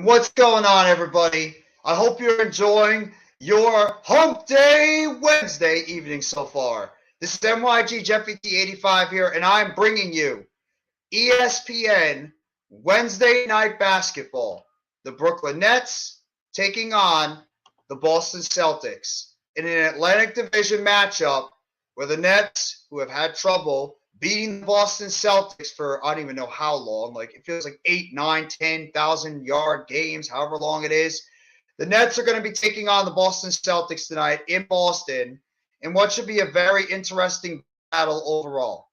What's going on, everybody? I hope you're enjoying your Hump Day Wednesday evening so far. This is MYG Jeff85 here, and I'm bringing you ESPN Wednesday Night Basketball. The Brooklyn Nets taking on the Boston Celtics in an Atlantic Division matchup where the Nets, who have had trouble beating the Boston Celtics for I don't even know how long, like it feels like 8, 9, 10,000-yard games, however long it is. The Nets are going to be taking on the Boston Celtics tonight in Boston in what should be a very interesting battle overall.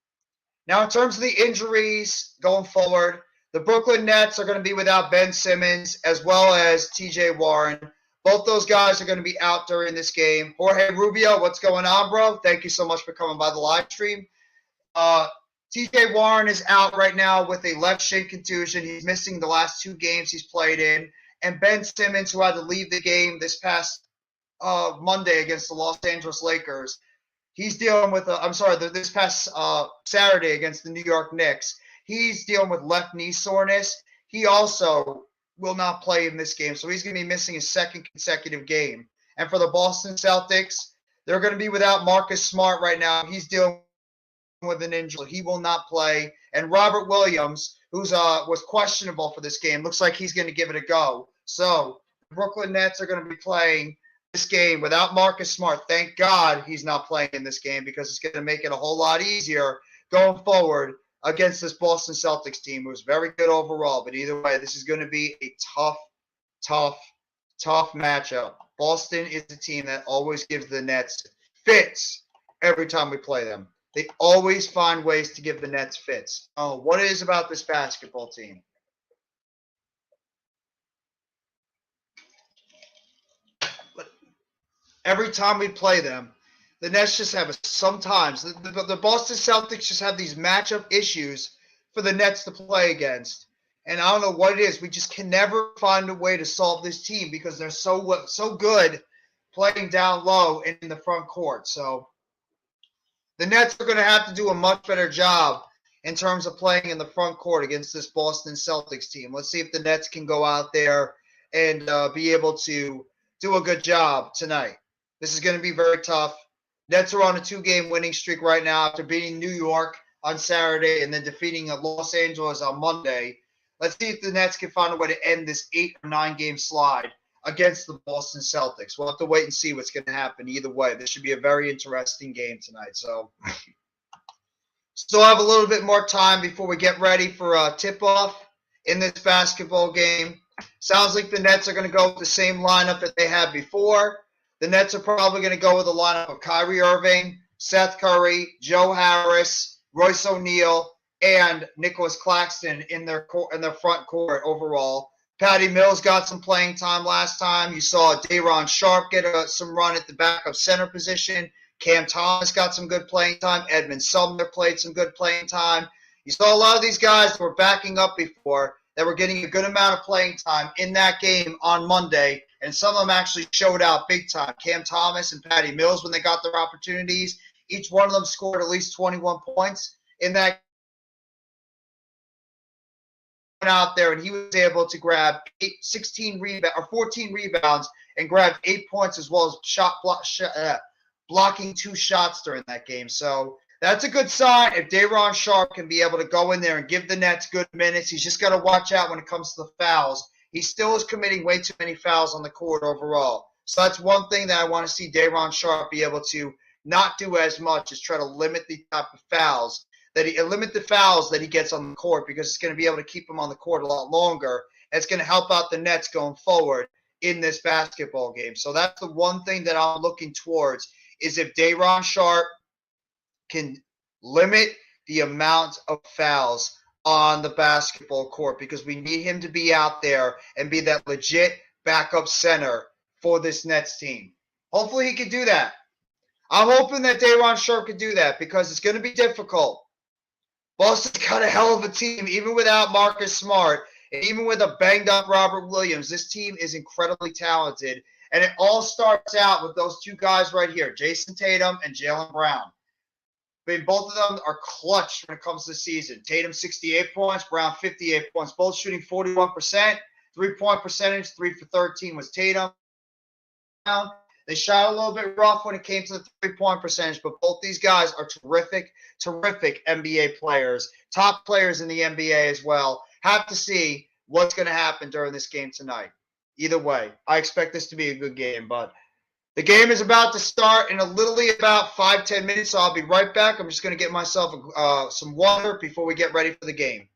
Now, in terms of the injuries going forward, the Brooklyn Nets are going to be without Ben Simmons as well as TJ Warren. Both those guys are going to be out during this game. Jorge Rubio, what's going on, bro? Thank you so much for coming by the live stream. TJ Warren is out right now with a left shin contusion. He's missing the last 2 games he's played in. And Ben Simmons, who had to leave the game this past Monday against the Los Angeles Lakers, he's dealing with this past Saturday against the New York Knicks, he's dealing with left knee soreness. He also will not play in this game, so he's going to be missing his second consecutive game. And for the Boston Celtics, they're going to be without Marcus Smart right now. He's dealing with an injury. He will not play. And Robert Williams, who's was questionable for this game, looks like he's going to give it a go. So the Brooklyn Nets are going to be playing this game without Marcus Smart. Thank God he's not playing in this game because it's going to make it a whole lot easier going forward against this Boston Celtics team, who's very good overall. But either way, this is going to be a tough matchup. Boston is the team that always gives the Nets fits every time we play them. They always find ways to give the Nets fits. Oh, what it is about this basketball team? But every time we play them, the Nets just have sometimes the Boston Celtics just have these matchup issues for the Nets to play against. And I don't know what it is. We just can never find a way to solve this team because they're so good playing down low and in the front court. So the Nets are going to have to do a much better job in terms of playing in the front court against this Boston Celtics team. Let's see if the Nets can go out there and be able to do a good job tonight. This is going to be very tough. Nets are on a 2-game winning streak right now after beating New York on Saturday and then defeating Los Angeles on Monday. Let's see if the Nets can find a way to end this 8 or 9-game slide against the Boston Celtics. We'll have to wait and see what's going to happen either way. This should be a very interesting game tonight. So still have a little bit more time before we get ready for a tip-off in this basketball game. Sounds like the Nets are going to go with the same lineup that they had before. The Nets are probably going to go with a lineup of Kyrie Irving, Seth Curry, Joe Harris, Royce O'Neal, and Nicholas Claxton in their front court overall. Patty Mills got some playing time last time. You saw Day'Ron Sharpe get some run at the backup center position. Cam Thomas got some good playing time. Edmund Sumner played some good playing time. You saw a lot of these guys that were backing up before that were getting a good amount of playing time in that game on Monday, and some of them actually showed out big time. Cam Thomas and Patty Mills, when they got their opportunities, each one of them scored at least 21 points in that out there, and he was able to grab 14 rebounds and grab 8 points as well as blocking 2 shots during that game. So that's a good sign if Day'Ron Sharpe can be able to go in there and give the Nets good minutes. He's just got to watch out when it comes to the fouls. He still is committing way too many fouls on the court overall. So that's one thing that I want to see Day'Ron Sharpe be able to not do as much, is try to limit the type of fouls that he gets on the court, because it's going to be able to keep him on the court a lot longer. And it's going to help out the Nets going forward in this basketball game. So that's the one thing that I'm looking towards, is if Day'Ron Sharpe can limit the amount of fouls on the basketball court, because we need him to be out there and be that legit backup center for this Nets team. Hopefully he can do that. I'm hoping that Day'Ron Sharpe can do that, because it's going to be difficult. Boston's got a hell of a team, even without Marcus Smart, and even with a banged-up Robert Williams. This team is incredibly talented, and it all starts out with those 2 guys right here, Jason Tatum and Jaylen Brown. I mean, both of them are clutch when it comes to the season. Tatum 68 points, Brown 58 points, both shooting 41%. 3-point percentage, 3 for 13 was Tatum. They shot a little bit rough when it came to the 3-point percentage, but both these guys are terrific NBA players, top players in the NBA as well. Have to see what's going to happen during this game tonight. Either way, I expect this to be a good game, but the game is about to start in literally about 5-10 minutes, so I'll be right back. I'm just going to get myself some water before we get ready for the game.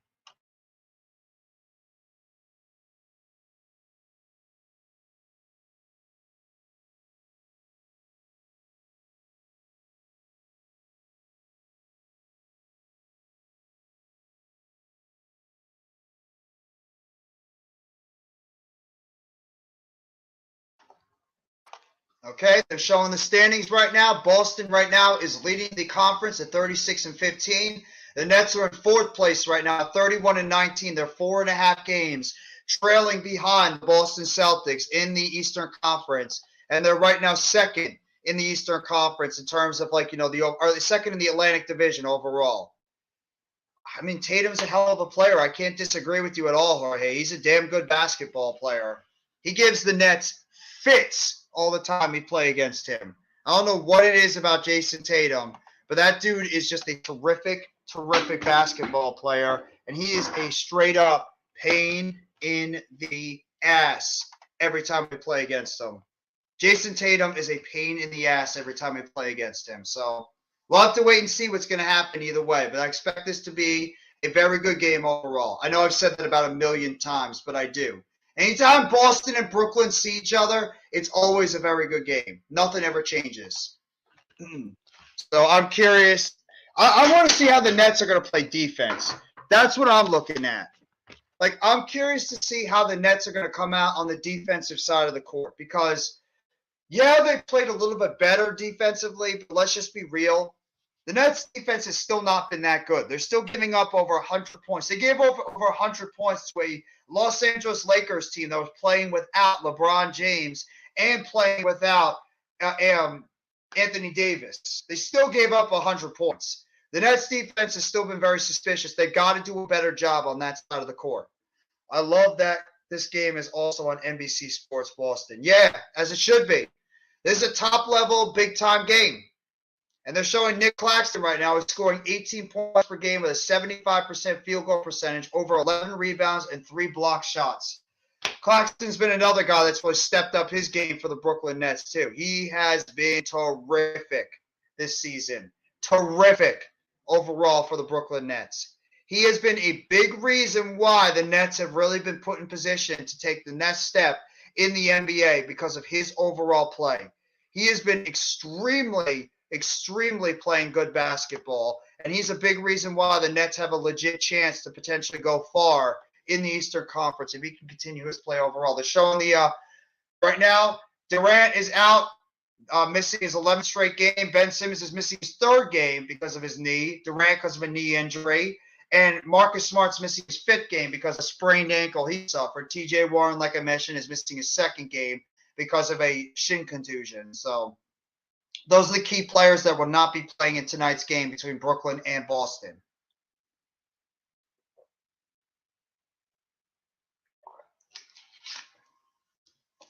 Okay, they're showing the standings right now. Boston right now is leading the conference at 36-15. The Nets are in fourth place right now, 31-19. They're 4.5 games trailing behind the Boston Celtics in the Eastern Conference, and they're right now second in the Eastern Conference in terms of the second in the Atlantic Division overall. I mean, Tatum's a hell of a player. I can't disagree with you at all, Jorge. He's a damn good basketball player. He gives the Nets fits all the time we play against him. I don't know what it is about Jason Tatum, but that dude is just a terrific basketball player, and he is a straight-up pain in the ass every time we play against him. Jason Tatum is a pain in the ass every time we play against him. So we'll have to wait and see what's going to happen either way, but I expect this to be a very good game overall. I know I've said that about a million times, but I do. Anytime Boston and Brooklyn see each other, it's always a very good game. Nothing ever changes. So I'm curious. I want to see how the Nets are going to play defense. That's what I'm looking at. Like, I'm curious to see how the Nets are going to come out on the defensive side of the court because, yeah, they played a little bit better defensively, but let's just be real. The Nets' defense has still not been that good. They're still giving up over 100 points. They gave over 100 points to a Los Angeles Lakers team that was playing without LeBron James and playing without Anthony Davis. They still gave up 100 points. The Nets' defense has still been very suspicious. They've got to do a better job on that side of the court. I love that this game is also on NBC Sports Boston. Yeah, as it should be. This is a top-level, big-time game. And they're showing Nick Claxton right now is scoring 18 points per game with a 75% field goal percentage, over 11 rebounds, and 3 block shots. Claxton's been another guy that's really stepped up his game for the Brooklyn Nets, too. He has been terrific this season. Terrific overall for the Brooklyn Nets. He has been a big reason why the Nets have really been put in position to take the next step in the NBA because of his overall play. He has been extremely playing good basketball, and he's a big reason why the Nets have a legit chance to potentially go far in the Eastern Conference if he can continue his play overall. They're showing right now, Durant is out, missing his 11th straight game. Ben Simmons is missing his 3rd game because of his knee. Durant because of a knee injury. And Marcus Smart's missing his 5th game because of a sprained ankle he suffered. TJ Warren, like I mentioned, is missing his 2nd game because of a shin contusion. So those are the key players that will not be playing in tonight's game between Brooklyn and Boston.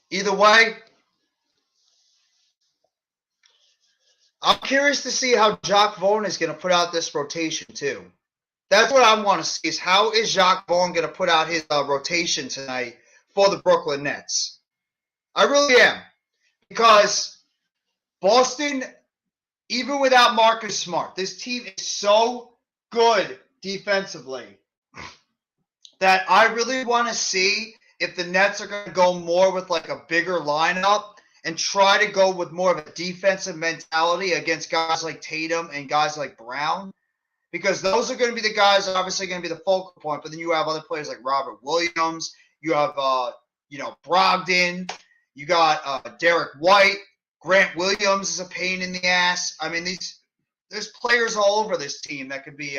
Either way, I'm curious to see how Jacques Vaughn is going to put out this rotation too. That's what I want to see is how is Jacques Vaughn going to put out his rotation tonight for the Brooklyn Nets. I really am. Because Boston, even without Marcus Smart, this team is so good defensively that I really want to see if the Nets are going to go more with like a bigger lineup and try to go with more of a defensive mentality against guys like Tatum and guys like Brown. Because those are going to be the guys that are obviously going to be the focal point. But then you have other players like Robert Williams. You have, Brogdon. You got Derek White. Grant Williams is a pain in the ass. I mean, there's players all over this team that could be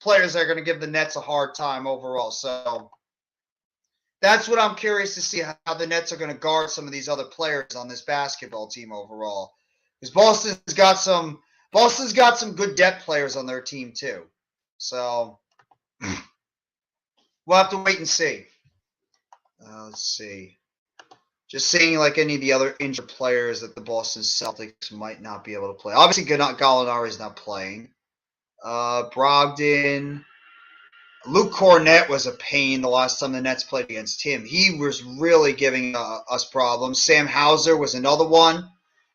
players that are going to give the Nets a hard time overall. So that's what I'm curious to see how the Nets are going to guard some of these other players on this basketball team overall. Because Boston's got some good depth players on their team too. So we'll have to wait and see. Let's see. Just seeing like any of the other injured players that the Boston Celtics might not be able to play. Obviously, Gallinari is not playing. Brogdon. Luke Cornett was a pain the last time the Nets played against him. He was really giving us problems. Sam Hauser was another one.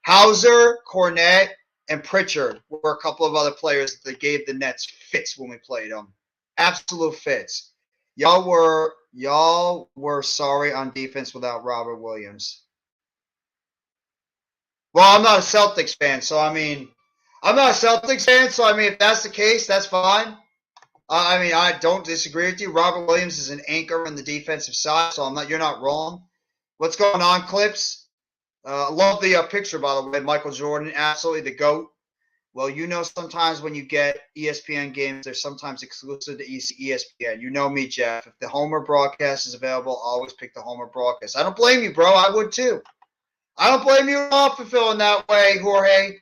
Hauser, Cornett, and Pritchard were a couple of other players that gave the Nets fits when we played them. Absolute fits. Y'all were sorry on defense without Robert Williams. Well, I'm not a Celtics fan, so if that's the case, that's fine. I don't disagree with you. Robert Williams is an anchor on the defensive side, so you're not wrong. What's going on, Clips? Love the picture, by the way. Michael Jordan, absolutely the GOAT. Well, sometimes when you get ESPN games, they're sometimes exclusive to ESPN. You know me, Jeff. If the Homer broadcast is available, I'll always pick the Homer broadcast. I don't blame you, bro. I would too. I don't blame you at all for feeling that way, Jorge.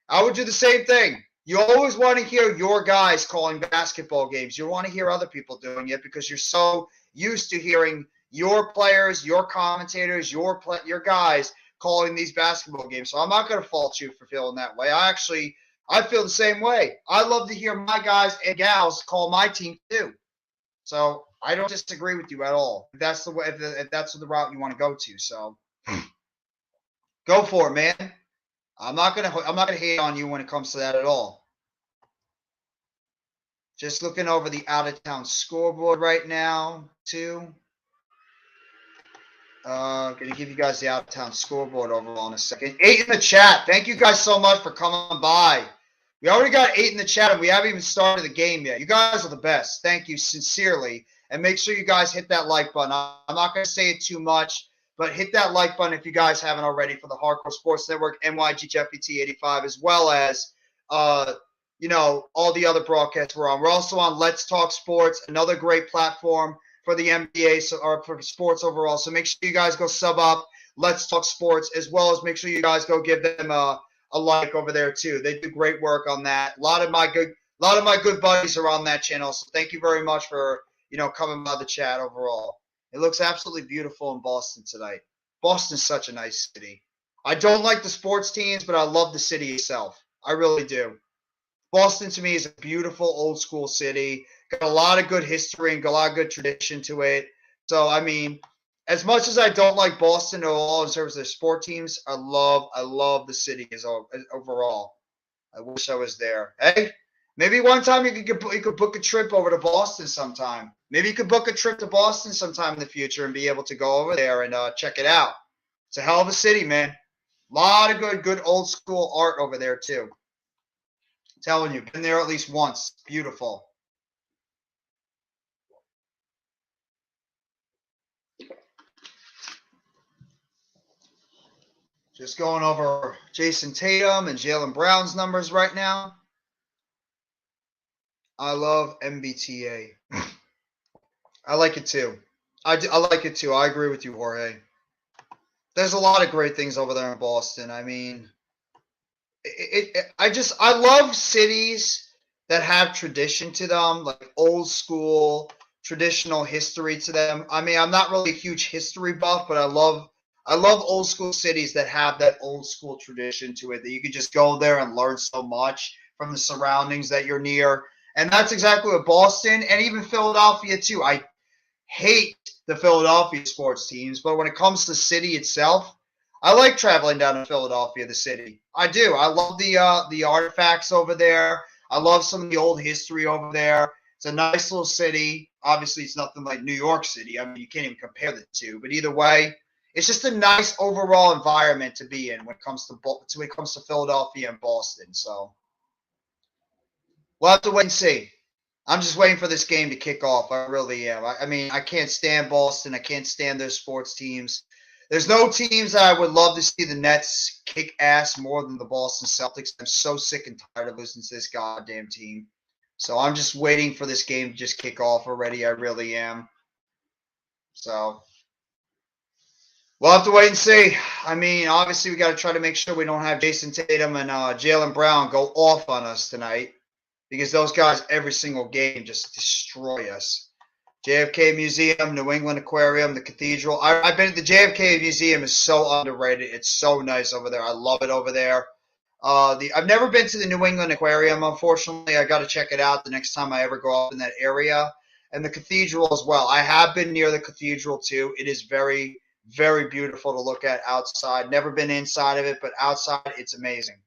I would do the same thing. You always want to hear your guys calling basketball games. You want to hear other people doing it because you're so used to hearing your players, your commentators, your guys calling these basketball games. So I'm not going to fault you for feeling that way. I feel the same way. I love to hear my guys and gals call my team too. So I don't disagree with you at all. If that's the way, if that's the route you want to go to, so go for it, man. I'm not gonna hate on you when it comes to that at all. Just looking over the out of town scoreboard right now, too. Gonna give you guys the out of town scoreboard overall in a second. 8 in the chat. Thank you guys so much for coming by. We already got 8 in the chat, and we haven't even started the game yet. You guys are the best. Thank you sincerely, and make sure you guys hit that like button. I'm not gonna say it too much. But hit that like button if you guys haven't already for the Hardcore Sports Network, NYG FBT 85, as well as, all the other broadcasts we're on. We're also on Let's Talk Sports, another great platform for the NBA or for sports overall. So make sure you guys go sub up Let's Talk Sports, as well as make sure you guys go give them a like over there too. They do great work on that. A lot of my good buddies are on that channel. So thank you very much for coming by the chat overall. It looks absolutely beautiful in Boston tonight. Boston's such a nice city. I don't like the sports teams, but I love the city itself. I really do. Boston, to me, is a beautiful old school city. Got a lot of good history and a lot of good tradition to it. So, as much as I don't like Boston at all in terms of their sport teams, I love the city overall. I wish I was there. Hey, maybe one time you could book a trip over to Boston sometime. Maybe you could book a trip to Boston sometime in the future and be able to go over there and check it out. It's a hell of a city, man. A lot of good old school art over there too. I'm telling you, been there at least once. Beautiful. Just going over Jason Tatum and Jaylen Brown's numbers right now. I love MBTA. I like it too. I like it too. I agree with you, Jorge. There's a lot of great things over there in Boston. I love cities that have tradition to them, like old school, traditional history to them. I'm not really a huge history buff, but I love old school cities that have that old school tradition to it, that you could just go there and learn so much from the surroundings that you're near. And that's exactly what Boston and even Philadelphia too. I hate the Philadelphia sports teams, but when it comes to the city itself, I like traveling down to Philadelphia, the city. I do. I love the artifacts over there. I love some of the old history over there. It's a nice little city. Obviously, it's nothing like New York City. You can't even compare the two. But either way, it's just a nice overall environment to be in when it comes to Philadelphia and Boston. So we'll have to wait and see. I'm just waiting for this game to kick off. I really am. I can't stand Boston. I can't stand their sports teams. There's no teams that I would love to see the Nets kick ass more than the Boston Celtics. I'm so sick and tired of listening to this goddamn team. So I'm just waiting for this game to just kick off already. I really am. So we'll have to wait and see. Obviously we got to try to make sure we don't have Jason Tatum and Jaylen Brown go off on us tonight, because those guys every single game just destroy us. JFK Museum, New England Aquarium, the Cathedral. I've been at the JFK Museum. Is so underrated. It's so nice over there. I love it over there. I've never been to the New England Aquarium. Unfortunately, I got to check it out the next time I ever go up in that area. And the Cathedral as well. I have been near the Cathedral too. It is very, very beautiful to look at outside. Never been inside of it, but outside it's amazing.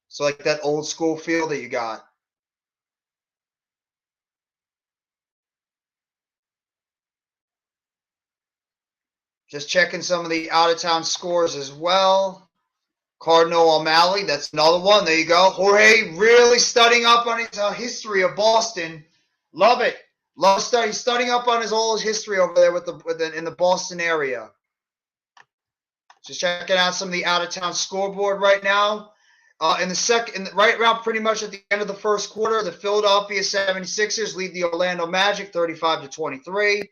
So like that old school feel that you got. Just checking some of the out-of-town scores as well. Cardinal O'Malley, that's another one. There you go. Jorge really studying up on his history of Boston. Love it. Love studying up on his old history over there in the Boston area. Just checking out some of the out-of-town scoreboard right now. Right around pretty much at the end of the first quarter, the Philadelphia 76ers lead the Orlando Magic 35-23.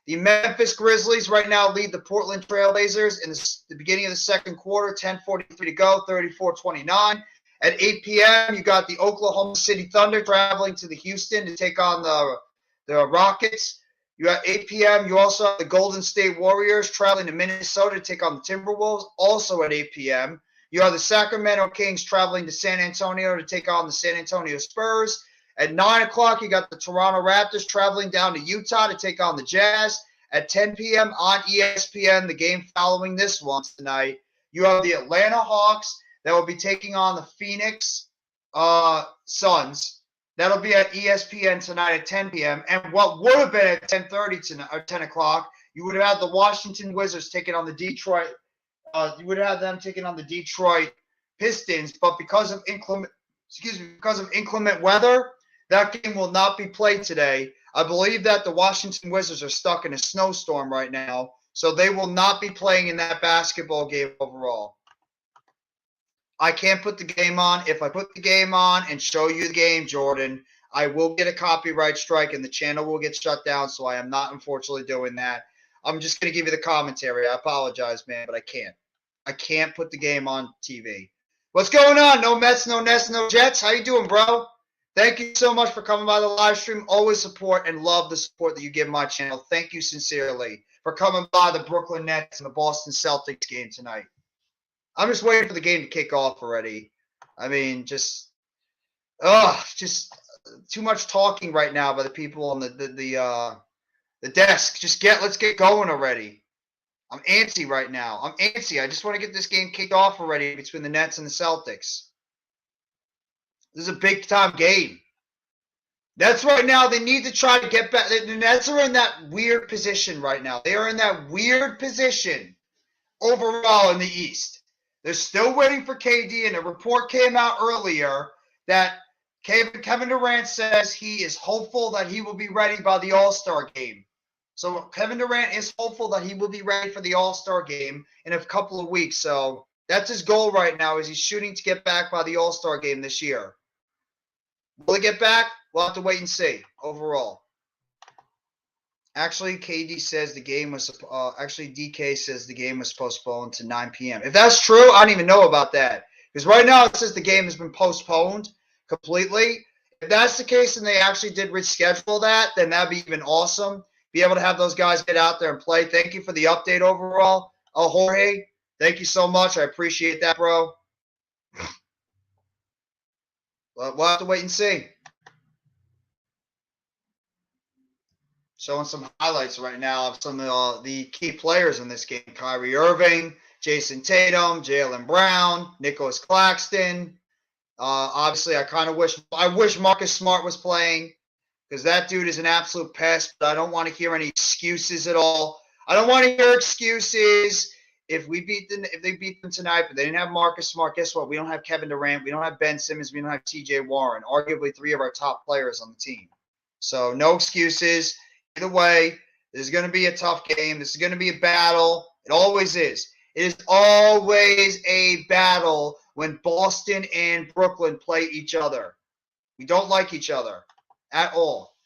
The Memphis Grizzlies right now lead the Portland Trailblazers in the beginning of the second quarter, 10:43 to go, 34-29. At 8 p.m., you got the Oklahoma City Thunder traveling to the Houston to take on the Rockets. You at 8 p.m., you also have the Golden State Warriors traveling to Minnesota to take on the Timberwolves, also at 8 p.m. You have the Sacramento Kings traveling to San Antonio to take on the San Antonio Spurs. At 9 o'clock, you got the Toronto Raptors traveling down to Utah to take on the Jazz. At 10 p.m. on ESPN, the game following this one tonight, you have the Atlanta Hawks that will be taking on the Phoenix Suns. That'll be at ESPN tonight at 10 p.m. And what would have been at 10:30 tonight, or 10 o'clock, you would have had the Washington Wizards taking on the Detroit. You would have them taking on the Detroit Pistons, but because of inclement weather, that game will not be played today. I believe that the Washington Wizards are stuck in a snowstorm right now, so they will not be playing in that basketball game overall. I can't put the game on. If I put the game on and show you the game, Jordan, I will get a copyright strike and the channel will get shut down, so I am not unfortunately doing that. I'm just going to give you the commentary. I apologize, man, but I can't. I can't put the game on TV. What's going on? No Mets, no Nets, no Jets. How you doing, bro? Thank you so much for coming by the live stream. Always support and love the support that you give my channel. Thank you sincerely for coming by the Brooklyn Nets and the Boston Celtics game tonight. I'm just waiting for the game to kick off already. I mean, just too much talking right now by the people on the desk. Let's get going already. I'm antsy right now. I'm antsy. I just want to get this game kicked off already between the Nets and the Celtics. This is a big-time game. Nets right now, they need to try to get back. The Nets are in that weird position right now. They are in that weird position overall in the East. They're still waiting for KD, and a report came out earlier that Kevin Durant says he is hopeful that he will be ready by the All-Star game. So Kevin Durant is hopeful that he will be ready for the All-Star game in a couple of weeks. So that's his goal right now, is he's shooting to get back by the All-Star game this year. Will he get back? We'll have to wait and see overall. Actually, KD says the game was DK says the game was postponed to 9 p.m. If that's true, I don't even know about that. Because right now it says the game has been postponed completely. If that's the case and they actually did reschedule that, then that'd be even awesome. Be able to have those guys get out there and play. Thank you for the update overall. Oh, Jorge, thank you so much. I appreciate that, bro. But we'll have to wait and see. Showing some highlights right now of some of the key players in this game. Kyrie Irving, Jason Tatum, Jaylen Brown, Nicholas Claxton. Obviously, I wish Marcus Smart was playing, because that dude is an absolute pest, but I don't want to hear any excuses at all. I don't want to hear excuses. If they beat them tonight, but they didn't have Marcus Smart, guess what? We don't have Kevin Durant. We don't have Ben Simmons. We don't have TJ Warren, arguably three of our top players on the team. So no excuses. Either way, this is going to be a tough game. This is going to be a battle. It always is. It is always a battle when Boston and Brooklyn play each other. We don't like each other at all.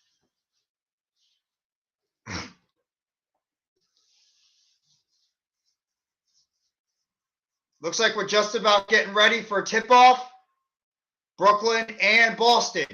Looks like we're just about getting ready for a tip-off. Brooklyn and Boston.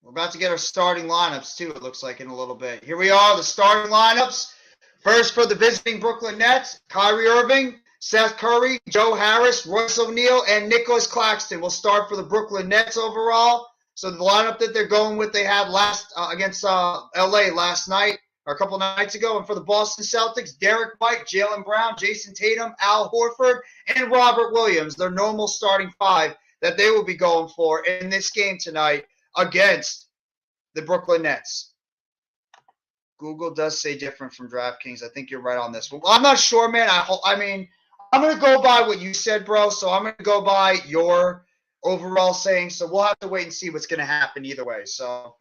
We're about to get our starting lineups, too, it looks like, in a little bit. Here we are, the starting lineups. First for the visiting Brooklyn Nets, Kyrie Irving, Seth Curry, Joe Harris, Royce O'Neal, and Nicholas Claxton will start for the Brooklyn Nets overall. So the lineup that they're going with, they had last against LA last night, or a couple nights ago. And for the Boston Celtics, Derek White, Jaylen Brown, Jason Tatum, Al Horford, and Robert Williams, their normal starting five that they will be going for in this game tonight against the Brooklyn Nets. Google does say different from DraftKings. I think you're right on this one. Well, I'm not sure, man. I mean, I'm going to go by what you said, bro. So I'm going to go by your overall saying. So we'll have to wait and see what's going to happen either way. So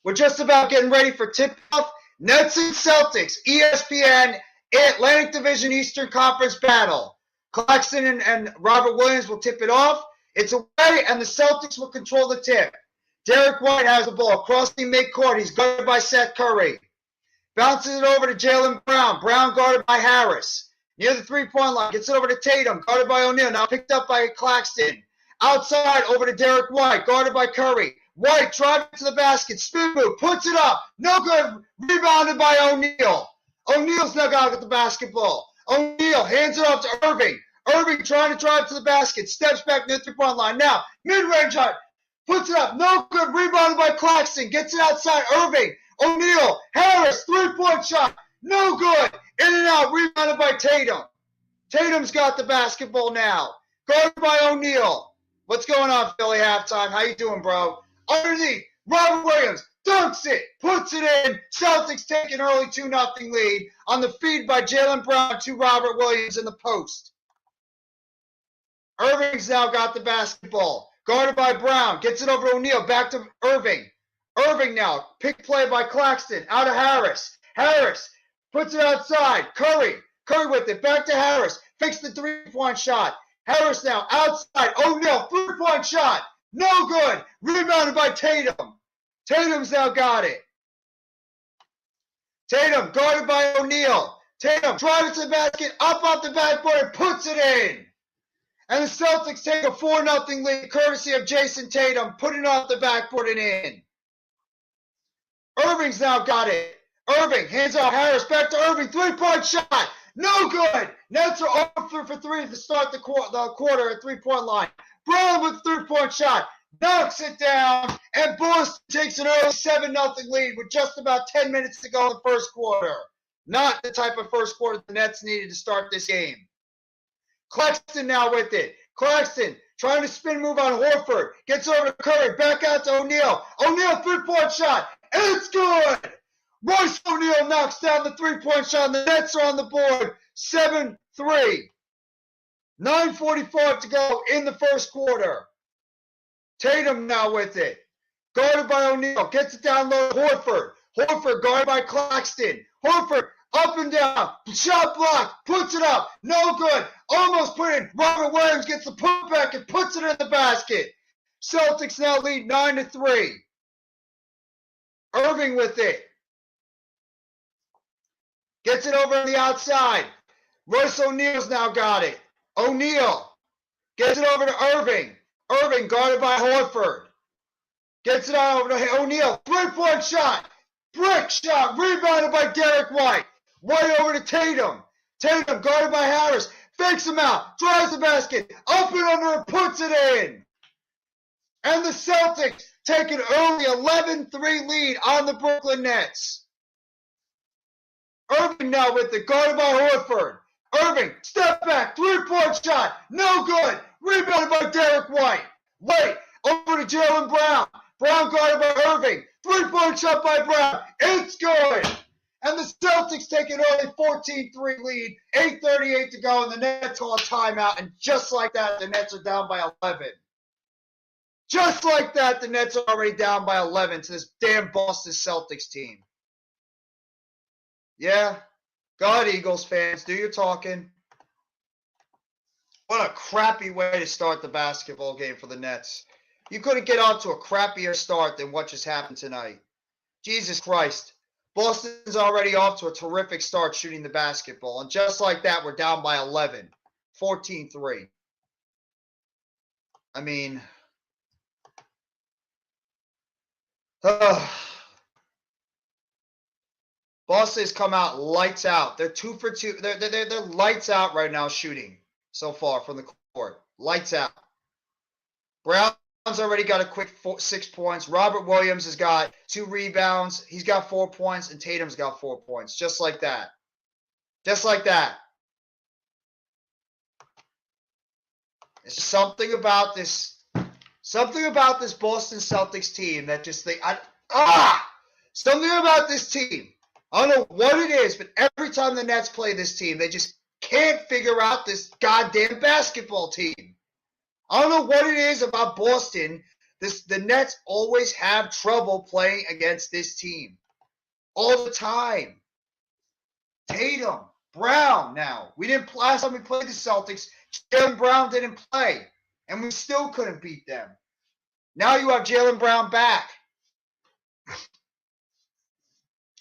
we're just about getting ready for tip-off. Nets and Celtics, ESPN, Atlantic Division Eastern Conference battle. Claxton and Robert Williams will tip it off. It's away, and the Celtics will control the tip. Derek White has the ball crossing midcourt. He's guarded by Seth Curry. Bounces it over to Jaylen Brown. Brown guarded by Harris. Near the three-point line. Gets it over to Tatum. Guarded by O'Neal. Now picked up by Claxton. Outside over to Derek White. Guarded by Curry. White driving to the basket. Spin move. Puts it up. No good. Rebounded by O'Neal. O'Neal's now got to get the basketball. O'Neal hands it off to Irving. Irving trying to drive to the basket. Steps back near the three-point line. Now, mid-range shot. Puts it up. No good. Rebounded by Claxton. Gets it outside. Irving. O'Neal. Harris. Three-point shot. No good. In and out. Rebounded by Tatum. Tatum's got the basketball now. Guarded by O'Neal. What's going on, Philly halftime? How you doing, bro? Underneath. Robert Williams. Dunks it. Puts it in. Celtics take an early 2-0 lead on the feed by Jaylen Brown to Robert Williams in the post. Irving's now got the basketball. Guarded by Brown. Gets it over to O'Neal. Back to Irving. Irving now. Pick play by Claxton. Out to Harris. Harris puts it outside. Curry. Curry with it. Back to Harris. Fakes the three-point shot. Harris now outside. O'Neal. Three-point shot. No good. Rebounded by Tatum. Tatum's now got it. Tatum guarded by O'Neal. Tatum driving to the basket. Up off the backboard and puts it in. And the Celtics take a 4-0 lead, courtesy of Jason Tatum, putting it off the backboard and in. Irving's now got it. Irving hands out Harris, back to Irving, three-point shot. No good. Nets are 0 for 3 to start the quarter at three-point line. Brown with three-point shot. Knocks it down, and Boston takes an early 7-0 lead with just about 10 minutes to go in the first quarter. Not the type of first quarter the Nets needed to start this game. Claxton now with it. Claxton trying to spin move on Horford. Gets over to Curry. Back out to O'Neal. O'Neal three-point shot. It's good. Royce O'Neal knocks down the three-point shot. And the Nets are on the board. 7-3. 9:45 to go in the first quarter. Tatum now with it. Guarded by O'Neal. Gets it down low to Horford. Horford guarded by Claxton. Horford up and down. Shot block. Puts it up. No good. Almost put in. Robert Williams gets the putback and puts it in the basket. Celtics now lead 9-3. Irving with it. Gets it over on the outside. Royce O'Neal's now got it. O'Neal gets it over to Irving. Irving guarded by Horford. Gets it on over to O'Neal. Three-point shot. Brick shot. Rebounded by Derek White. White over to Tatum. Tatum guarded by Harris. Fakes him out. Drives the basket. Up and under and puts it in. And the Celtics take an early 11-3 lead on the Brooklyn Nets. Irving now with the guarded by Horford. Irving, step back, three-point shot, no good. Rebounded by Derek White. White over to Jaylen Brown. Brown guarded by Irving. Three-point shot by Brown. It's good. And the Celtics take an early 14-3 lead. 8:38 to go, and the Nets call a timeout. And just like that, the Nets are down by 11. Just like that, the Nets are already down by 11 to this damn Boston Celtics team. Yeah. Go ahead, Eagles fans. Do your talking. What a crappy way to start the basketball game for the Nets. You couldn't get off to a crappier start than what just happened tonight. Jesus Christ. Boston's already off to a terrific start shooting the basketball. And just like that, we're down by 11. 14-3. I mean, Boston's come out lights out. They're 2 for 2. They're lights out right now shooting so far from the court. Lights out. Brown's already got a quick 6 points. Robert Williams has got 2 rebounds. He's got 4 points, and Tatum's got 4 points. Just like that. Just like that. It's something about this Boston Celtics team that just something about this team. I don't know what it is, but every time the Nets play this team, they just can't figure out this goddamn basketball team. I don't know what it is about Boston. The Nets always have trouble playing against this team. All the time. Tatum, Brown now. Last time we played the Celtics, Jaylen Brown didn't play. And we still couldn't beat them. Now you have Jaylen Brown back.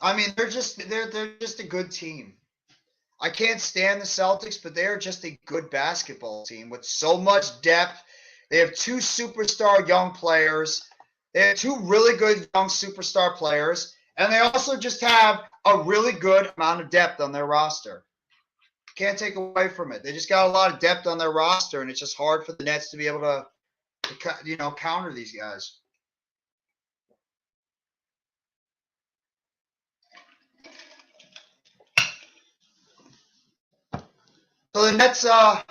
I mean, they're just a good team. I can't stand the Celtics, but they're just a good basketball team with so much depth. They have 2 superstar young players. They have 2 really good young superstar players. And they also just have a really good amount of depth on their roster. Can't take away from it. They just got a lot of depth on their roster, and it's just hard for the Nets to be able to counter these guys. So the Nets, they're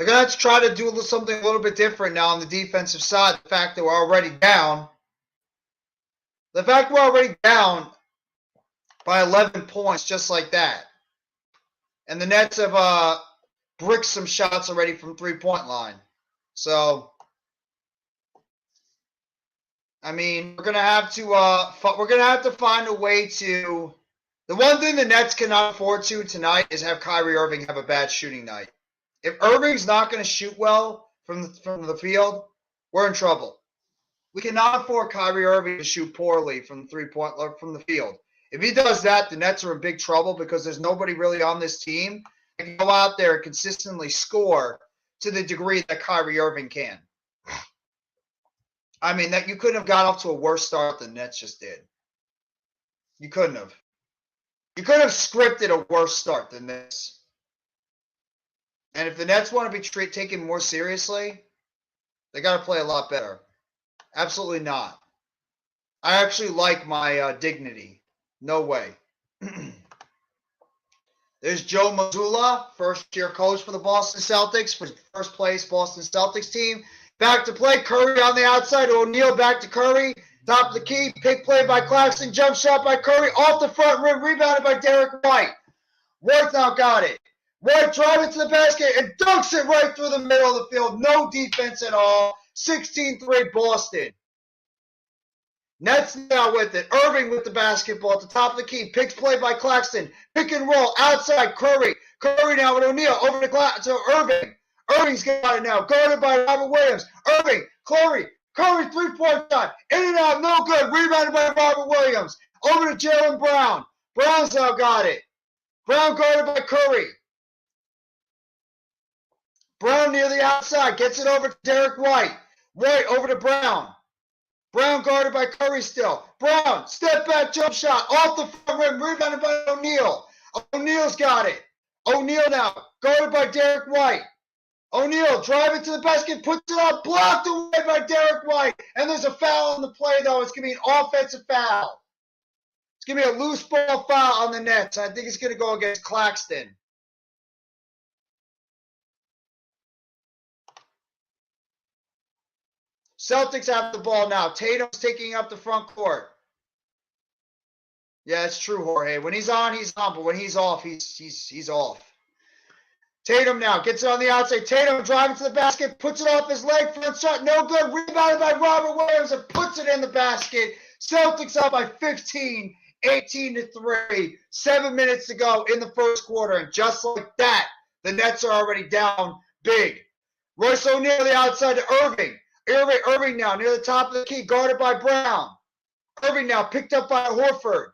going to try to do something a little bit different now on the defensive side. The fact that we're already down. The fact we're already down by 11 points just like that. And the Nets have bricked some shots already from 3-point line. So, I mean, we're gonna have to find a way to. The one thing the Nets cannot afford to tonight is have Kyrie Irving have a bad shooting night. If Irving's not going to shoot well from the field, we're in trouble. We cannot afford Kyrie Irving to shoot poorly from the field. If he does that, the Nets are in big trouble because there's nobody really on this team that can go out there and consistently score to the degree that Kyrie Irving can. I mean, that you couldn't have got off to a worse start than the Nets just did. You couldn't have. You could have scripted a worse start than this. And if the Nets want to be taken more seriously, they got to play a lot better. Absolutely not. I actually like my dignity. No way. There's Joe Mazzulla, first-year coach for the Boston Celtics, for first-place Boston Celtics team. Back to play. Curry on the outside. O'Neal back to Curry. Top of the key. Pick play by Claxton. Jump shot by Curry. Off the front rim. Rebounded by Derek White. White now got it. White driving to the basket and dunks it right through the middle of the field. No defense at all. 16-3 Boston. Nets now with it. Irving with the basketball at the top of the key. Picks play by Claxton. Pick and roll outside. Curry. Curry now with O'Neal. Over to Irving. Irving's got it now. Guarded by Robert Williams. Irving. Curry. Curry 3-point shot. In and out. No good. Rebounded by Robert Williams. Over to Jaylen Brown. Brown's now got it. Brown guarded by Curry. Brown near the outside. Gets it over to Derek White. White over to Brown. Brown guarded by Curry still. Brown, step back jump shot. Off the front rim. Rebounded by O'Neal. O'Neal's got it. O'Neal now. Guarded by Derek White. O'Neal driving to the basket. Puts it up. Blocked away by Derek White. And there's a foul on the play, though. It's going to be an offensive foul. It's going to be a loose ball foul on the Nets. I think it's going to go against Claxton. Celtics have the ball now. Tatum's taking up the front court. Yeah, it's true, Jorge. When he's on, he's on. But when he's off, he's off. Tatum now gets it on the outside. Tatum driving to the basket. Puts it off his leg. Front shot. No good. Rebounded by Robert Williams and puts it in the basket. Celtics up by 15. 18-3. 7 minutes to go in the first quarter. And just like that, the Nets are already down big. Royce O'Neal the outside to Irving. Irving now near the top of the key, guarded by Brown. Irving now picked up by Horford.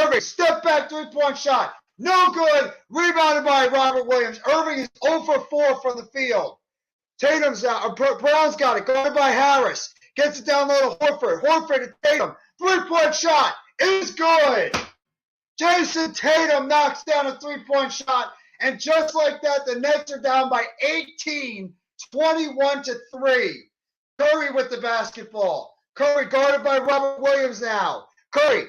Irving, step back 3-point shot. No good. Rebounded by Robert Williams. Irving is 0 for 4 from the field. Tatum's out. Brown's got it. Guarded by Harris. Gets it down low to Horford. Horford to Tatum. Three-point shot is good. Jason Tatum knocks down a three-point shot. And just like that, the Nets are down by 18, 21-3. Curry with the basketball. Curry guarded by Robert Williams now. Curry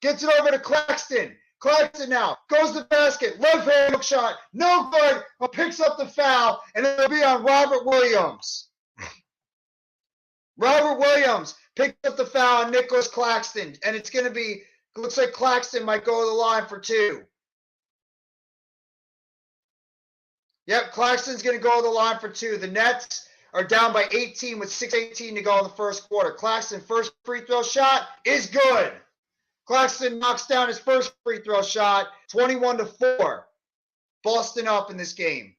gets it over to Claxton. Claxton now goes to the basket. Left-hand hook shot. No good, but picks up the foul, and it'll be on Robert Williams. Robert Williams picked up the foul on Nicholas Claxton, and it's going to be, looks like Claxton might go to the line for two. Yep, Claxton's going to go to the line for two. The Nets are down by 18 with 6:18 to go in the first quarter. Claxton, first free throw shot is good. Claxton knocks down his first free throw shot, 21-4. Boston up in this game.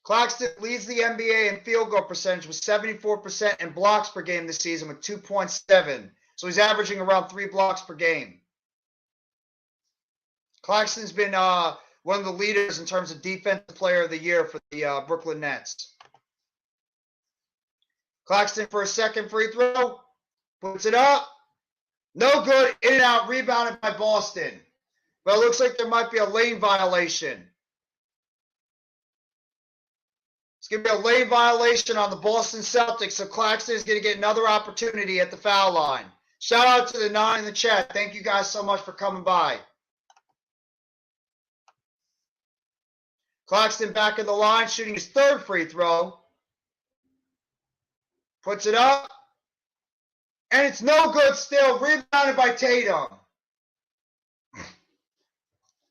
Claxton leads the NBA in field goal percentage with 74% and blocks per game this season with 2.7. So he's averaging around 3 blocks per game. Claxton's been one of the leaders in terms of defensive player of the year for the Brooklyn Nets. Claxton for a second free throw. Puts it up. No good. In and out. Rebounded by Boston. But it looks like there might be a lane violation. It's going to be a lane violation on the Boston Celtics, so Claxton is going to get another opportunity at the foul line. Shout out to the 9 in the chat. Thank you guys so much for coming by. Claxton back in the line, shooting his third free throw. Puts it up. And it's no good still. Rebounded by Tatum.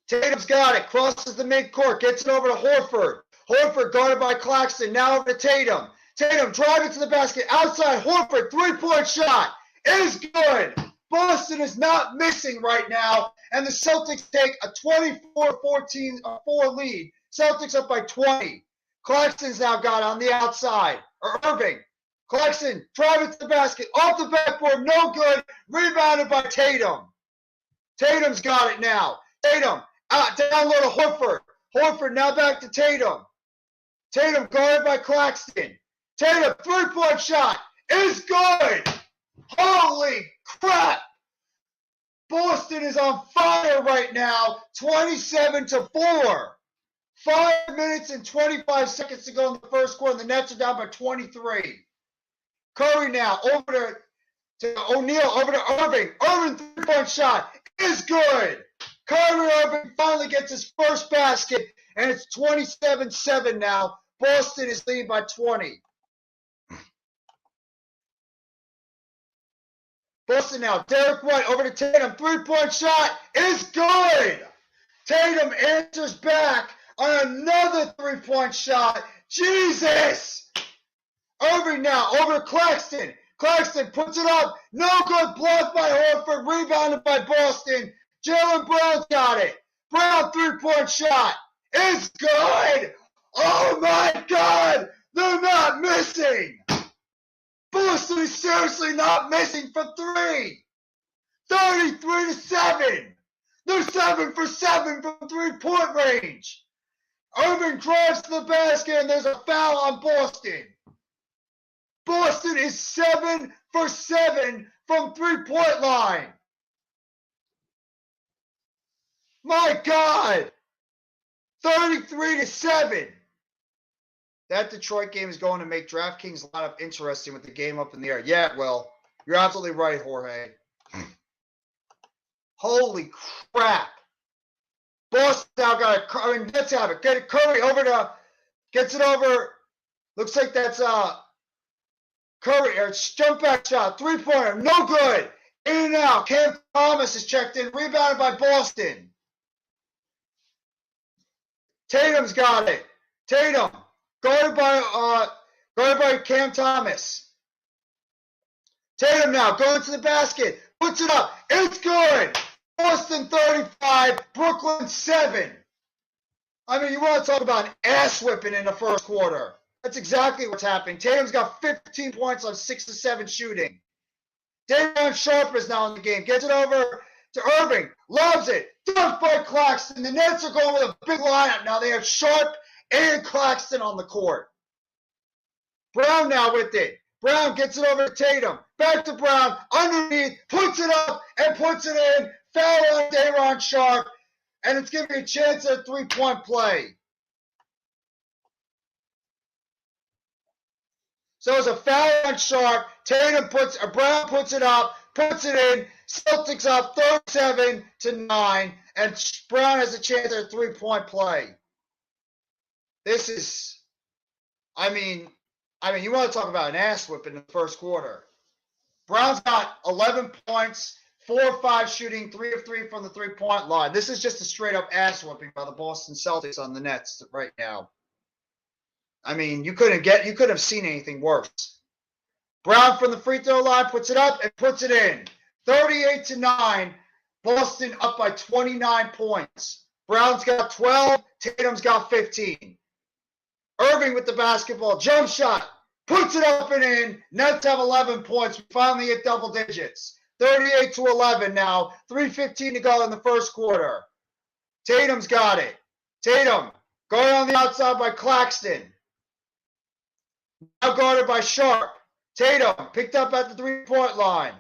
Tatum's got it. Crosses the midcourt. Gets it over to Horford. Horford guarded by Claxton. Now over to Tatum. Tatum driving to the basket. Outside Horford. Three-point shot. Is good. Boston is not missing right now. And the Celtics take a 24-14-4 lead. Celtics up by 20. Claxton's now got it on the outside. Or Irving. Claxton driving to the basket. Off the backboard. No good. Rebounded by Tatum. Tatum's got it now. Tatum down low to Horford. Horford now back to Tatum. Tatum guarded by Claxton. Tatum, three-point shot is good. Holy crap. Boston is on fire right now. 27-4. 5 minutes and 25 seconds to go in the first quarter. The Nets are down by 23. Curry now over to O'Neal, over to Irving. Irving three-point shot is good. Kyrie Irving finally gets his first basket, and it's 27-7 now. Boston is leading by 20. Boston now. Derek White over to Tatum. Three-point shot is good. Tatum answers back on another three-point shot. Jesus! Irving now over to Claxton. Claxton puts it up. No good. Blocked by Horford. Rebounded by Boston. Jaylen Brown's got it. Brown three-point shot is good. Oh my God. They're not missing. Boston is seriously not missing for three. 33-7. They're 7 for 7 from three-point range. Irving drives to the basket and there's a foul on Boston. Boston is 7 for 7 from three-point line. My God. 33-7. That Detroit game is going to make DraftKings lineup interesting with the game up in the air. Yeah, it will. You're absolutely right, Jorge. Holy crap. Boston now got it. I mean, let's have it. Get it. Curry over to, gets it over. Looks like that's Curry. Jump back shot. Three-pointer. No good. In and out. Cam Thomas is checked in. Rebounded by Boston. Tatum's got it. Tatum. Guarded by Cam Thomas. Tatum now going to the basket. Puts it up. It's good. Boston 35, Brooklyn 7. I mean, you want to talk about an ass whipping in the first quarter. That's exactly what's happening. Tatum's got 15 points on 6 of 7 shooting. Damian Sharp is now in the game. Gets it over to Irving. Loves it. Dunked by Claxton. The Nets are going with a big lineup now. They have Sharp and Claxton on the court. Brown now with it. Brown gets it over to Tatum. Back to Brown. Underneath. Puts it up and puts it in. Foul on Day'Ron Sharpe. And it's giving me a chance at a three-point play. So it's a foul on Sharpe. Brown puts it up, puts it in. Celtics up 37-9, and Brown has a chance at a three-point play. This is, I mean, you want to talk about an ass whip in the first quarter. Brown's got 11 points, 4 of 5 shooting, 3 of 3 from the three-point line. This is just a straight-up ass whipping by the Boston Celtics on the Nets right now. I mean, you couldn't have seen anything worse. Brown from the free throw line puts it up and puts it in. 38-9. Boston up by 29 points. Brown's got 12. Tatum's got 15. Irving with the basketball. Jump shot. Puts it up and in. Nets have 11 points. We finally hit double digits. 38-11 now. 3:15 to go in the first quarter. Tatum's got it. Tatum going on the outside by Claxton. Now guarded by Sharpe. Tatum picked up at the three-point line.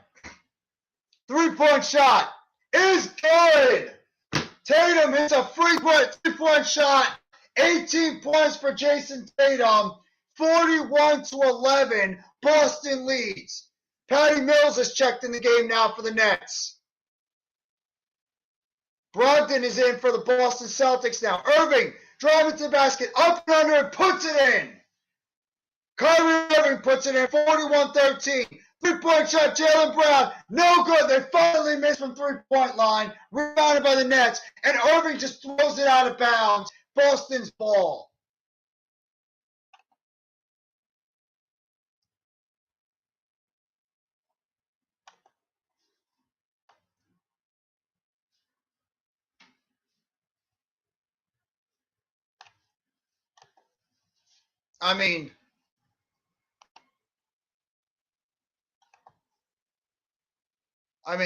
Three-point shot is good. Tatum hits a three-point shot. 18 points for Jason Tatum. 41-11. Boston leads. Patty Mills has checked in the game now for the Nets. Brogdon is in for the Boston Celtics now. Irving driving to the basket. Up and under and puts it in. Kyrie Irving puts it in. 41-13. Three-point shot, Jaylen Brown. No good. They finally missed from three-point line. Rebounded by the Nets. And Irving just throws it out of bounds. Boston's ball. I mean,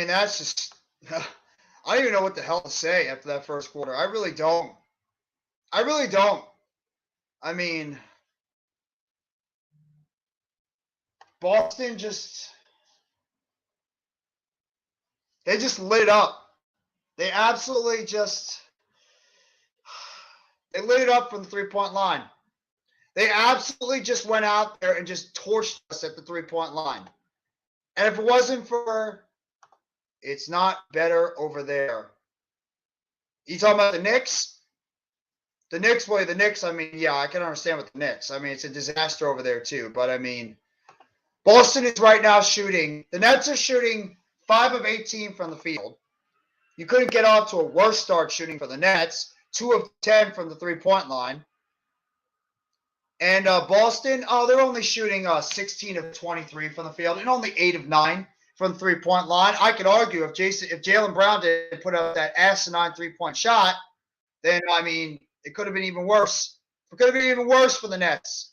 that's just – I don't even know what the hell to say after that first quarter. I really don't. I mean, Boston they just lit it up. They absolutely they lit it up from the three-point line. They absolutely just went out there and just torched us at the three-point line. And if it wasn't for – it's not better over there. You talking about the Knicks? The Knicks, I mean, yeah, I can understand with the Knicks. I mean, it's a disaster over there too. But, I mean, Boston is right now shooting – the Nets are shooting 5 of 18 from the field. You couldn't get off to a worse start shooting for the Nets. 2 of 10 from the three-point line. And Boston, they're only shooting 16 of 23 from the field and only 8 of 9 from the three-point line. I could argue if Jaylen Brown didn't put up that asinine three-point shot, then, I mean, it could have been even worse. It could have been even worse for the Nets.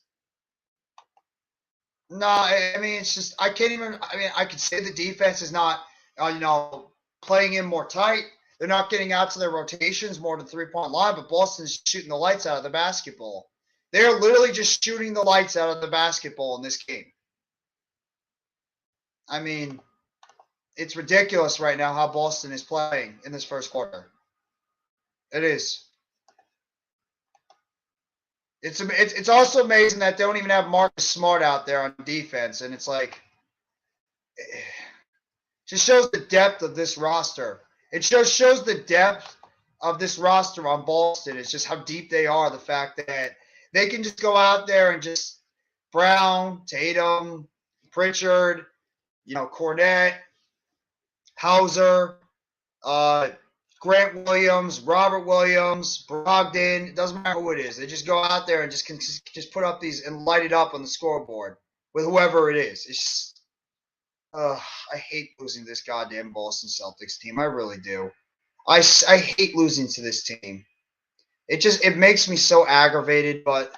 No, I mean, it's just, I can't even, I mean, I could say the defense is not, playing in more tight. They're not getting out to their rotations more to the three-point line, but Boston's shooting the lights out of the basketball. They're literally just shooting the lights out of the basketball in this game. I mean, it's ridiculous right now how Boston is playing in this first quarter. It is. It's also amazing that they don't even have Marcus Smart out there on defense, and it's like it just shows the depth of this roster. It just shows the depth of this roster on Boston. It's just how deep they are. The fact that they can just go out there and just Brown, Tatum, Pritchard, Cornette, Hauser, Grant Williams, Robert Williams, Brogdon. It doesn't matter who it is. They just go out there and just put up these and light it up on the scoreboard with whoever it is. It's just, I hate losing to this goddamn Boston Celtics team. I really do. I hate losing to this team. It makes me so aggravated, but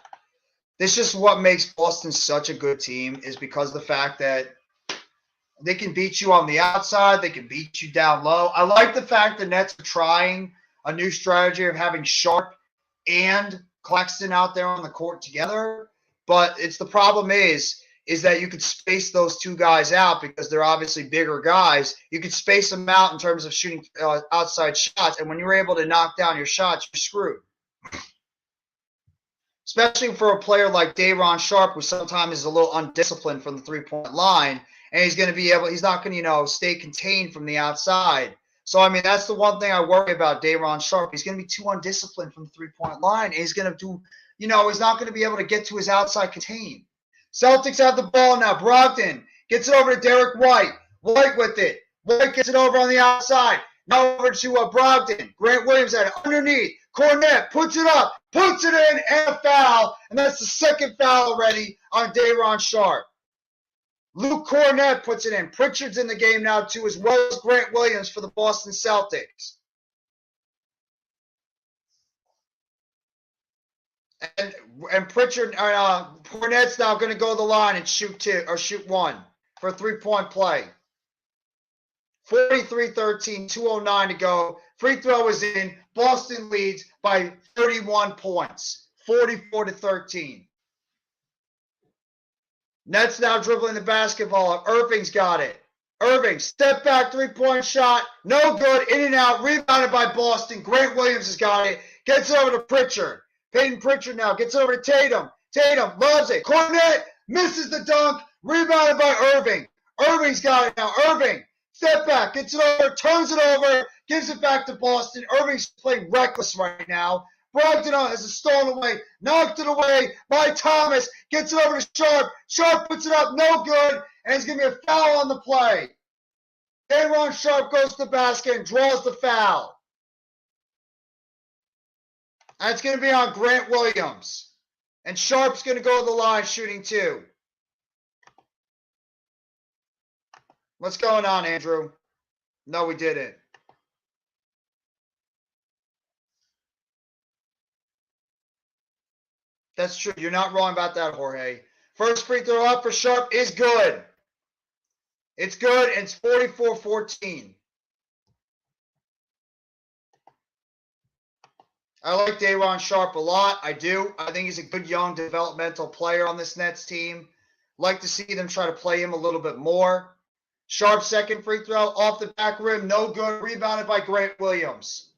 this is just what makes Boston such a good team is because of the fact that they can beat you on the outside. They can beat you down low. I like the fact the Nets are trying a new strategy of having Sharpe and Claxton out there on the court together But it's the problem is that you could space those two guys out because they're obviously bigger guys. You could space them out in terms of shooting outside shots, and when you're able to knock down your shots, you're screwed. Especially for a player like Day'Ron Sharpe, who sometimes is a little undisciplined from the three-point line, and he's not going to, stay contained from the outside. So, I mean, that's the one thing I worry about Day'Ron Sharpe. He's going to be too undisciplined from the three-point line, and he's going to do, he's not going to be able to get to his outside contain. Celtics have the ball now. Brogdon gets it over to Derek White. White with it. White gets it over on the outside. Now over to Brogdon. Grant Williams at it underneath. Cornette puts it up, puts it in, and a foul. And that's the second foul already on Day'Ron Sharpe. Luke Cornette puts it in. Pritchard's in the game now, too, as well as Grant Williams for the Boston Celtics. And Pritchard, Cornette's now going to go to the line and shoot one for a three-point play. 43-13, 2:09 to go. Free throw is in. Boston leads by 31 points, 44-13. Nets now dribbling the basketball. Irving's got it. Irving, step back, three-point shot. No good. In and out. Rebounded by Boston. Grant Williams has got it. Gets it over to Pritchard. Peyton Pritchard now gets it over to Tatum. Tatum loves it. Cornette misses the dunk. Rebounded by Irving. Irving's got it now. Irving, step back, gets it over, turns it over, gives it back to Boston. Irving's playing reckless right now. Brogdon has it stolen away, knocked it away by Thomas, gets it over to Sharpe. Sharpe puts it up, no good, and it's going to be a foul on the play. Day'Ron Sharpe goes to the basket and draws the foul. And it's going to be on Grant Williams. And Sharpe's going to go to the line shooting two. What's going on, Andrew? No, we didn't. That's true. You're not wrong about that, Jorge. First free throw up for Sharpe is good. It's good, and it's 44-14. I like Day'Ron Sharpe a lot. I do. I think he's a good young developmental player on this Nets team. Like to see them try to play him a little bit more. Sharpe's second free throw off the back rim. No good. Rebounded by Grant Williams.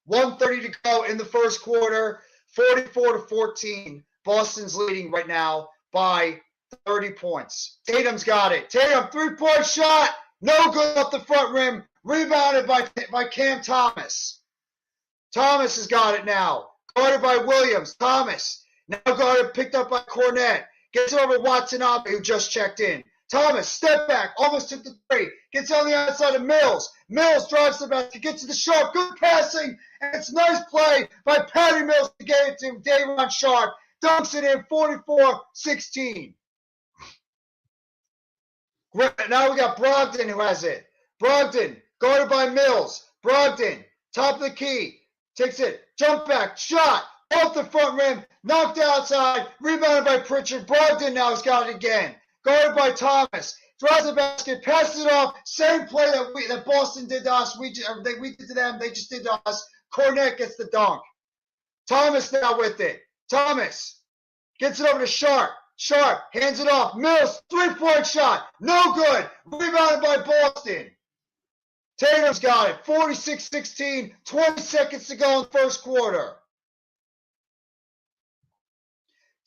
1:30 to go in the first quarter. 44-14. Boston's leading right now by 30 points. Tatum's got it. Tatum, three-point shot. No good off the front rim. Rebounded by Cam Thomas. Thomas has got it now. Guarded by Williams. Thomas now guarded, picked up by Cornette. Gets it over to Watanabe, who just checked in. Thomas, step back, almost took the three. Gets on the outside of Mills. Mills drives the basket, gets to the Sharpe. Good passing, and it's a nice play by Patty Mills to get it to Day'Ron Sharpe. Dunks it in 44-16. Now we got Brogdon who has it. Brogdon, guarded by Mills. Brogdon, top of the key. Takes it, jump back, shot, off the front rim, knocked outside, rebounded by Pritchard. Brogdon now has got it again. Guarded by Thomas, drives the basket, passes it off. Same play that Boston did to us. We did to them. They just did to us. Cornette gets the dunk. Thomas now with it. Thomas gets it over to Sharpe. Sharpe hands it off. Mills, three-point shot. No good. Rebounded by Boston. Tatum's got it. 46-16. 20 seconds to go in the first quarter.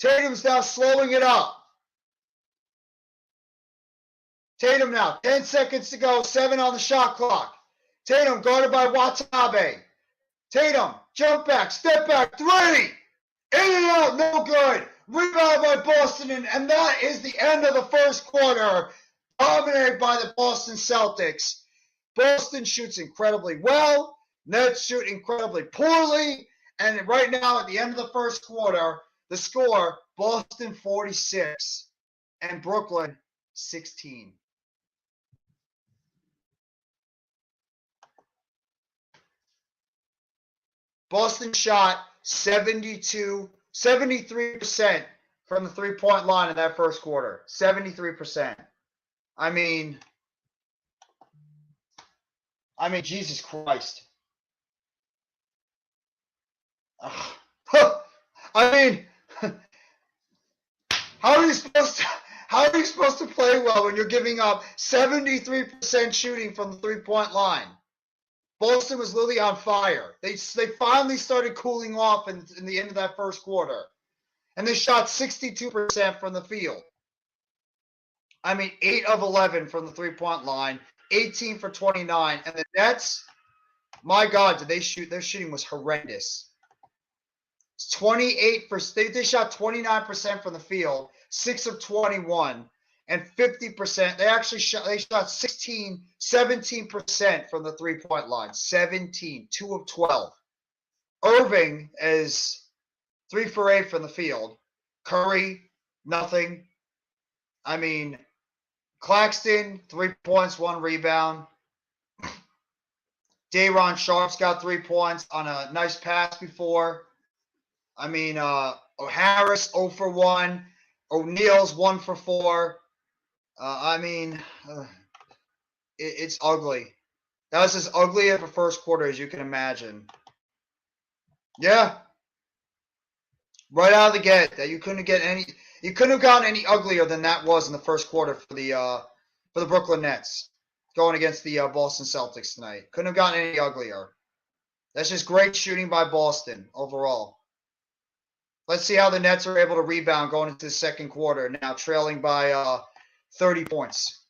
Tatum's now slowing it up. Tatum now, 10 seconds to go, 7 on the shot clock. Tatum guarded by Watanabe. Tatum, jump back, step back, three! In and out, no good. Rebound by Boston, and that is the end of the first quarter, dominated by the Boston Celtics. Boston shoots incredibly well. Nets shoot incredibly poorly. And right now, at the end of the first quarter, the score, Boston 46 and Brooklyn 16. Boston shot 73% from the three-point line in that first quarter. 73%. I mean, Jesus Christ. I mean, How are you supposed to? How are you supposed to play well when you're giving up 73% shooting from the 3-point line? Boston was literally on fire. They finally started cooling off in the end of that first quarter, and they shot 62% from the field. I mean, 8 of 11 from the 3-point line, 18 for 29, and the Nets. My God, did they shoot? Their shooting was horrendous. 28 for they shot 29% from the field, 6 of 21, and 50%. They shot 17% from the 3-point line. 17, 2 of 12. Irving is 3 for 8 from the field. Curry, nothing. I mean, Claxton, 3 points, 1 rebound. Day'Ron Sharpe's got 3 points on a nice pass before. I mean, Harris 0 for 1. O'Neal's 1 for 4. It's ugly. That was as ugly of a first quarter as you can imagine. Yeah. Right out of the gate, that you couldn't have gotten any uglier than that was in the first quarter for the Brooklyn Nets going against the Boston Celtics tonight. Couldn't have gotten any uglier. That's just great shooting by Boston overall. Let's see how the Nets are able to rebound going into the second quarter, now trailing by 30 points.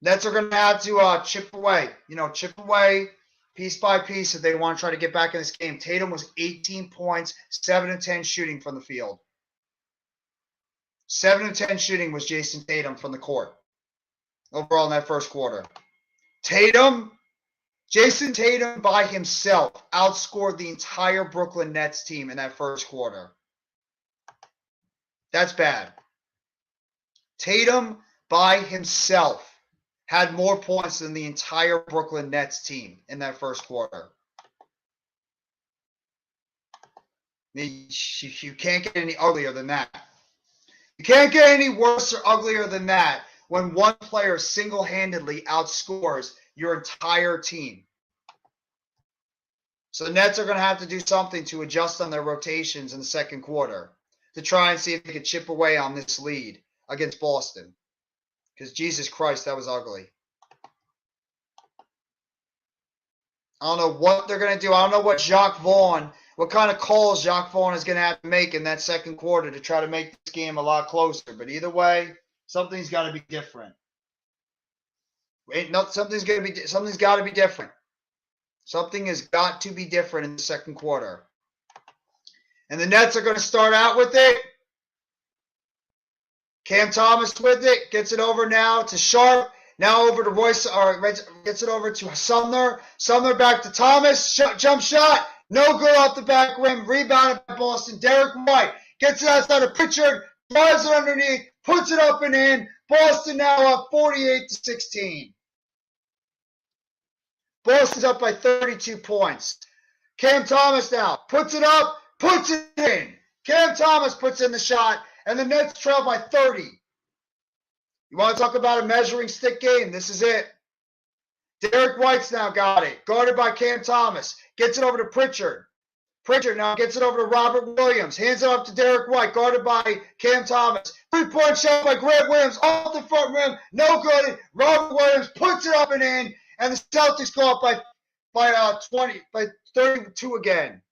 Nets are going to have to chip away piece by piece if they want to try to get back in this game. Tatum was 18 points, 7 of 10 shooting from the field. 7 of 10 shooting was Jason Tatum from the court overall in that first quarter. Jason Tatum by himself outscored the entire Brooklyn Nets team in that first quarter. That's bad. Tatum by himself had more points than the entire Brooklyn Nets team in that first quarter. You can't get any uglier than that. You can't get any worse or uglier than that when one player single-handedly outscores your entire team. So the Nets are going to have to do something to adjust on their rotations in the second quarter to try and see if they can chip away on this lead against Boston. Because Jesus Christ, that was ugly. I don't know what they're going to do. I don't know what kind of calls Jacques Vaughn is going to have to make in that second quarter to try to make this game a lot closer. But either way, something's got to be different. Something's got to be different. Something has got to be different in the second quarter. And the Nets are going to start out with it. Cam Thomas with it. Gets it over now to Sharpe. Now over to Royce. Gets it over to Sumner. Sumner back to Thomas. Jump shot. No good off the back rim. Rebounded by Boston. Derek White gets it outside of Pritchard. Drives it underneath. Puts it up and in. Boston now up 48-16. Boston's up by 32 points. Cam Thomas now puts it up, puts it in. Cam Thomas puts in the shot, and the Nets trail by 30. You want to talk about a measuring stick game? This is it. Derek White's now got it. Guarded by Cam Thomas. Gets it over to Pritchard. Pritchard now gets it over to Robert Williams. Hands it up to Derek White. Guarded by Cam Thomas. 3-point shot by Grant Williams off the front rim. No good. Robert Williams puts it up and in. And the Celtics go up by 32 again.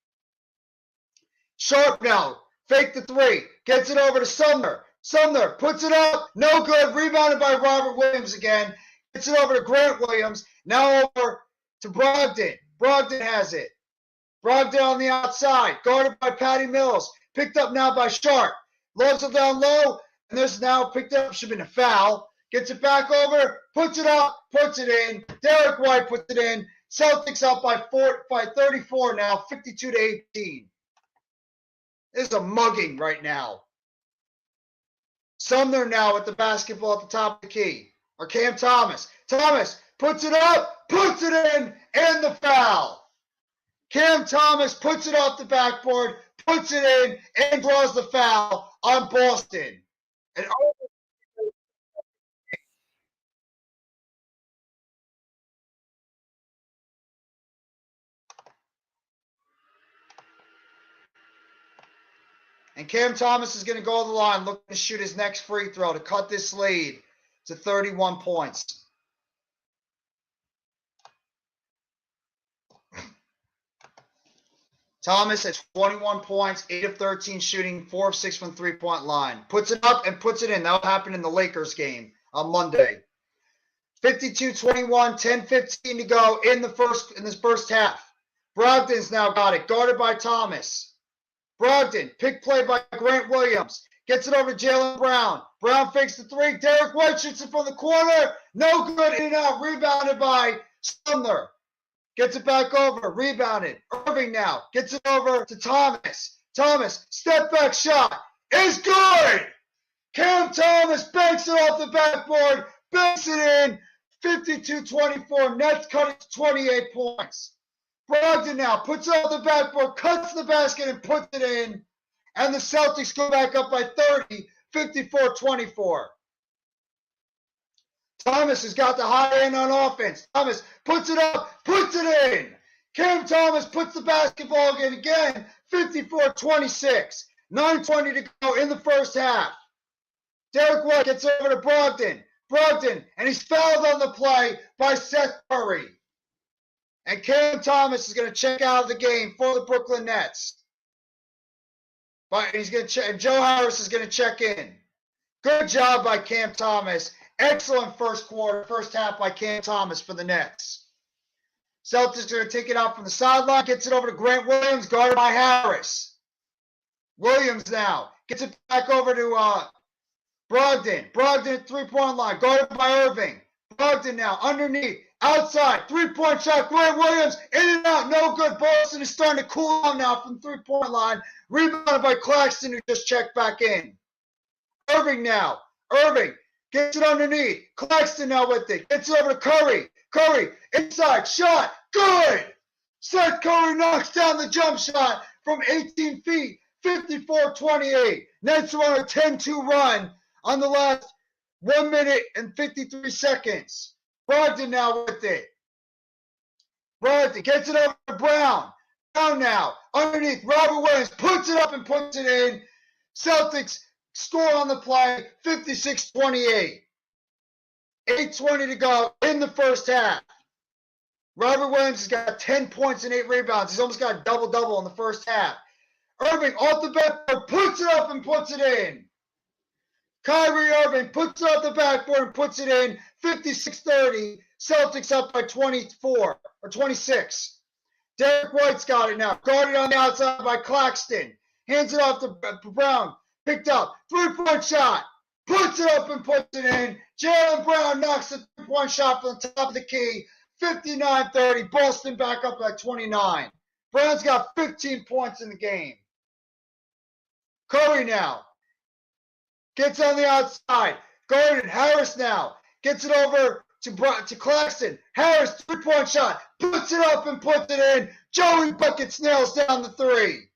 Sharpe now, fake the 3, gets it over to Sumner. Sumner puts it up, no good, rebounded by Robert Williams again. Gets it over to Grant Williams, now over to Brogdon. Brogdon has it. Brogdon on the outside, guarded by Patty Mills. Picked up now by Sharpe. Loves it down low, and this now picked up, should have been a foul. Gets it back over, puts it up, puts it in. Derek White puts it in. Celtics up by 34 now, 52-18. This is a mugging right now. Sumner now with the basketball at the top of the key. Or Cam Thomas. Thomas puts it up, puts it in, and the foul. Cam Thomas puts it off the backboard, puts it in, and draws the foul on Boston. And And Cam Thomas is going to go to the line looking to shoot his next free throw to cut this lead to 31 points. Thomas has 21 points, 8 of 13 shooting, 4 of 6 from three-point line. Puts it up and puts it in. That happened in the Lakers game on Monday. 52-21, 10-15 to go in this first half. Brogdon's now got it, guarded by Thomas. Brogdon, pick play by Grant Williams. Gets it over to Jaylen Brown. Brown fakes the three. Derek White shoots it from the corner. No good, in and out. Rebounded by Sumner. Gets it back over. Rebounded. Irving now. Gets it over to Thomas. Thomas, step back shot. Is good. Cam Thomas banks it off the backboard. Banks it in. 52-24. Nets cut it to 28 points. Brogdon now puts it off the backboard, cuts the basket, and puts it in. And the Celtics go back up by 30, 54-24. Thomas has got the high end on offense. Thomas puts it up, puts it in. Cam Thomas puts the basketball in again, 54-26. 9:20 to go in the first half. Derek White gets over to Brogdon. Brogdon, and he's fouled on the play by Seth Curry. And Cam Thomas is going to check out of the game for the Brooklyn Nets. But he's going to check, and Joe Harris is going to check in. Good job by Cam Thomas. Excellent first half by Cam Thomas for the Nets. Celtics are going to take it out from the sideline, gets it over to Grant Williams, guarded by Harris. Williams now gets it back over to Brogdon. Brogdon at three-point line, guarded by Irving. Brogdon now underneath, outside, three-point shot. Grant Williams in and out, no good. Boston is starting to cool down now from three-point line. Rebounded by Claxton, who just checked back in. Irving now. Irving gets it underneath. Claxton now with it. Gets it over to Curry. Curry inside, shot, good. Seth Curry knocks down the jump shot from 18 feet. 54-28. Nets are on a 10-2 run on the last 1 minute and 53 seconds. Brogdon now with it. Brogdon gets it over to Brown. Brown now underneath. Robert Williams puts it up and puts it in. Celtics score on the play, 56-28. 8:20 to go in the first half. Robert Williams has got 10 points and 8 rebounds. He's almost got a double-double in the first half. Irving off the backboard, puts it up and puts it in. Kyrie Irving puts it off the backboard and puts it in. 56-30. Celtics up by 24 or 26. Derek White's got it now. Guarded on the outside by Claxton. Hands it off to Brown. Picked up. Three-point shot. Puts it up and puts it in. Jaylen Brown knocks the three-point shot from the top of the key. 59-30. Boston back up by 29. Brown's got 15 points in the game. Curry now. Gets on the outside. Gordon, Harris now. Gets it over to Claxton. Harris, three-point shot. Puts it up and puts it in. Joey Buckets nails down the three.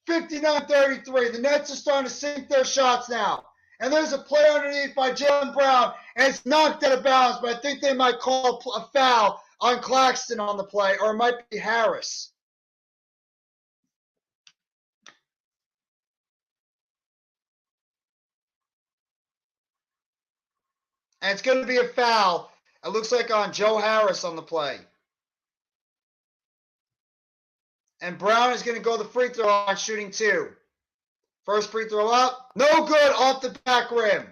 59-33. The Nets are starting to sink their shots now. And there's a play underneath by Jaylen Brown. And it's knocked out of bounds, but I think they might call a foul on Claxton on the play, or it might be Harris. And it's going to be a foul. It looks like on Joe Harris on the play. And Brown is going to go the free throw line, shooting 2. First free throw up. No good, off the back rim.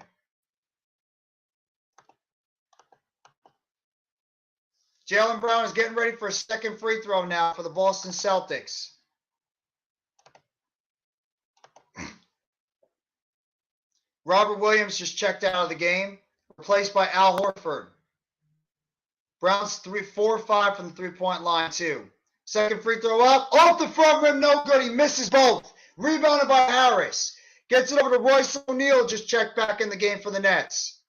Jaylen Brown is getting ready for a second free throw now for the Boston Celtics. Robert Williams just checked out of the game. Replaced by Al Horford. Brown's 4-5 from the three-point line, too. Second free throw up. Off the front rim, no good. He misses both. Rebounded by Harris. Gets it over to Royce O'Neal, just checked back in the game for the Nets.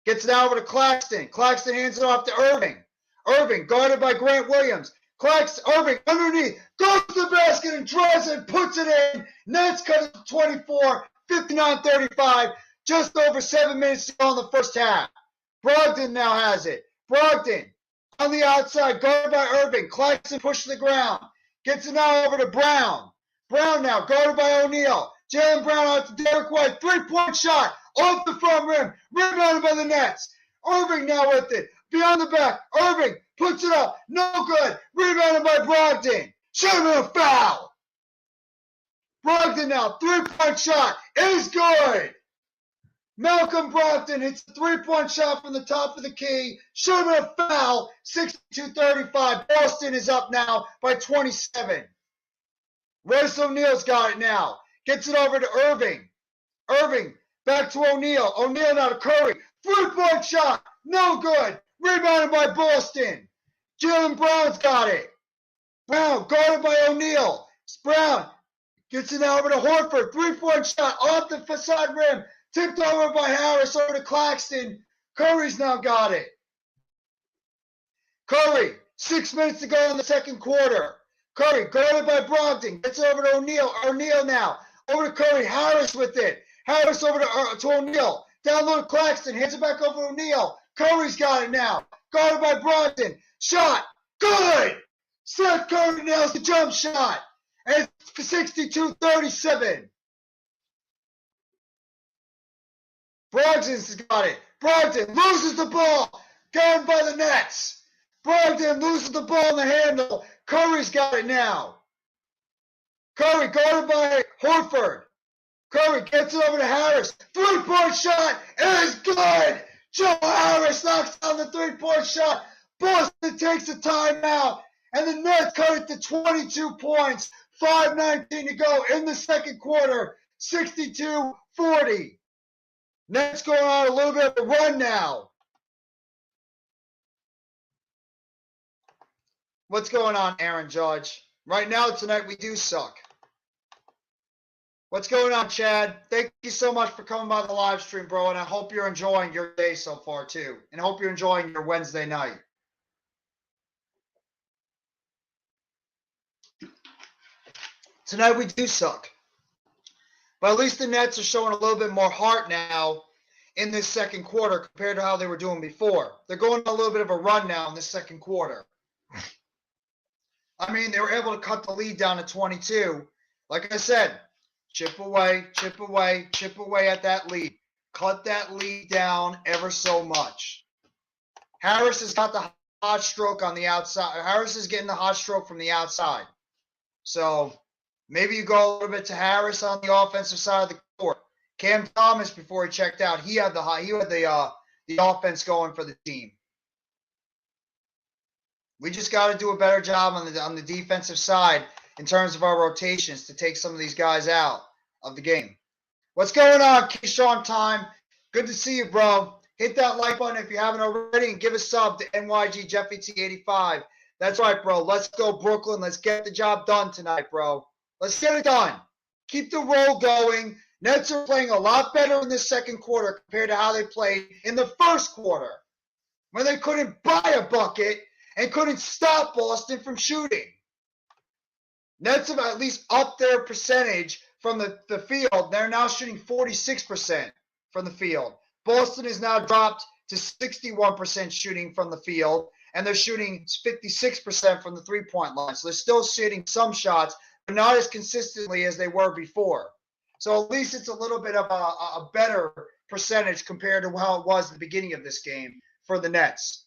Gets it over to Claxton. Claxton hands it off to Irving. Irving, guarded by Grant Williams. Irving underneath. Goes to the basket and draws it and puts it in. Nets cut it to 24. 59-35. Just over 7 minutes to go in the first half. Brogdon now has it. Brogdon on the outside, guarded by Irving. Claxton pushed to the ground. Gets it now over to Brown. Brown now, guarded by O'Neal. Jaylen Brown out to Derek White. 3-point shot off the front rim. Rebounded by the Nets. Irving now with it. Beyond the back. Irving puts it up. No good. Rebounded by Brogdon. Should have been a foul. Brogdon now. 3-point shot. Is good. Malcolm Brogdon hits a 3-point shot from the top of the key. Should have been a foul. 62-35. Boston is up now by 27. Royce O'Neal's got it now. Gets it over to Irving. Irving back to O'Neal. O'Neal now to Curry. 3-point shot. No good. Rebounded by Boston. Jaylen Brown's got it. Brown guarded by O'Neal. Brown gets it now over to Horford. 3-point shot off the facade rim. Tipped over by Harris over to Claxton. Curry's now got it. Curry, 6 minutes to go in the second quarter. Curry, guarded by Brogdon. Gets it over to O'Neal. O'Neal now. Over to Curry. Harris with it. Harris over to O'Neal. Down low to Claxton. Hands it back over to O'Neal. Curry's got it now. Guarded by Brogdon. Shot. Good! Seth Curry nails the jump shot. And it's 62-37. Brogdon's got it. Brogdon loses the ball. Guarded by the Nets. Brogdon loses the ball in the handle. Curry's got it now. Curry guarded by Horford. Curry gets it over to Harris. 3-point shot is good. Joe Harris knocks down the 3-point shot. Boston takes a timeout. And the Nets cut it to 22 points. 5:19 to go in the second quarter. 62-40. Nets going on a little bit of a run now. What's going on, Aaron Judge? Right now, tonight, we do suck. What's going on, Chad? Thank you so much for coming by the live stream, bro, and I hope you're enjoying your day so far, too. And I hope you're enjoying your Wednesday night. Tonight, we do suck. But at least the Nets are showing a little bit more heart now in this second quarter compared to how they were doing before. They're going on a little bit of a run now in this second quarter. I mean, they were able to cut the lead down to 22. Like I said, chip away, chip away, chip away at that lead. Cut that lead down ever so much. Harris has got the hot stroke on the outside. Harris is getting the hot stroke from the outside. So maybe you go a little bit to Harris on the offensive side of the court. Cam Thomas, before he checked out, he had the offense going for the team. We just got to do a better job on the defensive side in terms of our rotations to take some of these guys out of the game. What's going on, Keyshawn Time? Good to see you, bro. Hit that like button if you haven't already and give a sub to NYG Jeffy T85. That's right, bro. Let's go, Brooklyn. Let's get the job done tonight, bro. Let's get it done. Keep the roll going. Nets are playing a lot better in this second quarter compared to how they played in the first quarter, when they couldn't buy a bucket and couldn't stop Boston from shooting. Nets have at least upped their percentage from the field. They're now shooting 46% from the field. Boston is now dropped to 61% shooting from the field, and they're shooting 56% from the three-point line. So they're still shooting some shots, but not as consistently as they were before. So at least it's a little bit of a better percentage compared to how it was at the beginning of this game for the Nets.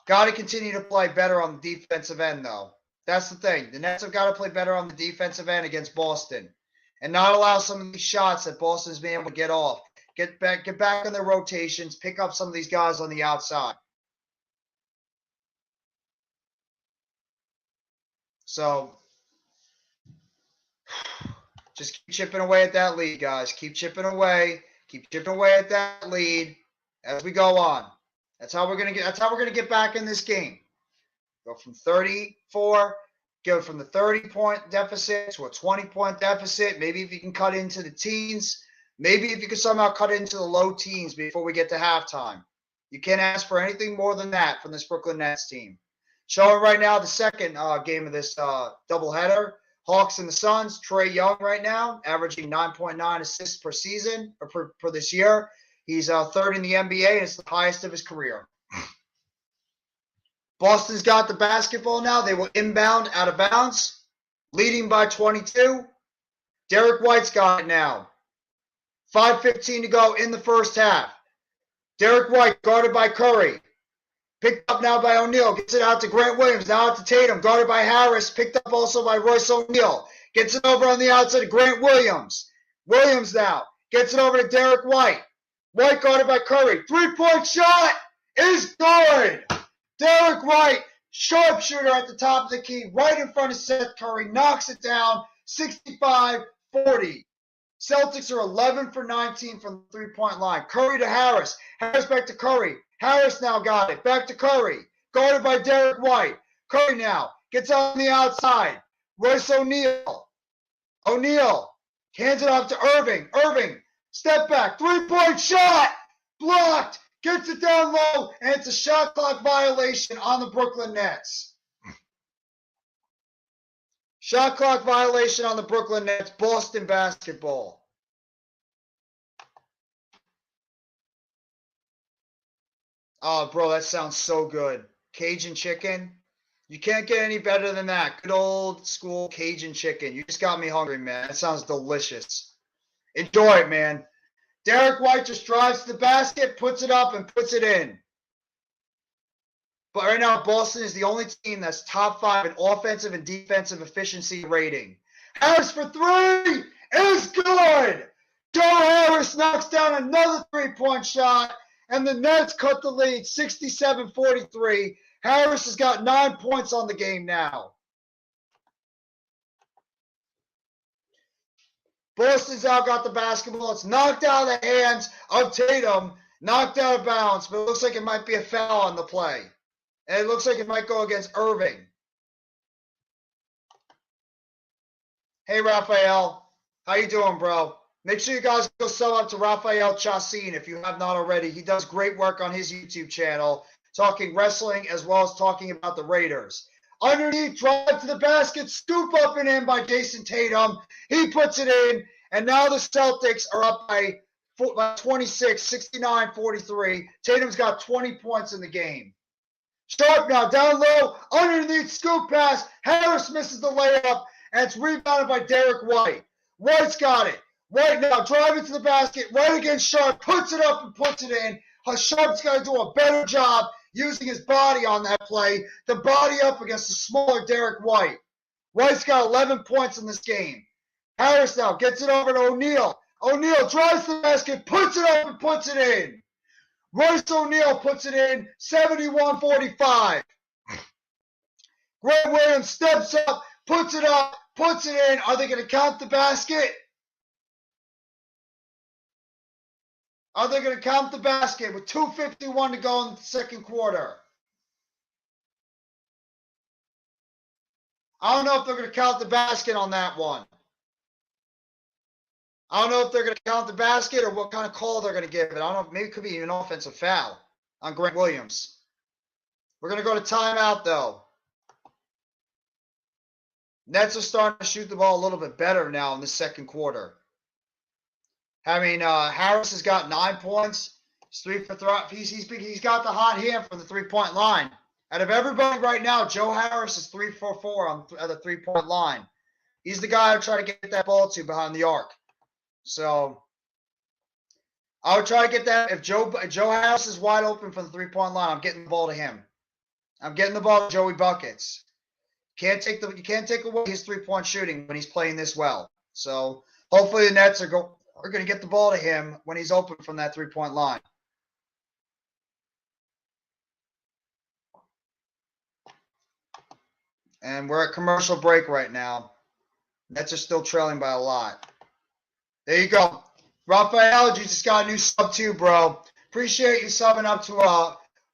Got to continue to play better on the defensive end, though. That's the thing. The Nets have got to play better on the defensive end against Boston and not allow some of these shots that Boston's been able to get off. Get back on their rotations, pick up some of these guys on the outside. So just keep chipping away at that lead, guys. Keep chipping away. Keep chipping away at that lead as we go on. That's how we're gonna get back in this game. Go from 34, go from the 30-point deficit to a 20-point deficit. Maybe if you can cut into the teens, maybe if you can somehow cut into the low teens before we get to halftime. You can't ask for anything more than that from this Brooklyn Nets team. Showing right now the second game of this doubleheader. Hawks and the Suns. Trae Young right now, averaging 9.9 assists per season or per this year. He's third in the NBA, and it's the highest of his career. Boston's got the basketball now. They will inbound out of bounds, leading by 22. Derek White's got it now. 5:15 to go in the first half. Derek White guarded by Curry. Picked up now by O'Neal. Gets it out to Grant Williams. Now out to Tatum. Guarded by Harris. Picked up also by Royce O'Neal. Gets it over on the outside to Grant Williams. Williams now gets it over to Derek White. White guarded by Curry. Three-point shot is good. Derek White, sharpshooter at the top of the key, right in front of Seth Curry. Knocks it down 65-40. Celtics are 11 for 19 from the three-point line. Curry to Harris. Harris back to Curry. Harris now got it. Back to Curry. Guarded by Derek White. Curry now gets on the outside. Royce O'Neal. O'Neal hands it off to Irving. Irving, step back. Three-point shot. Blocked. Gets it down low, and it's a shot clock violation on the Brooklyn Nets. Shot clock violation on the Brooklyn Nets. Boston basketball. Oh, bro, that sounds so good. Cajun chicken. You can't get any better than that. Good old school Cajun chicken. You just got me hungry, man. That sounds delicious. Enjoy it, man. Derek White just drives to the basket, puts it up, and puts it in. But right now, Boston is the only team that's top 5 in offensive and defensive efficiency rating. Harris for three is good. Joe Harris knocks down another three-point shot, and the Nets cut the lead 67-43. Harris has got 9 points on the game now. Boston's out got the basketball. It's knocked out of the hands of Tatum, knocked out of bounds, but it looks like it might be a foul on the play. And it looks like it might go against Irving. Hey, Raphael. How you doing, bro? Make sure you guys go sub up to Raphael Chassin if you have not already. He does great work on his YouTube channel, talking wrestling as well as talking about the Raiders. Underneath, drive to the basket, scoop up and in by Jason Tatum. He puts it in, and now the Celtics are up by 26, 69-43. Tatum's got 20 points in the game. Sharp now, down low, underneath, scoop pass. Harris misses the layup, and it's rebounded by Derek White. White's got it. White now driving to the basket, right against Sharp, puts it up and puts it in. Sharp's got to do a better job using his body on that play to body up against the smaller Derek White. White's got 11 points in this game. Harris now gets it over to O'Neal. O'Neal drives to the basket, puts it up and puts it in. Royce O'Neal puts it in 71-45. Grant Williams steps up, puts it up, puts it in. Are they going to count the basket? Are they going to count the basket with 2:51 to go in the second quarter? I don't know if they're going to count the basket on that one. I don't know if they're going to count the basket or what kind of call they're going to give it. I don't know. Maybe it could be an offensive foul on Grant Williams. We're going to go to timeout, though. Nets are starting to shoot the ball a little bit better now in the second quarter. Harris has got 9 points. He's 3 for 3. He's got the hot hand from the three-point line. Out of everybody right now, Joe Harris is 3 for 4 on the three-point line. He's the guy I try to get that ball to behind the arc. So I would try to get that. If Joe Harris is wide open from the three-point line, I'm getting the ball to him. I'm getting the ball to Joey Buckets. You can't take away his three-point shooting when he's playing this well. So hopefully the Nets are going to get the ball to him when he's open from that three-point line. And we're at commercial break right now. Nets are still trailing by a lot. There you go. Raphael, you just got a new sub too, bro. Appreciate you subbing up to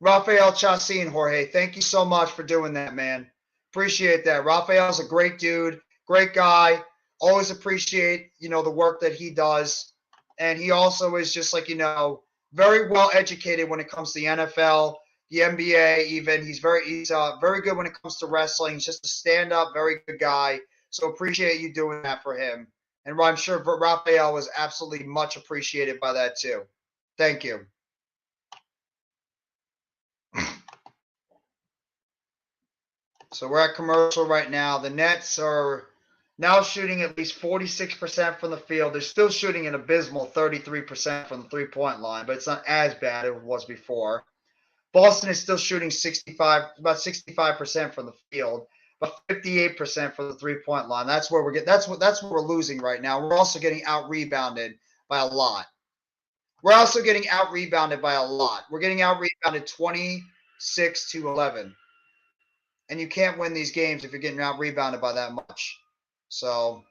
Raphael Chassin, Jorge. Thank you so much for doing that, man. Appreciate that. Raphael's a great dude, great guy. Always appreciate, the work that he does. And he also is just very well educated when it comes to the NFL, the NBA even. He's very good when it comes to wrestling. He's just a stand-up, very good guy. So appreciate you doing that for him. And I'm sure Raphael was absolutely much appreciated by that too. Thank you. So we're at commercial right now. The Nets are now shooting at least 46% from the field. They're still shooting an abysmal 33% from the three-point line, but it's not as bad as it was before. Boston is still shooting about 65% from the field, but 58% from the three-point line. That's where that's what we're losing right now. We're also getting out-rebounded by a lot. We're getting out-rebounded 26-11. And you can't win these games if you're getting out-rebounded by that much. So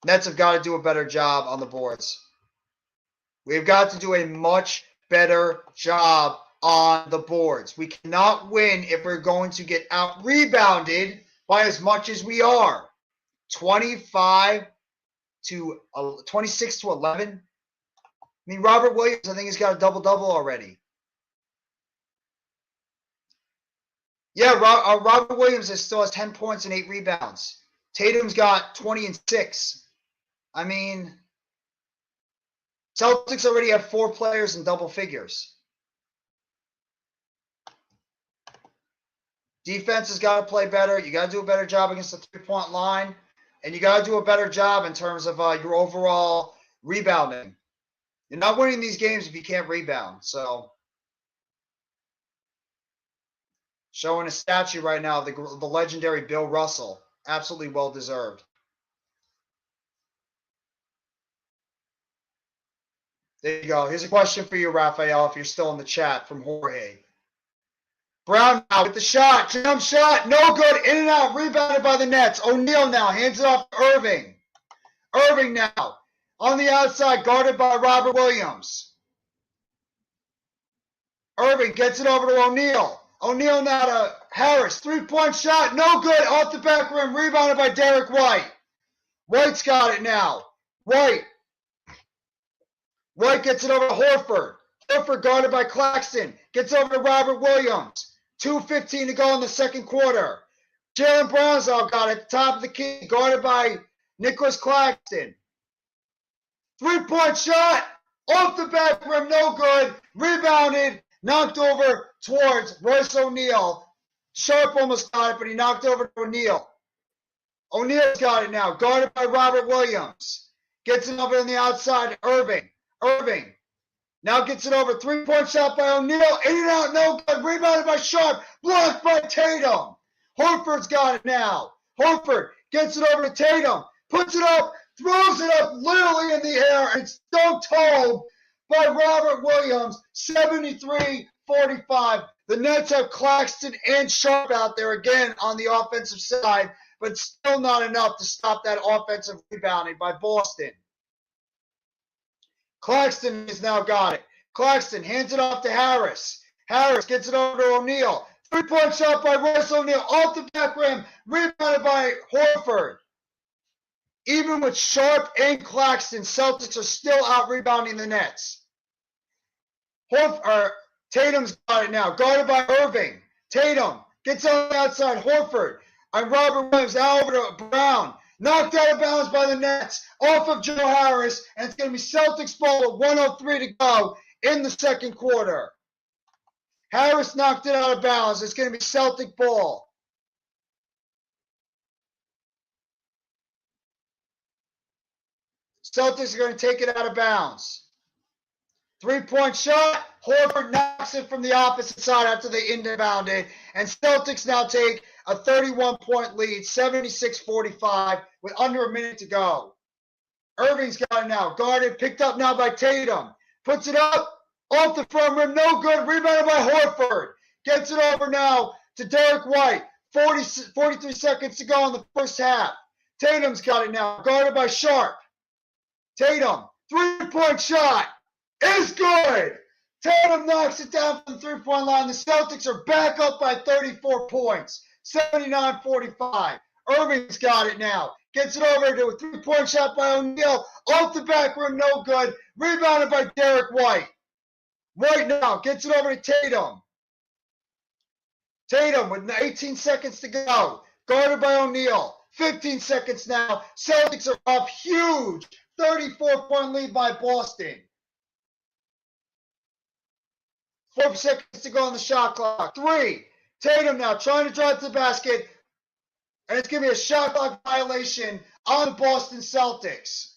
Nets have got to do a better job on the boards. We've got to do a much better job on the boards. We cannot win if we're going to get out-rebounded by as much as we are. 26-11. I mean, Robert Williams, I think he's got a double-double already. Yeah, Robert Williams still has 10 points and 8 rebounds. Tatum's got 20 and 6. I mean, Celtics already have 4 players in double figures. Defense has got to play better. You got to do a better job against the three-point line. And you got to do a better job in terms of your overall rebounding. You're not winning these games if you can't rebound. So, showing a statue right now of the legendary Bill Russell. Absolutely well-deserved. There you go. Here's a question for you, Raphael, if you're still in the chat, from Jorge. Brown now with the shot. Jump shot. No good. In and out. Rebounded by the Nets. O'Neal now hands it off to Irving. Irving now on the outside, guarded by Robert Williams. Irving gets it over to O'Neal. O'Neal now to Harris. Three-point shot. No good. Off the back rim. Rebounded by Derek White. White's got it now. White gets it over to Horford. Horford guarded by Claxton. Gets over to Robert Williams. 2:15 to go in the second quarter. Jalen Brown's got it at the top of the key. Guarded by Nicholas Claxton. Three-point shot. Off the back rim. No good. Rebounded. Knocked over towards Royce O'Neal. Sharp almost got it, but he knocked over to O'Neal. O'Neal's got it now. Guarded by Robert Williams. Gets it over on the outside to Irving. Irving now gets it over. Three-point shot by O'Neal. In and out, no good. Rebounded by Sharp. Blocked by Tatum. Horford's got it now. Horford gets it over to Tatum. Puts it up. Throws it up literally in the air. And it's dunked home by Robert Williams. 73-45. The Nets have Claxton and Sharp out there again on the offensive side, but still not enough to stop that offensive rebounding by Boston. Claxton has now got it. Claxton hands it off to Harris. Harris gets it over to O'Neal. Three-point shot by Royce O'Neal off the back rim. Rebounded by Horford. Even with Sharp and Claxton, Celtics are still out-rebounding the Nets. Tatum's got it now. Guarded by Irving. Tatum gets on the outside. Horford and Robert Williams now over to Brown. Knocked out of bounds by the Nets, off of Joe Harris, and it's going to be Celtics ball with 1:03 to go in the second quarter. Harris knocked it out of bounds. It's going to be Celtic ball. Celtics are going to take it out of bounds. Three-point shot. Horford knocks it from the opposite side after they inbounded. And Celtics now take a 31-point lead, 76-45, with under a minute to go. Irving's got it now. Guarded, picked up now by Tatum. Puts it up, off the front rim, no good. Rebounded by Horford. Gets it over now to Derek White. 43 seconds to go in the first half. Tatum's got it now. Guarded by Sharp. Tatum, three-point shot. Is good. Tatum knocks it down from the three-point line. The Celtics are back up by 34 points. 79-45. Irving's got it now. Gets it over to a three-point shot by O'Neal. Off the back rim, no good. Rebounded by Derek White. White now gets it over to Tatum. Tatum with 18 seconds to go. Guarded by O'Neal. 15 seconds now. Celtics are up huge. 34-point lead by Boston. 4 seconds to go on the shot clock. 3. Tatum now trying to drive to the basket. And it's going to be a shot clock violation on the Boston Celtics.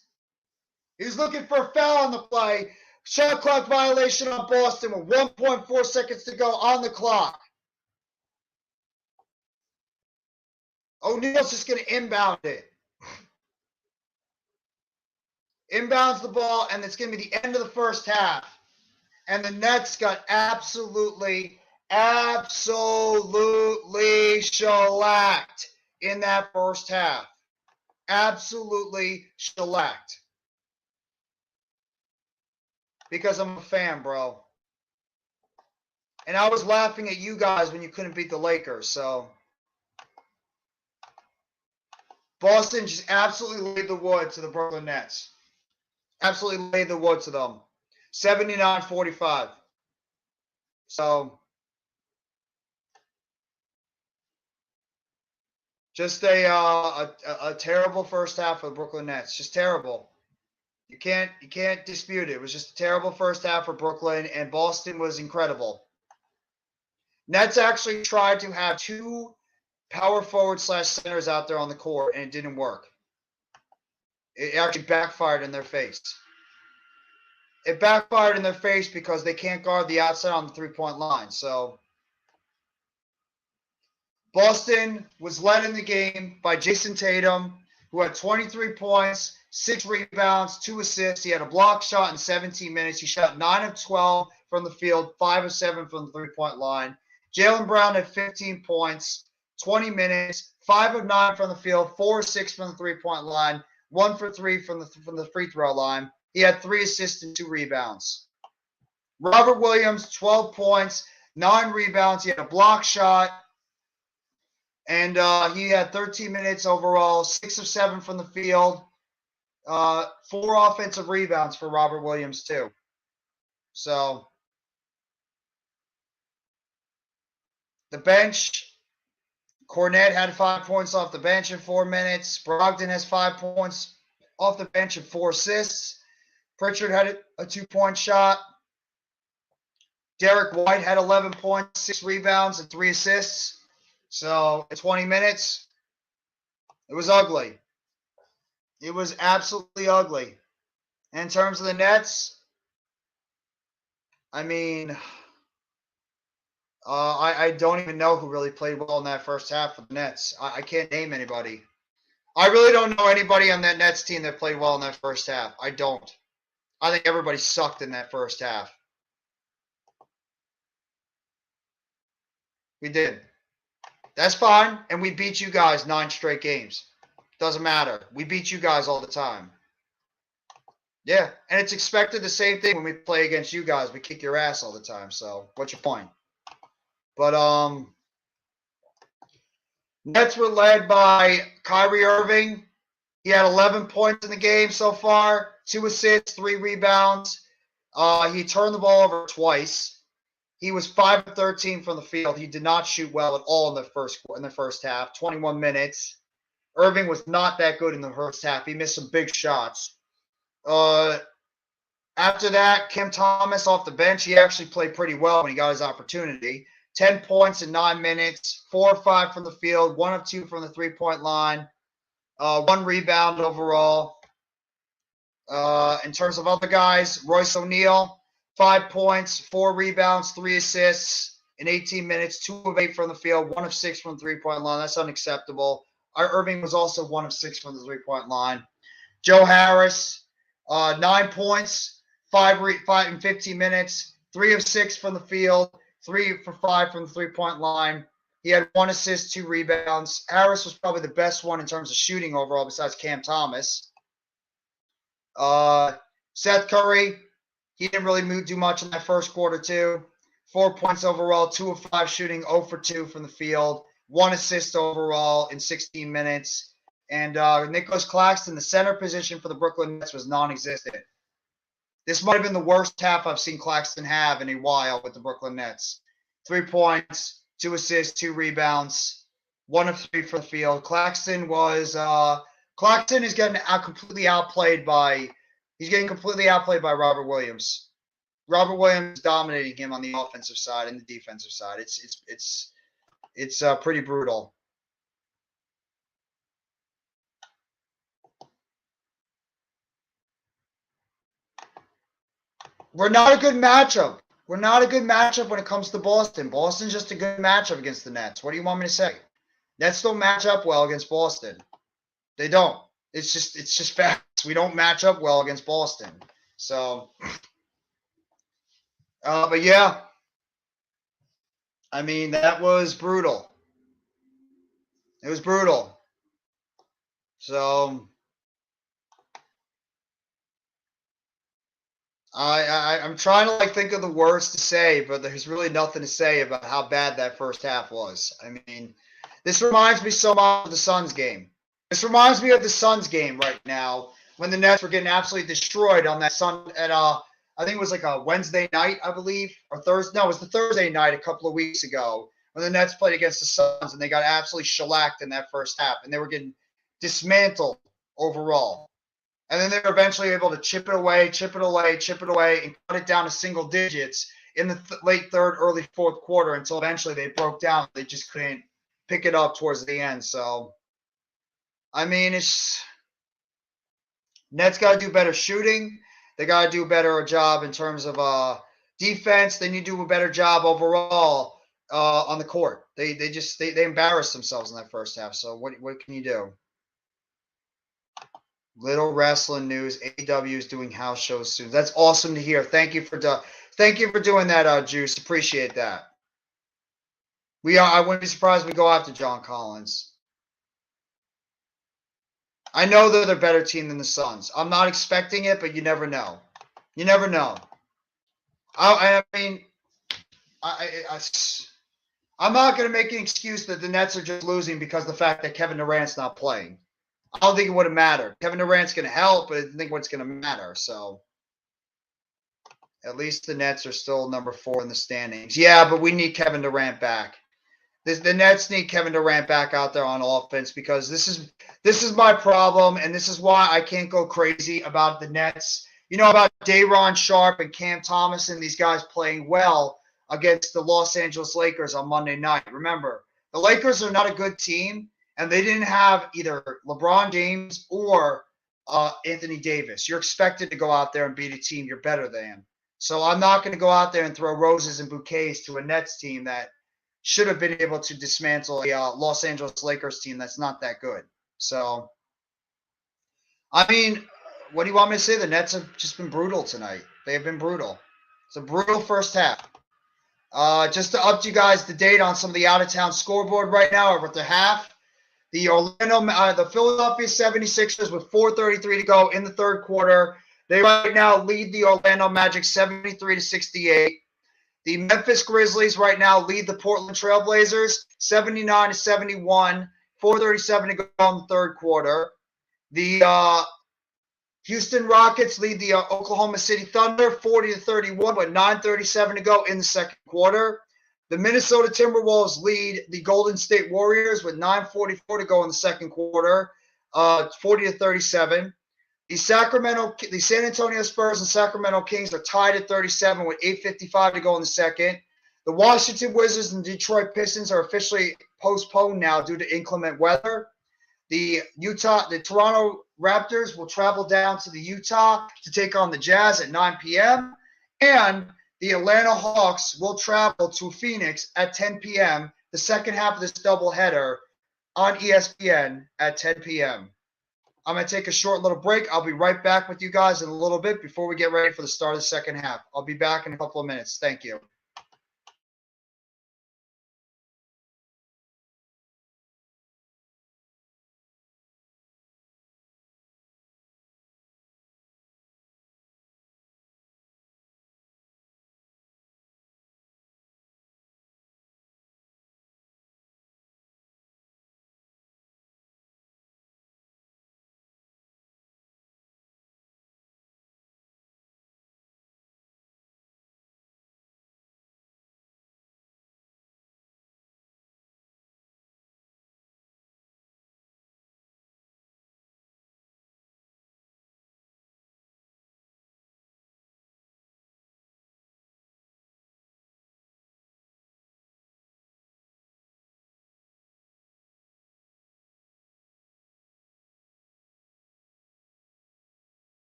He's looking for a foul on the play. Shot clock violation on Boston with 1.4 seconds to go on the clock. O'Neal's just going to inbound it. Inbounds the ball, and it's going to be the end of the first half. And the Nets got absolutely shellacked in that first half. Absolutely shellacked. Because I'm a fan, bro. And I was laughing at you guys when you couldn't beat the Lakers, so. Boston just absolutely laid the wood to the Brooklyn Nets. Absolutely laid the wood to them. 79-45. So, just a terrible first half for the Brooklyn Nets. Just terrible. You can't dispute it. It was just a terrible first half for Brooklyn, and Boston was incredible. Nets actually tried to have two power forward / centers out there on the court, and it didn't work. It actually backfired in their face. It backfired in their face because they can't guard the outside on the three-point line. So Boston was led in the game by Jason Tatum, who had 23 points, 6 rebounds, 2 assists. He had a block shot in 17 minutes. He shot 9 of 12 from the field, 5 of 7 from the three-point line. Jaylen Brown had 15 points, 20 minutes, 5 of 9 from the field, 4 of 6 from the three-point line, 1 for 3 from the free throw line. He had 3 assists and 2 rebounds. Robert Williams, 12 points, 9 rebounds. He had a block shot. And he had 13 minutes overall, 6 of 7 from the field, 4 offensive rebounds for Robert Williams, too. So, the bench, Cornette had 5 points off the bench in 4 minutes. Brogdon has 5 points off the bench and 4 assists. Pritchard had a 2-point shot. Derek White had 11 points, 6 rebounds, and 3 assists. So, in 20 minutes, it was ugly. It was absolutely ugly. And in terms of the Nets, I mean, I don't even know who really played well in that first half for the Nets. I can't name anybody. I really don't know anybody on that Nets team that played well in that first half. I don't. I think everybody sucked in that first half. We did. That's fine. And we beat you guys 9 straight games. Doesn't matter. We beat you guys all the time. Yeah. And it's expected the same thing when we play against you guys. We kick your ass all the time. So what's your point? But Nets were led by Kyrie Irving. He had 11 points in the game so far, 2 assists, 3 rebounds. He turned the ball over twice. He was 5 of 13 from the field. He did not shoot well at all in the first half. 21 minutes. Irving was not that good in the first half. He missed some big shots. After that, Cam Thomas off the bench. He actually played pretty well when he got his opportunity. 10 points in 9 minutes. 4 of 5 from the field. 1 of 2 from the three-point line. 1 rebound overall. In terms of other guys, Royce O'Neal, 5 points, 4 rebounds, 3 assists in 18 minutes, 2 of 8 from the field, 1 of 6 from the three-point line. That's unacceptable. Irving was also 1 of 6 from the three-point line. Joe Harris, 9 points, 5 in 15 minutes, 3 of 6 from the field, 3 for 5 from the three-point line. He had 1 assist, 2 rebounds. Harris was probably the best one in terms of shooting overall besides Cam Thomas. Seth Curry, he didn't really do much in that first quarter, too. 4 points overall, 2 of 5 shooting, 0 for 2 from the field, 1 assist overall in 16 minutes. And Nicholas Claxton, the center position for the Brooklyn Nets, was non-existent. This might have been the worst half I've seen Claxton have in a while with the Brooklyn Nets. 3 points, 2 assists, 2 rebounds, 1 of 3 for the field. Claxton is getting completely outplayed by Robert Williams. Robert Williams dominating him on the offensive side and the defensive side. It's pretty brutal. We're not a good matchup. We're not a good matchup when it comes to Boston. Boston's just a good matchup against the Nets. What do you want me to say? Nets don't match up well against Boston. They don't. It's just facts. We don't match up well against Boston. So, but yeah, I mean that was brutal. It was brutal. So I'm trying to like think of the words to say, but there's really nothing to say about how bad that first half was. I mean, this reminds me so much of the Suns game. This reminds me of the Suns game right now when the Nets were getting absolutely destroyed on that Sun at I think it was like a Wednesday night, I believe, or Thursday. No, it was the Thursday night a couple of weeks ago when the Nets played against the Suns and they got absolutely shellacked in that first half and they were getting dismantled overall. And then they were eventually able to chip it away, and cut it down to single digits in the late third, early fourth quarter until eventually they broke down. They just couldn't pick it up towards the end. So, I mean, it's Nets got to do better shooting. They got to do a better job in terms of defense. They need to do a better job overall on the court. They embarrassed themselves in that first half. So what can you do? Little wrestling news. AEW is doing house shows soon. That's awesome to hear. Thank you for doing that, Juice. Appreciate that. I wouldn't be surprised if we go after John Collins. I know they're the better team than the Suns. I'm not expecting it, but you never know. You never know. I mean, I'm not going to make an excuse that the Nets are just losing because of the fact that Kevin Durant's not playing. I don't think it would have mattered. Kevin Durant's going to help, but I don't think what's going to matter. So at least the Nets are still number 4 in the standings. Yeah, but we need Kevin Durant back. The Nets need Kevin Durant back out there on offense because this is my problem, and this is why I can't go crazy about the Nets. You know, about Day'Ron Sharpe and Cam Thomas and these guys playing well against the Los Angeles Lakers on Monday night. Remember, the Lakers are not a good team, and they didn't have either LeBron James or Anthony Davis. You're expected to go out there and beat a team you're better than. So I'm not going to go out there and throw roses and bouquets to a Nets team that should have been able to dismantle a Los Angeles Lakers team that's not that good. So, I mean, what do you want me to say? The Nets have just been brutal tonight. They have been brutal. It's a brutal first half. Just to up you guys the date on some of the out-of-town scoreboard right now over at the half. The Philadelphia 76ers with 4:33 to go in the third quarter. They right now lead the Orlando Magic 73-68. The Memphis Grizzlies right now lead the Portland Trailblazers 79-71, 4:37 to go in the third quarter. The Houston Rockets lead the Oklahoma City Thunder 40-31 with 9:37 to go in the second quarter. The Minnesota Timberwolves lead the Golden State Warriors with 9:44 to go in the second quarter, 40-37. The San Antonio Spurs and Sacramento Kings are tied at 37 with 8:55 to go in the second. The Washington Wizards and Detroit Pistons are officially postponed now due to inclement weather. The Toronto Raptors will travel down to the Utah to take on the Jazz at 9 p.m. And the Atlanta Hawks will travel to Phoenix at 10 p.m. The second half of this doubleheader on ESPN at 10 p.m. I'm going to take a short little break. I'll be right back with you guys in a little bit before we get ready for the start of the second half. I'll be back in a couple of minutes. Thank you.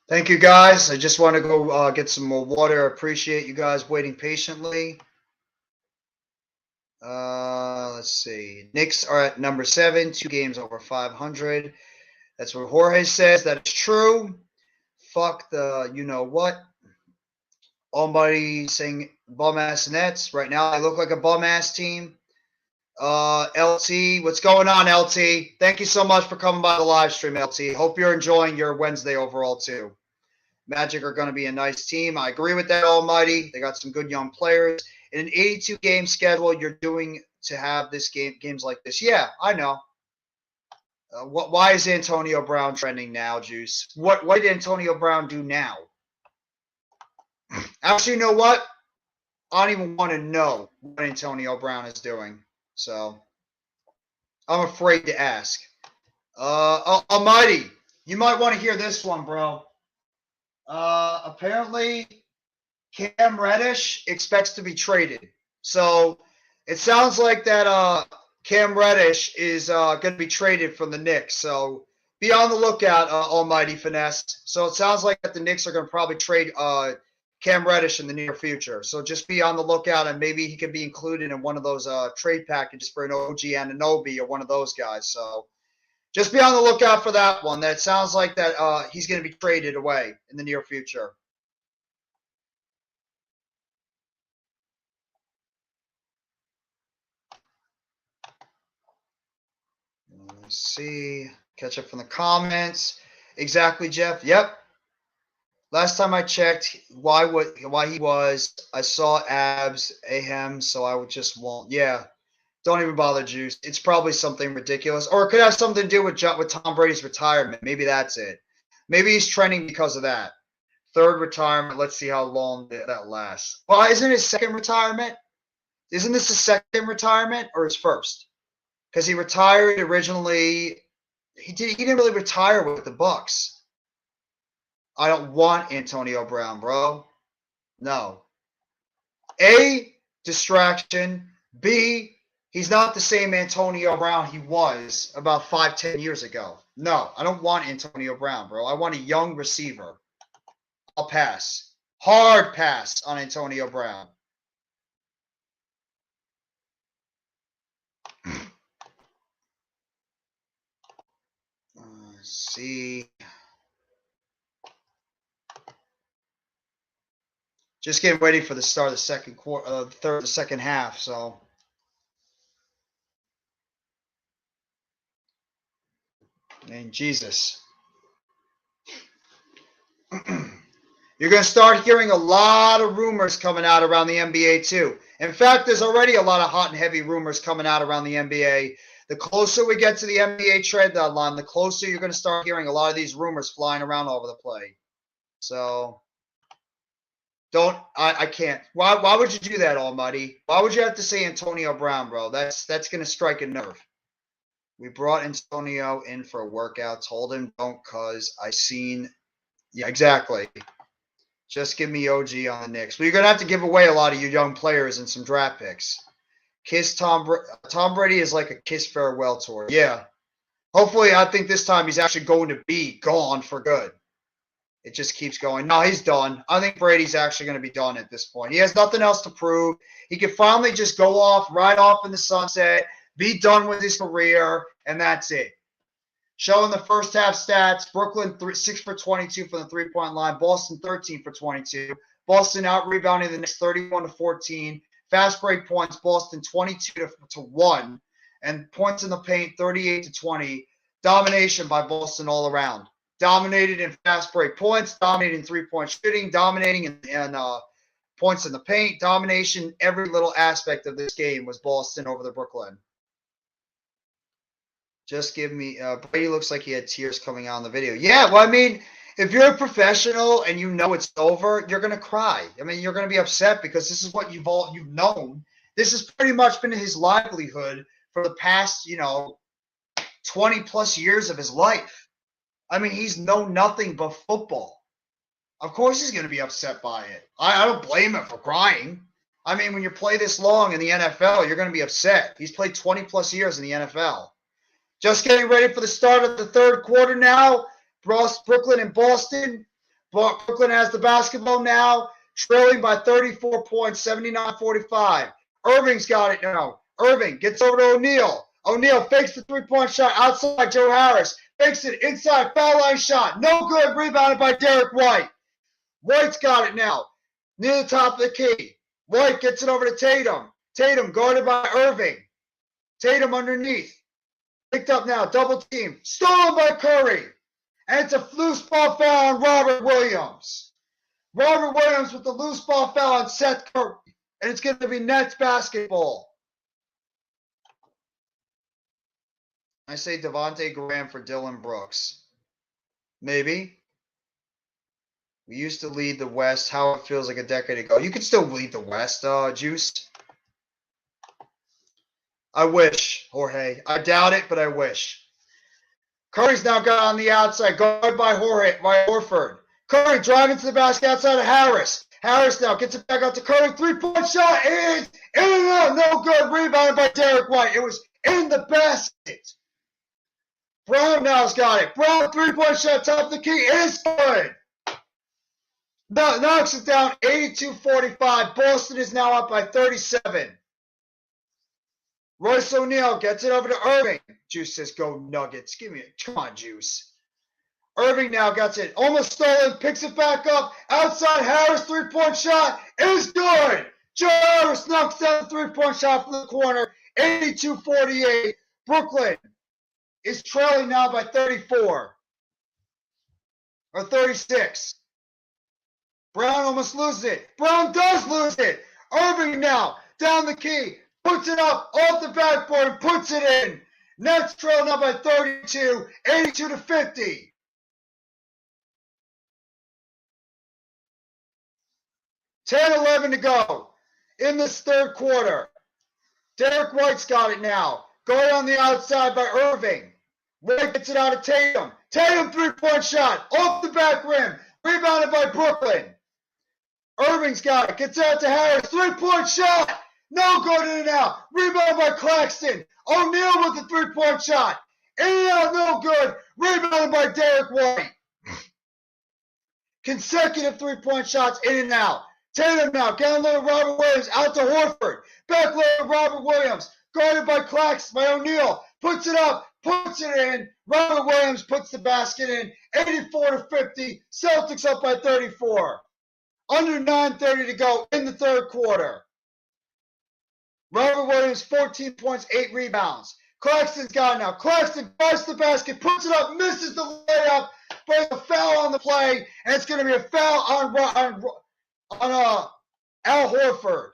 Thank you, guys. I just want to go get some more water. I appreciate you guys waiting patiently. Let's see. Knicks are at number 7, 2 games over 500. That's what Jorge says. That is true. Fuck the you know what. Almighty saying bum ass Nets. Right now, they look like a bum ass team. LT, what's going on, LT? Thank you so much for coming by the live stream, LT. Hope you're enjoying your Wednesday overall, too. Magic are going to be a nice team. I agree with that, Almighty. They got some good young players. In an 82-game schedule, you're doing to have this games like this. Yeah, I know. Why is Antonio Brown trending now, Juice? What did Antonio Brown do now? Actually, you know what? I don't even want to know what Antonio Brown is doing. So I'm afraid to ask. Almighty, you might want to hear this one, bro. Apparently, Cam Reddish expects to be traded. So it sounds like that Cam Reddish is going to be traded from the Knicks. So be on the lookout, Almighty Finesse. So it sounds like that the Knicks are going to probably trade Cam Reddish in the near future. So just be on the lookout, and maybe he could be included in one of those trade packages for an OG Anunoby or one of those guys. So just be on the lookout for that one. That sounds like that he's going to be traded away in the near future. Let's see. Catch up from the comments. Exactly, Jeff. Yep. Last time I checked, why he was, I saw abs, ahem, so I would just won't. Yeah. Don't even bother, Juice. It's probably something ridiculous. Or it could have something to do with Tom Brady's retirement. Maybe that's it. Maybe he's trending because of that. Third retirement. Let's see how long that lasts. Well, isn't his second retirement? Isn't this his second retirement or his first? Because he retired originally. He didn't really retire with the Bucks. I don't want Antonio Brown, bro. No. A, distraction. B, he's not the same Antonio Brown he was about 5-10 years ago. No, I don't want Antonio Brown, bro. I want a young receiver. I'll pass. Hard pass on Antonio Brown. Let's see. Just getting ready for the start of the second quarter, the second half. So, and Jesus, you're going to start hearing a lot of rumors coming out around the NBA too. In fact, there's already a lot of hot and heavy rumors coming out around the NBA. The closer we get to the NBA trade deadline, the closer you're going to start hearing a lot of these rumors flying around all over the place. So. I can't. Why would you do that, Almighty? Why would you have to say Antonio Brown, bro? That's going to strike a nerve. We brought Antonio in for a workout. Told him don't cause I seen. Yeah, exactly. Just give me OG on the Knicks. But you're going to have to give away a lot of your young players and some draft picks. Tom Brady is like a kiss farewell tour. Yeah. Hopefully, I think this time he's actually going to be gone for good. It just keeps going. No, he's done. I think Brady's actually going to be done at this point. He has nothing else to prove. He can finally just go off, ride off in the sunset, be done with his career, and that's it. Showing the first half stats, Brooklyn 6 for 22 from the three-point line. Boston 13 for 22. Boston out-rebounding the Knicks 31-14. Fast break points, Boston 22-1. And points in the paint 38-20. Domination by Boston all around. Dominated in fast break points, dominated in three-point shooting, dominating in points in the paint, domination. Every little aspect of this game was Boston over the Brooklyn. Just give me Brady looks like he had tears coming out in the video. Yeah, well, I mean, if you're a professional and you know it's over, you're gonna cry. I mean, you're gonna be upset because this is what you've known. This has pretty much been his livelihood for the past, 20 plus years of his life. I mean, he's known nothing but football. Of course he's going to be upset by it. I don't blame him for crying. I mean, when you play this long in the NFL, you're going to be upset. He's played 20 plus years in the NFL. Just getting ready for the start of the third quarter now. Brooklyn and Boston. Brooklyn has the basketball now, trailing by 34 points, 79-45. Irving's got it now. Irving gets over to O'Neal. O'Neal fakes the three-point shot outside Joe Harris. Fakes it inside, foul line shot. No good, rebounded by Derek White. White's got it now. Near the top of the key. White gets it over to Tatum. Tatum guarded by Irving. Tatum underneath. Picked up now, double team. Stolen by Curry. And it's a loose ball foul on Robert Williams. Robert Williams with the loose ball foul on Seth Curry. And it's going to be Nets basketball. I say Devontae Graham for Dylan Brooks. Maybe. We used to lead the West. How it feels like a decade ago. You can still lead the West, Juice. I wish, Jorge. I doubt it, but I wish. Curry's now got on the outside, guarded by Horford. Curry driving to the basket outside of Harris. Harris now gets it back out to Curry. Three-point shot is in and out. No good. Rebounded by Derek White. It was in the basket. Brown now's got it. Brown three-point shot, top of the key, is good. Knocks it down, 82-45. Boston is now up by 37. Royce O'Neal gets it over to Irving. Juice says, go Nuggets. Come on, Juice. Irving now gets it. Almost stolen. Picks it back up. Outside Harris, three-point shot is good. Joe Harris knocks down the three-point shot from the corner. 82-48. Brooklyn is trailing now by 34. Or 36. Brown almost loses it. Brown does lose it. Irving now down the key. Puts it up off the backboard and puts it in. Nets trail now by 32, 82-50. $10-11 to go in this third quarter. Derek White's got it now. Going on the outside by Irving. White gets it out of Tatum. Tatum three-point shot off the back rim. Rebounded by Brooklyn. Irving's got it. Gets out to Harris. Three-point shot. No good, in and out. Rebounded by Claxton. O'Neal with the three-point shot. In and out, no good. Rebounded by Derek White. Consecutive three-point shots in and out. Tatum now. Down low to Robert Williams. Out to Horford. Back low to Robert Williams. Guarded by Claxton, by O'Neal. Puts it up. Puts it in. Robert Williams puts the basket in. 84-50. Celtics up by 34. Under 9:30 to go in the third quarter. Robert Williams, 14 points, 8 rebounds. Claxton's got it now. Claxton drives the basket, puts it up, misses the layup, but it's a foul on the play, and it's going to be a foul on Al Horford.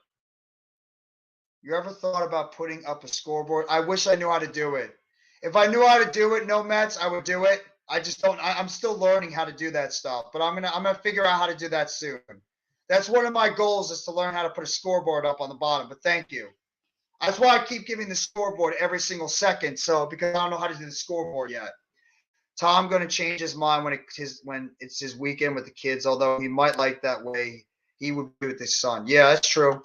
You ever thought about putting up a scoreboard? I wish I knew how to do it. If I knew how to do it, no Mets, I would do it. I just don't. I'm still learning how to do that stuff, but I'm gonna figure out how to do that soon. That's one of my goals, is to learn how to put a scoreboard up on the bottom. But thank you. That's why I keep giving the scoreboard every single second. So because I don't know how to do the scoreboard yet. Tom going to change his mind when it's his weekend with the kids. Although he might like that way he would be with his son. Yeah, that's true.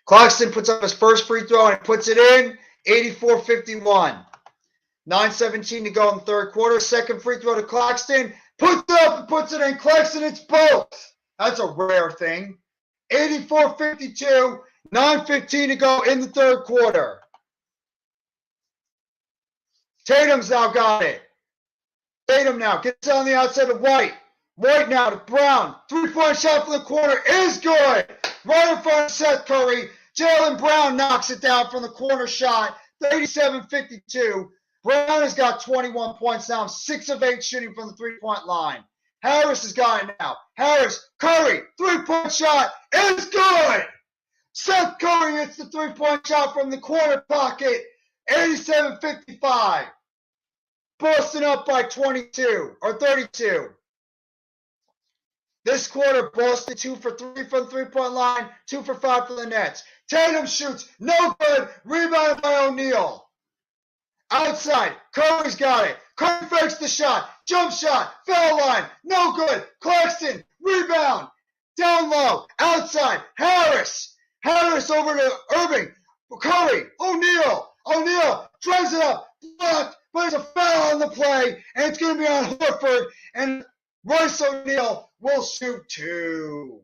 Claxton puts up his first free throw and puts it in. 84-51. 9:17 to go in the third quarter. Second free throw to Claxton. Puts it up and puts it in. Claxton, it's both. That's a rare thing. 84-52. 9:15 to go in the third quarter. Tatum's now got it. Tatum now gets on the outside of White. White now to Brown. Three-point shot from the corner is good. Right in front of Seth Curry. Jaylen Brown knocks it down from the corner shot. 37-52. Brown has got 21 points now. 6 of 8 shooting from the three-point line. Harris has got it now. Harris, Curry, three-point shot is good. Seth Curry hits the three-point shot from the corner pocket. 87-55. Boston up by 22 or 32. This quarter, Boston 2 for 3 from the three-point line, 2 for 5 for the Nets. Tatum shoots, no good. Rebounded by O'Neal. Outside, Curry's got it. Curry fakes the shot. Jump shot, foul line, no good. Claxton, rebound. Down low, outside, Harris. Harris over to Irving. Curry, O'Neal. O'Neal drives it up, blocked, but it's a foul on the play, and it's going to be on Horford. And Royce O'Neal will shoot 2.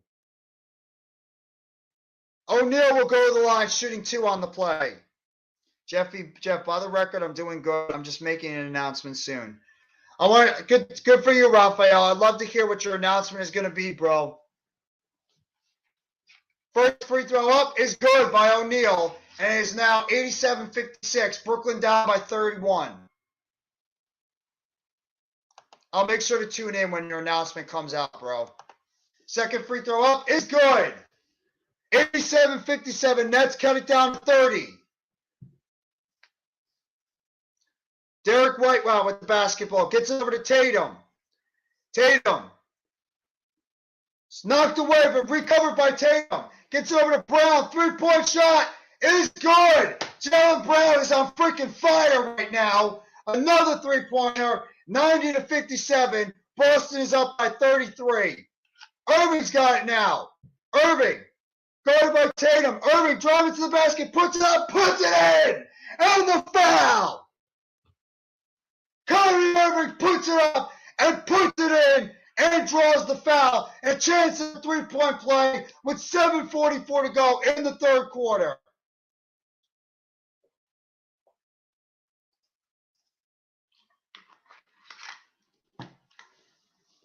O'Neal will go to the line, shooting 2 on the play. Jeff, by the record, I'm doing good. I'm just making an announcement soon. Good for you, Raphael. I'd love to hear what your announcement is going to be, bro. First free throw up is good by O'Neal, and it is now 87-56. Brooklyn down by 31. I'll make sure to tune in when your announcement comes out, bro. Second free throw up is good. 87-57. Nets cut it down to 30. Derek White, wow, with the basketball. Gets it over to Tatum. Tatum. It's knocked away, but recovered by Tatum. Gets it over to Brown. Three-point shot is good. Jaylen Brown is on freaking fire right now. Another three-pointer. 90-57. Boston is up by 33. Irving's got it now. Irving. Guarded by Tatum. Irving driving to the basket. Puts it up. Puts it in. And the foul. Kyrie Irving puts it up and puts it in and draws the foul. A chance at a three-point play with 7:44 to go in the third quarter.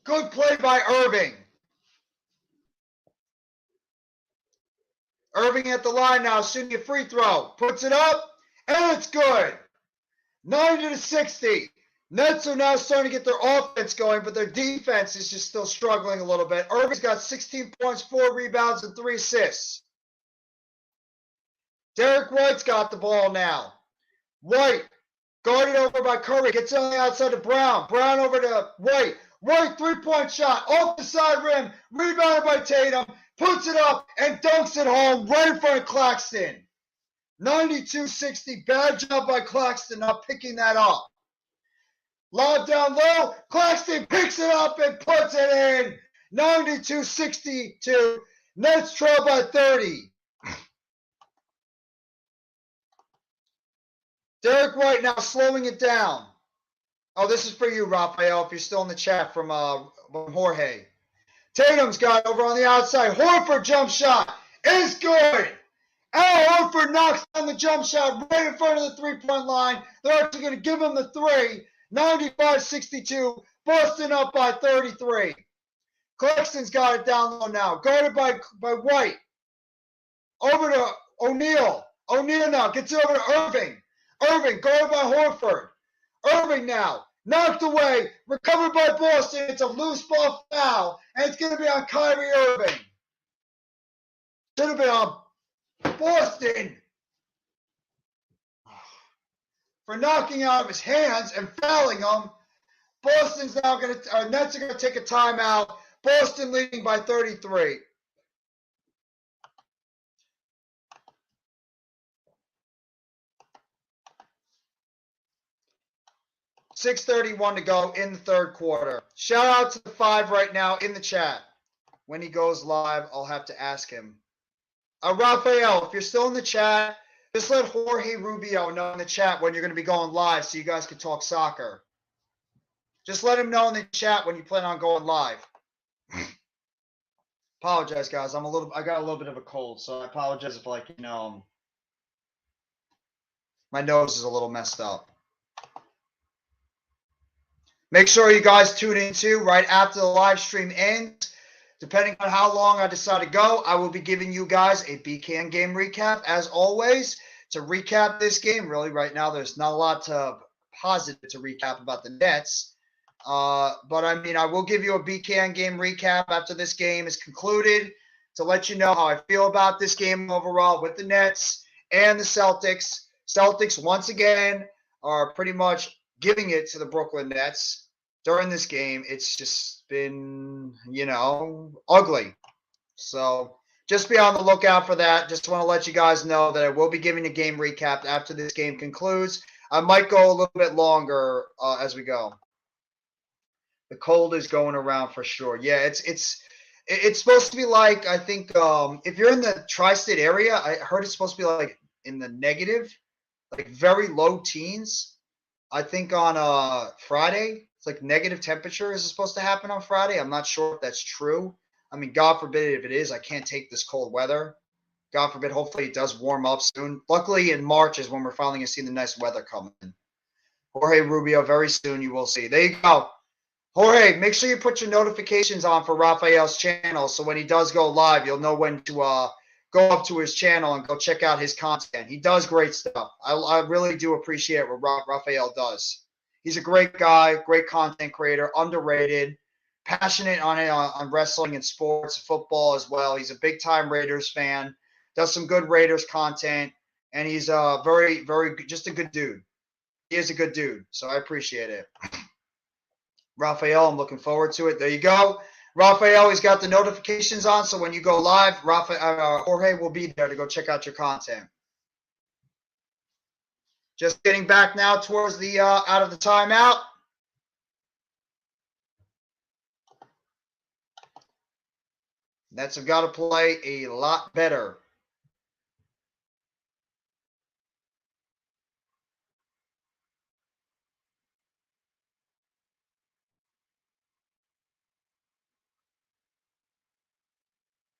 Good play by Irving. Irving at the line now, shooting a free throw. Puts it up, and it's good. 90-60. Nets are now starting to get their offense going, but their defense is just still struggling a little bit. Irving's got 16 points, 4 rebounds, and 3 assists. Derek White's got the ball now. White, guarded over by Curry, gets on the outside to Brown. Brown over to White. White, three-point shot, off the side rim, rebounded by Tatum, puts it up, and dunks it home right in front of Claxton. 92-60, bad job by Claxton not picking that up. Lob down low, Claxton picks it up and puts it in. 92-62, Nets trail by 30. Derek White now slowing it down. Oh, this is for you, Raphael, if you're still in the chat from Jorge. Tatum's got over on the outside. Horford jump shot is good. Al Horford knocks down the jump shot right in front of the three-point line. They're actually going to give him the three. 95-62. Boston up by 33. Claxton's got it down low now. Guarded by White. Over to O'Neal. O'Neal now gets it over to Irving. Irving guarded by Horford. Irving now. Knocked away. Recovered by Boston. It's a loose ball foul. And it's going to be on Kyrie Irving. Should have been on Boston for knocking out of his hands and fouling him. Boston's now going to, Nets are going to take a timeout. Boston leading by 33. .6:31 to go in the third quarter. Shout out to the 5 right now in the chat. When he goes live, I'll have to ask him. Raphael, if you're still in the chat, just let Jorge Rubio know in the chat when you're going to be going live so you guys can talk soccer. Just let him know in the chat when you plan on going live. Apologize, guys. I got a little bit of a cold, so I apologize if, like, my nose is a little messed up. Make sure you guys tune in too right after the live stream ends. Depending on how long I decide to go, I will be giving you guys a BCAN game recap as always. To recap this game, really right now there's not a lot to positive to recap about the Nets. But I mean, I will give you a BCAN game recap after this game is concluded to let you know how I feel about this game overall with the Nets and the Celtics. Celtics, once again, are pretty much giving it to the Brooklyn Nets during this game. It's just been, ugly. So just be on the lookout for that. Just want to let you guys know that I will be giving a game recap after this game concludes. I might go a little bit longer as we go. The cold is going around for sure. Yeah, it's supposed to be like, I think, if you're in the tri-state area, I heard it's supposed to be like in the negative, like very low teens. I think on Friday, It's like negative temperature is supposed to happen on Friday. I'm not sure if that's true. I mean, God forbid if it is, I can't take this cold weather. God forbid, hopefully it does warm up soon. Luckily, in March is when we're finally going to see the nice weather coming. Jorge Rubio, very soon you will see. There you go. Jorge, make sure you put your notifications on for Rafael's channel so when he does go live, you'll know when to go up to his channel and go check out his content. He does great stuff. I really do appreciate what Rafael does. He's a great guy, great content creator, underrated, passionate on wrestling and sports, football as well. He's a big-time Raiders fan, does some good Raiders content, and he's very, very just a good dude. He is a good dude, so I appreciate it. Rafael, I'm looking forward to it. There you go. Rafael, he's got the notifications on, so when you go live, Jorge will be there to go check out your content. Just getting back now towards the out of the timeout. Nets have got to play a lot better.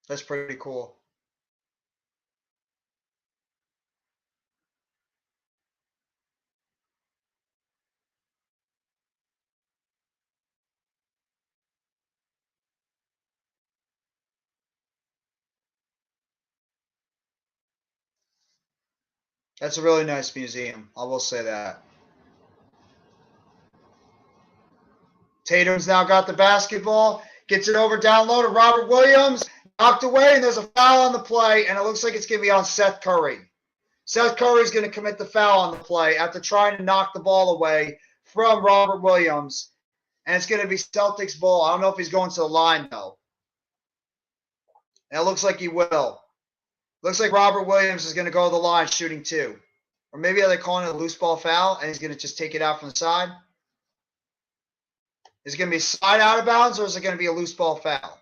That's pretty cool. That's a really nice museum. I will say that. Tatum's now got the basketball. Gets it over down low to Robert Williams. Knocked away, and there's a foul on the play, and it looks like it's going to be on Seth Curry. Seth Curry's going to commit the foul on the play after trying to knock the ball away from Robert Williams. And it's going to be Celtics ball. I don't know if he's going to the line, though. And it looks like he will. Looks like Robert Williams is going to go to the line shooting two. Or maybe they're calling it a loose ball foul, and he's going to just take it out from the side. Is it going to be slide out of bounds, or is it going to be a loose ball foul?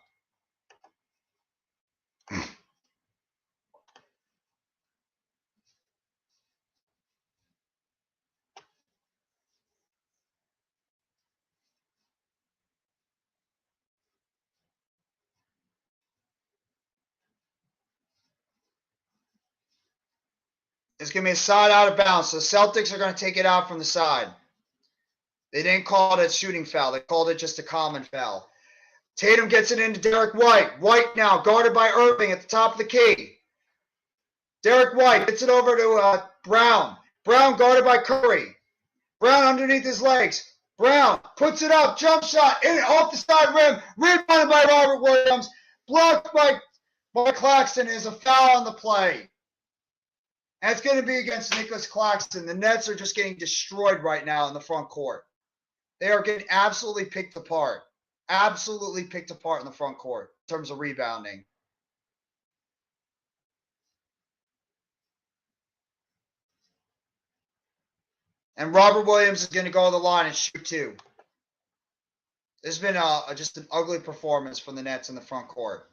It's going to be a side out of bounds. So the Celtics are going to take it out from the side. They didn't call it a shooting foul. They called it just a common foul. Tatum gets it into Derek White. White now guarded by Irving at the top of the key. Derek White gets it over to Brown. Brown guarded by Curry. Brown underneath his legs. Brown puts it up. Jump shot. In off the side rim. Rebounded by Robert Williams. Blocked by Claxton. Is a foul on the play. And it's going to be against Nicholas Claxton. The Nets are just getting destroyed right now in the front court. They are getting absolutely picked apart. Absolutely picked apart in the front court in terms of rebounding. And Robert Williams is going to go to the line and shoot two. This has been just an ugly performance from the Nets in the front court.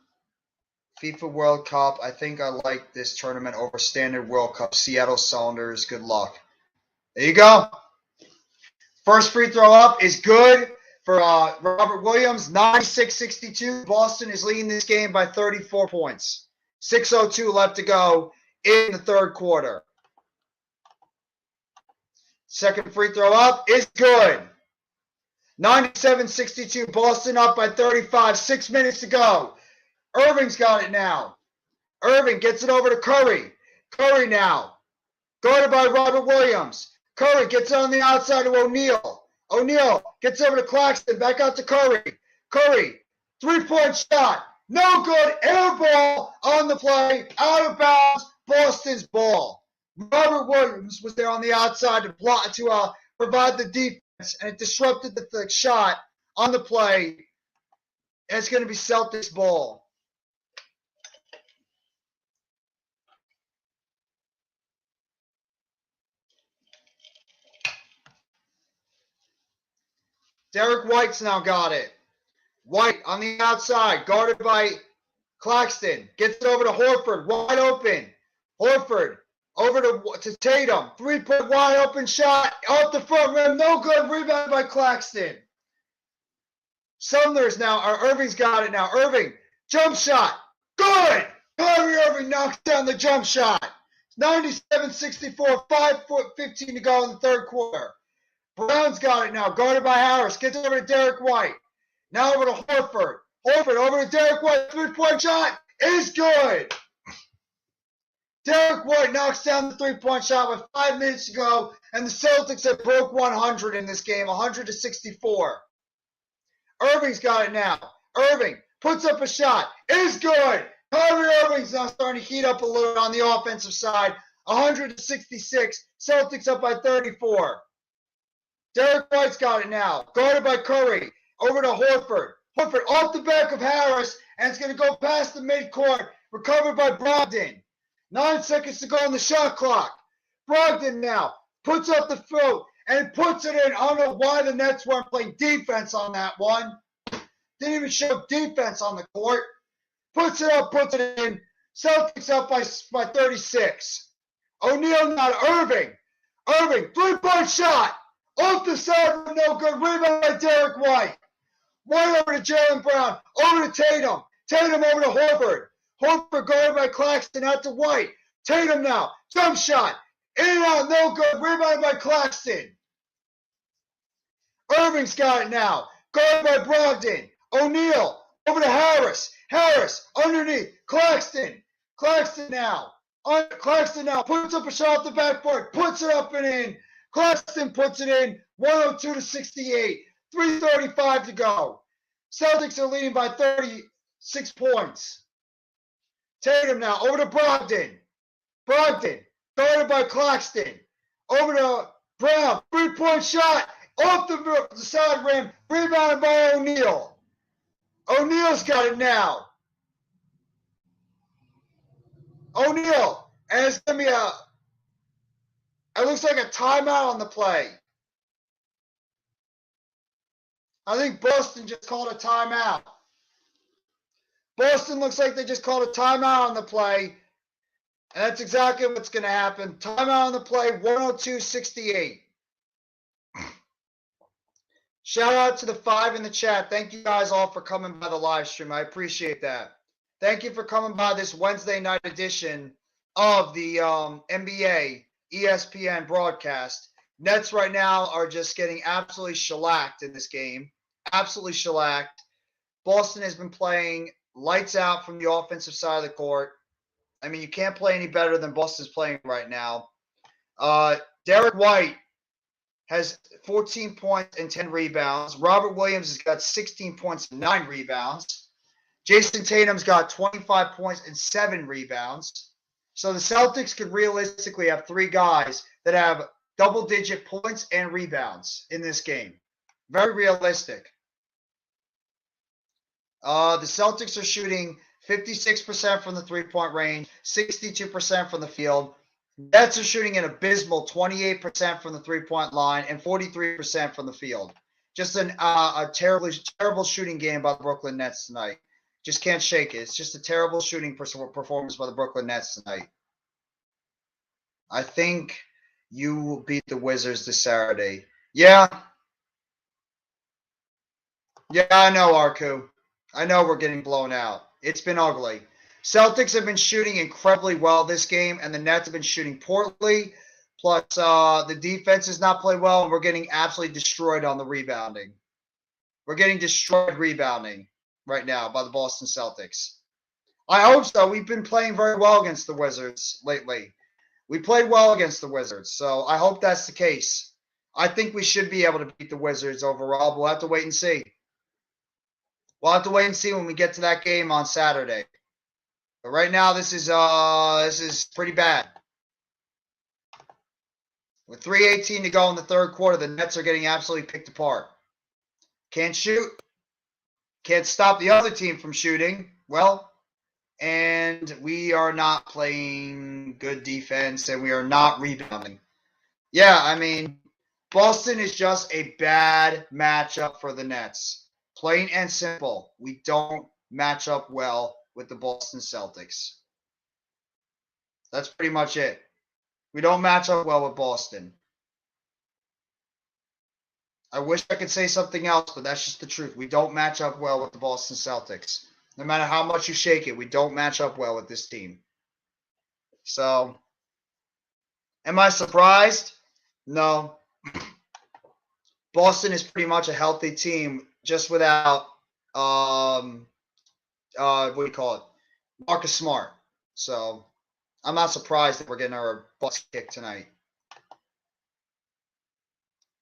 FIFA World Cup. I think I like this tournament over Standard World Cup. Seattle Sounders. Good luck. There you go. First free throw up is good for Robert Williams. 96-62. Boston is leading this game by 34 points. 6:02 left to go in the third quarter. Second free throw up is good. 97-62. Boston up by 35. 6 minutes to go. Irving's got it now. Irving gets it over to Curry. Curry now. Guarded by Robert Williams. Curry gets it on the outside to O'Neal. O'Neal gets over to Claxton. Back out to Curry. Curry. 3-point shot. No good. Air ball on the play. Out of bounds. Boston's ball. Robert Williams was there on the outside to provide the defense, and it disrupted the shot on the play. And it's going to be Celtics ball. Derek White's now got it. White on the outside, guarded by Claxton. Gets it over to Horford, wide open. Horford over to Tatum. 3-point wide open shot off the front rim. No good. Rebound by Claxton. Sumner's now, or Irving's got it now. Irving, jump shot. Good! Kyrie Irving knocks down the jump shot. 97-64, 5:15 to go in the third quarter. Brown's got it now, guarded by Harris. Gets over to Derek White. Now over to Horford. Horford over to Derek White. Three-point shot is good. Derek White knocks down the three-point shot with 5 minutes to go, and the Celtics have broke 100 in this game, 100-64. Irving's got it now. Irving puts up a shot. Is good. Kyrie Irving's now starting to heat up a little on the offensive side. 100-66. Celtics up by 34. Derek White's got it now. Guarded by Curry. Over to Horford. Horford off the back of Harris, and it's going to go past the midcourt. Recovered by Brogdon. 9 seconds to go on the shot clock. Brogdon now puts up the throw and puts it in. I don't know why the Nets weren't playing defense on that one. Didn't even show defense on the court. Puts it up, puts it in. Celtics up by 36. O'Neal now to Irving. Irving, three-point shot. Off the side, no good. Rebound by Derek White. White over to Jaylen Brown. Over to Tatum. Tatum over to Horford. Horford guarded by Claxton out to White. Tatum now. Jump shot. In and out, no good. Rebounded by Claxton. Irving's got it now. Guarded by Brogdon. O'Neal over to Harris. Harris underneath. Claxton. Claxton now. Claxton now puts up a shot off the backboard. Puts it up and in. Claxton puts it in. 102-68. 3:35 to go. Celtics are leading by 36 points. Tatum now over to Brogdon. Brogdon guarded by Claxton. Over to Brown. Three-point shot off the side rim. Rebounded by O'Neal. O'Neal's got it now. O'Neal. And it's going to be it looks like a timeout on the play. I think Boston just called a timeout. Boston looks like they just called a timeout on the play. And that's exactly what's going to happen. Timeout on the play, 102-68. Shout out to the 5 in the chat. Thank you guys all for coming by the live stream. I appreciate that. Thank you for coming by this Wednesday night edition of the NBA ESPN broadcast. Nets right now are just getting absolutely shellacked in this game. Absolutely shellacked. Boston has been playing lights out from the offensive side of the court. I mean, you can't play any better than Boston's playing right now. Derek White has 14 points and 10 rebounds. Robert Williams has got 16 points and 9 rebounds. Jason Tatum's got 25 points and 7 rebounds. So the Celtics could realistically have 3 guys that have double-digit points and rebounds in this game. Very realistic. The Celtics are shooting 56% from the three-point range, 62% from the field. Nets are shooting an abysmal 28% from the three-point line and 43% from the field. Just a terrible shooting game by the Brooklyn Nets tonight. Just can't shake it. It's just a terrible shooting performance by the Brooklyn Nets tonight. I think you will beat the Wizards this Saturday. Yeah. Yeah, I know, Arku. I know we're getting blown out. It's been ugly. Celtics have been shooting incredibly well this game, and the Nets have been shooting poorly. Plus, the defense has not played well, and we're getting absolutely destroyed on the rebounding. We're getting destroyed rebounding right now by the Boston Celtics. I hope so. We've been playing very well against the Wizards lately. We played well against the Wizards, so I hope that's the case. I think we should be able to beat the Wizards overall, but we'll have to wait and see. We'll have to wait and see when we get to that game on Saturday. But right now, this is pretty bad. With 3:18 to go in the third quarter, the Nets are getting absolutely picked apart. Can't shoot. Can't stop the other team from shooting. Well, and we are not playing good defense, and we are not rebounding. Yeah, I mean, Boston is just a bad matchup for the Nets. Plain and simple. We don't match up well with the Boston Celtics. That's pretty much it. We don't match up well with Boston. I wish I could say something else, but that's just the truth. We don't match up well with the Boston Celtics. No matter how much you shake it, we don't match up well with this team. So, am I surprised? No. Boston is pretty much a healthy team, just without what do you call it? Marcus Smart. So, I'm not surprised that we're getting our butts kicked tonight.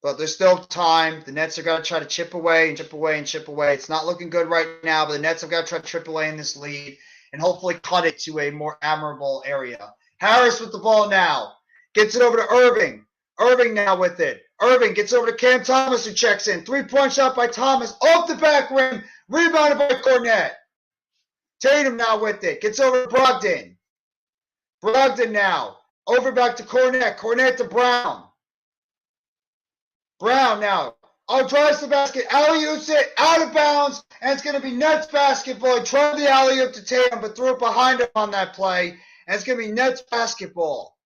But there's still time. The Nets are going to try to chip away and chip away and chip away. It's not looking good right now, but the Nets have got to try to chip away in this lead and hopefully cut it to a more admirable area. Harris with the ball now. Gets it over to Irving. Irving now with it. Irving gets over to Cam Thomas, who checks in. Three-point shot by Thomas. Off the back rim. Rebounded by Cornette. Tatum now with it. Gets over to Brogdon. Brogdon now. Over back to Cornette. Cornette to Brown. Brown now. Oh, drives the basket. Alley-oops it. Out of bounds. And it's going to be Nets basketball. He tried the alley-oop to Tatum, but threw it behind him on that play. And it's going to be Nets basketball.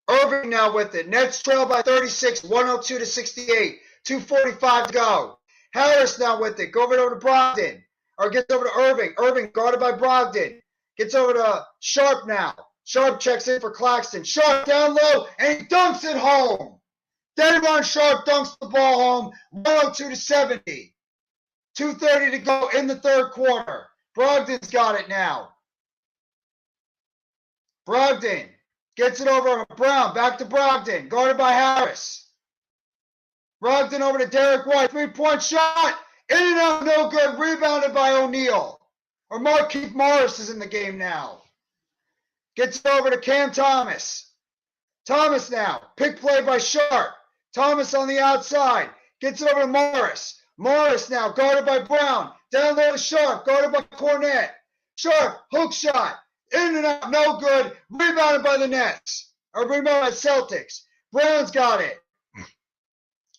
Irving now with it. Nets trail by 36, 102 to 68. 2:45 to go. Harris now with it. Go over to Brogdon. Or gets over to Irving. Irving guarded by Brogdon. Gets over to Sharp now. Sharp checks in for Claxton. Sharp down low, and he dunks it home. Daron Sharp dunks the ball home, 102 to 70. 2:30 to go in the third quarter. Brogdon's got it now. Brogdon gets it over to Brown. Back to Brogdon. Guarded by Harris. Brogdon over to Derek White. Three-point shot. In and out, no good. Rebounded by O'Neal. Or Markieff Morris is in the game now. Gets it over to Cam Thomas. Thomas now. Pick play by Sharp. Thomas on the outside. Gets it over to Morris. Morris now guarded by Brown. Down low to Sharp. Guarded by Cornette. Sharp. Hook shot. In and out. No good. Rebounded by the Nets. Or rebounded by Celtics. Brown's got it.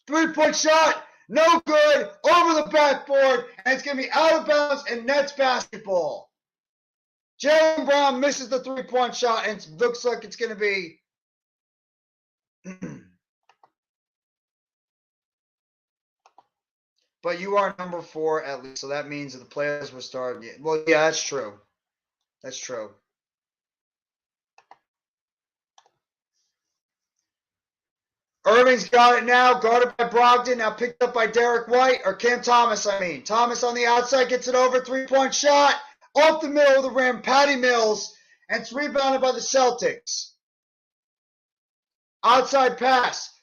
Three-point shot. No good. Over the backboard. And it's going to be out of bounds and Nets basketball. Jaylen Brown misses the three-point shot. And it looks like it's going to be... But you are number 4 at least, so that means that the players will start. Well, yeah, that's true. That's true. Irving's got it now, guarded by Brogdon, now picked up by Derek White, or Cam Thomas, I mean. Thomas on the outside gets it over, three-point shot, off the middle of the rim, Patty Mills, and it's rebounded by the Celtics. Outside pass,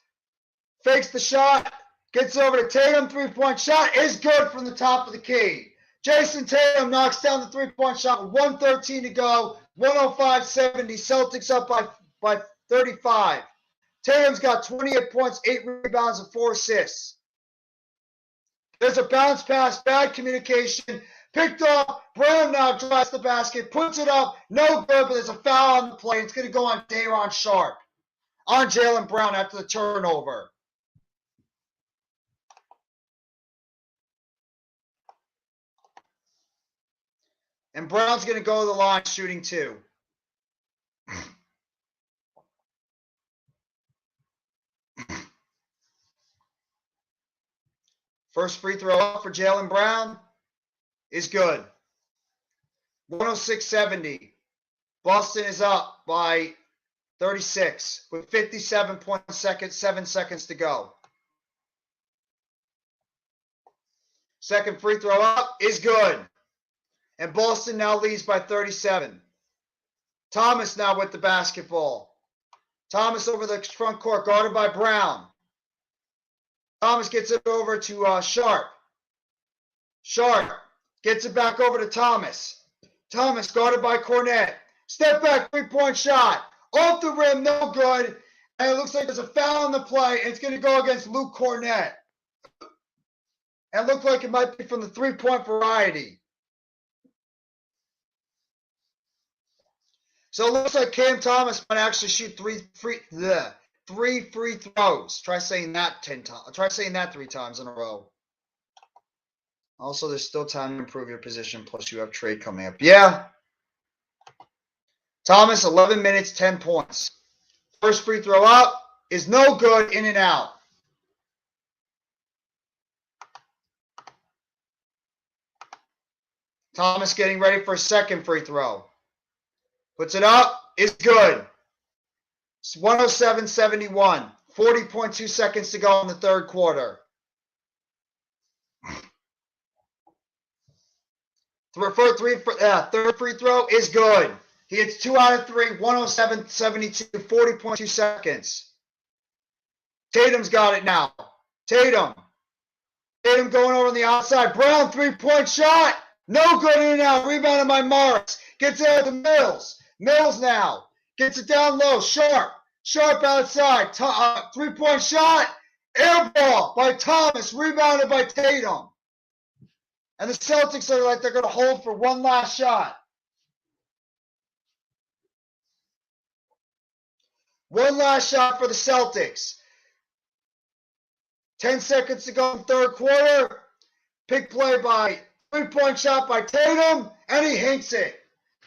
fakes the shot, gets over to Tatum, three-point shot is good from the top of the key. Jason Tatum knocks down the three-point shot with 1:13 to go, 105-70, Celtics up by 35. Tatum's got 28 points, 8 rebounds, and 4 assists. There's a bounce pass, bad communication, picked up, Brown now drives the basket, puts it up, no good, but there's a foul on the play. It's going to go on Daron Sharp, on Jaylen Brown after the turnover. And Brown's going to go to the line shooting 2. First free throw up for Jaylen Brown is good. 106-70. Boston is up by 36 with 7 seconds to go. Second free throw up is good. And Boston now leads by 37. Thomas now with the basketball. Thomas over the front court, guarded by Brown. Thomas gets it over to Sharp. Sharp gets it back over to Thomas. Thomas guarded by Cornette. Step back, three-point shot. Off the rim, no good. And it looks like there's a foul on the play. And it's going to go against Luke Cornette. And it looks like it might be from the three-point variety. So it looks like Cam Thomas might actually shoot three free throws. Try saying that 10 times. Try saying that 3 times in a row. Also, there's still time to improve your position. Plus, you have trade coming up. Yeah. Thomas, 11 minutes, 10 points. First free throw up is no good, in and out. Thomas getting ready for a second free throw. Puts it up. Is good. It's 107-71. 40.2 seconds to go in the third quarter. Third free throw is good. He hits 2 out of 3, 107-72, 40.2 seconds. Tatum's got it now. Tatum going over on the outside. Brown, three-point shot. No good, in and out. Rebounded by Morris. Gets it out to Mills. Mills now. Gets it down low. Sharp outside. Three-point shot. Air ball by Thomas. Rebounded by Tatum. And the Celtics are like they're going to hold for one last shot. One last shot for the Celtics. 10 seconds to go in third quarter. Big play by three-point shot by Tatum, and he hinks it.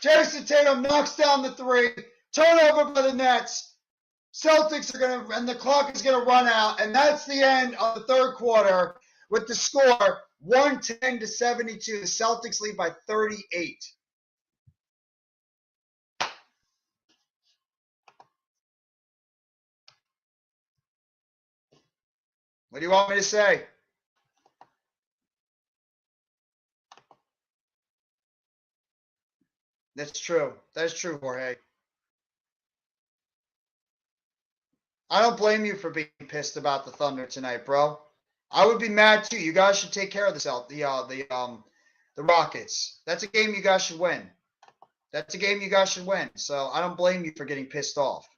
Jason Tatum knocks down the three. Turnover by the Nets. Celtics are going to, and the clock is going to run out, and that's the end of the third quarter with the score 110-72. The Celtics lead by 38. What do you want me to say? That's true. That's true, Jorge. I don't blame you for being pissed about the Thunder tonight, bro. I would be mad too. You guys should take care of the Rockets. That's a game you guys should win. That's a game you guys should win. So I don't blame you for getting pissed off.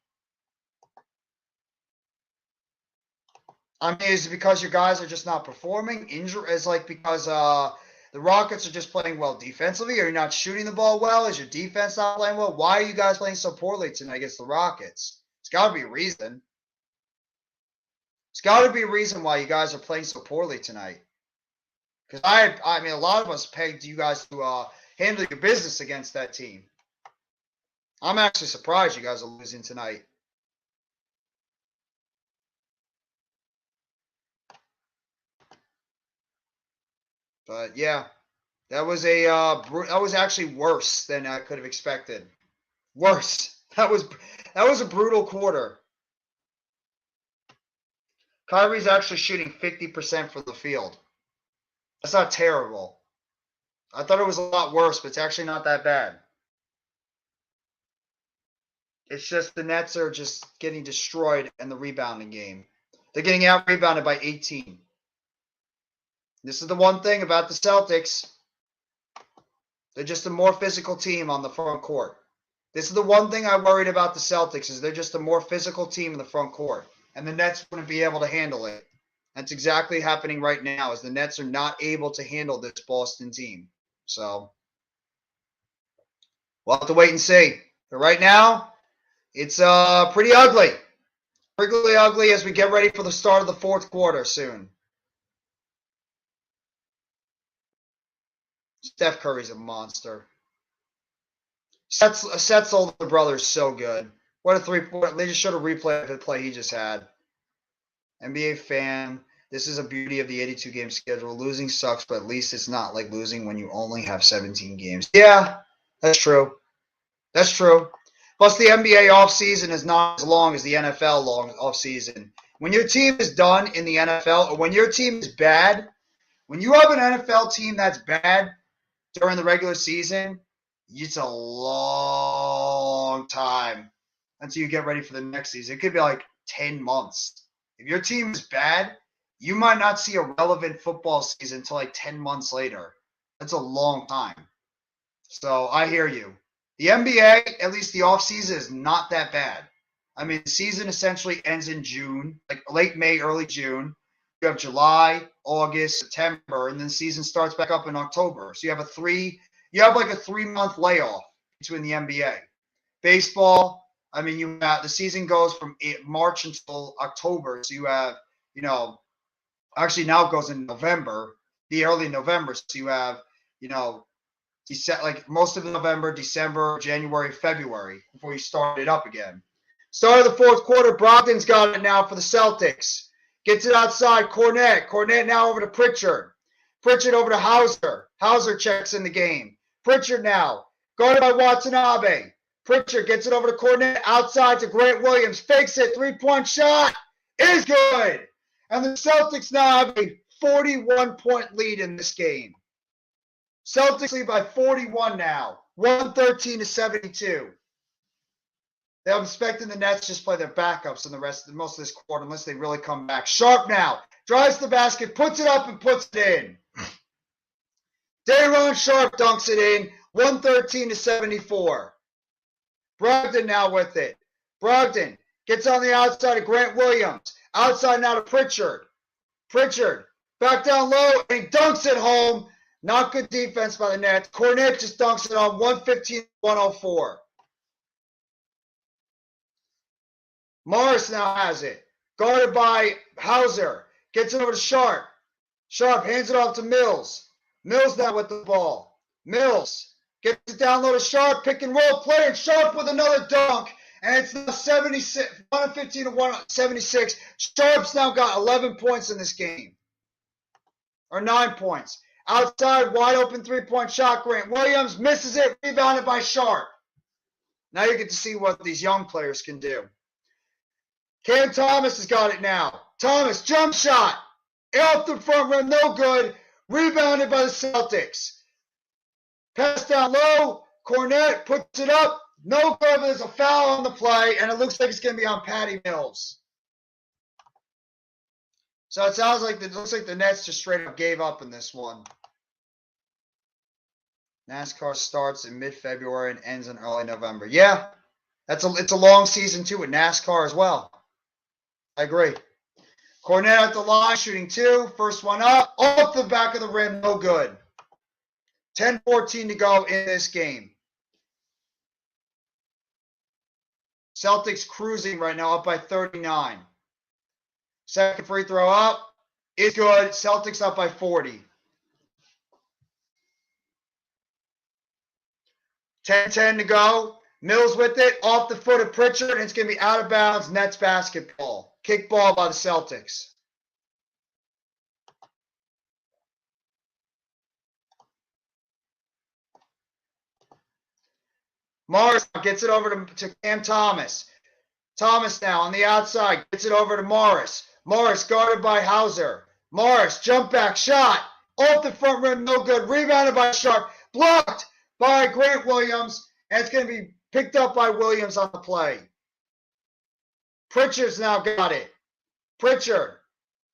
I mean, is it because your guys are just not performing? Is like because the Rockets are just playing well defensively? Are you not shooting the ball well? Is your defense not playing well? Why are you guys playing so poorly tonight against the Rockets? It's got to be a reason. It's got to be a reason why you guys are playing so poorly tonight. Because I mean, a lot of us pegged you guys to handle your business against that team. I'm actually surprised you guys are losing tonight. But yeah, that was actually worse than I could have expected. Worse. That was a brutal quarter. Kyrie's actually shooting 50% from the field. That's not terrible. I thought it was a lot worse, but it's actually not that bad. It's just the Nets are just getting destroyed in the rebounding game. They're getting out-rebounded by 18. This is the one thing about the Celtics. They're just a more physical team on the front court. This is the one thing I worried about the Celtics is they're just a more physical team in the front court. And the Nets wouldn't be able to handle it. That's exactly happening right now is the Nets are not able to handle this Boston team. So we'll have to wait and see. But right now, it's pretty ugly. Pretty ugly as we get ready for the start of the fourth quarter soon. Steph Curry's a monster. Seth's older brother is so good. What a three-point. They just showed a replay of the play he just had. NBA fan. This is a beauty of the 82-game schedule. Losing sucks, but at least it's not like losing when you only have 17 games. Yeah, that's true. That's true. Plus, the NBA offseason is not as long as the NFL long offseason. When your team is done in the NFL, or when your team is bad, when you have an NFL team that's bad during the regular season, it's a long time until you get ready for the next season. It could be like 10 months. If your team is bad, you might not see a relevant football season until like 10 months later. That's a long time. So I hear you. The NBA, at least the offseason, is not that bad. I mean, the season essentially ends in June, like late May, early June. You have July, August, September, and then the season starts back up in October. So you have like a 3-month layoff between the NBA. Baseball, I mean, the season goes from March until October. So you have, actually now it goes in November, the early November. So you have, like most of November, December, January, February before you start it up again. Start of the fourth quarter, Brogdon's got it now for the Celtics. Gets it outside, Cornette. Cornette now over to Pritchard. Pritchard over to Hauser. Hauser checks in the game. Pritchard now. Guarded by Watanabe. Pritchard gets it over to Cornet. Outside to Grant Williams. Fakes it. Three-point shot is good. And the Celtics now have a 41-point lead in this game. Celtics lead by 41 now. 113-72. I'm expecting the Nets just play their backups in most of this quarter unless they really come back. Sharp now. Drives the basket, puts it up, and puts it in. Day'Ron Sharp dunks it in. 113-74. Brogdon now with it. Brogdon gets on the outside of Grant Williams. Outside now to Pritchard. Pritchard back down low, and he dunks it home. Not good defense by the Nets. Cornet just dunks it on 115-104. Morris now has it. Guarded by Hauser. Gets it over to Sharp. Sharp hands it off to Mills. Mills now with the ball. Mills gets it down low to Sharp. Pick and roll play, and Sharp with another dunk. And it's now 115-176. Sharp's now got 11 points in this game. Or 9 points. Outside, wide open three-point shot. Grant Williams misses it. Rebounded by Sharp. Now you get to see what these young players can do. Cam Thomas has got it now. Thomas, jump shot. Off the front rim, no good. Rebounded by the Celtics. Pass down low. Cornet puts it up. No good. There's a foul on the play, and it looks like it's going to be on Patty Mills. So it sounds like it looks like the Nets just straight up gave up in this one. NASCAR starts in mid-February and ends in early November. Yeah, it's a long season too with NASCAR as well. I agree. Cornet at the line, shooting two. First one up. Off the back of the rim, no good. 10-14 to go in this game. Celtics cruising right now, up by 39. Second free throw up. It's good. Celtics up by 40. 10-10 to go. Mills with it. Off the foot of Pritchard, and it's going to be out of bounds. Nets basketball. Kick ball by the Celtics. Morris gets it over to Cam Thomas. Thomas now on the outside. Gets it over to Morris. Morris guarded by Hauser. Morris, jump back shot. Off the front rim, no good. Rebounded by Sharp. Blocked by Grant Williams. And it's going to be picked up by Williams on the play. Pritchard's now got it. Pritchard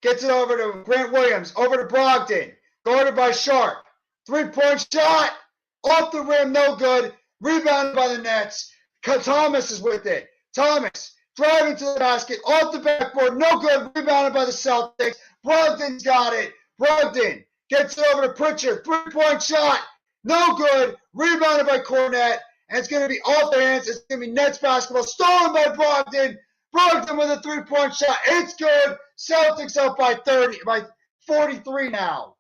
gets it over to Grant Williams. Over to Brogdon. Guarded by Sharp. Three-point shot. Off the rim, no good. Rebounded by the Nets. Thomas is with it. Thomas driving to the basket. Off the backboard, no good. Rebounded by the Celtics. Brogdon's got it. Brogdon gets it over to Pritchard. Three-point shot. No good. Rebounded by Cornet. And it's going to be off their hands. It's going to be Nets basketball. Stolen by Brogdon. Brogdon with a three-point shot. It's good. Celtics up by 43 now.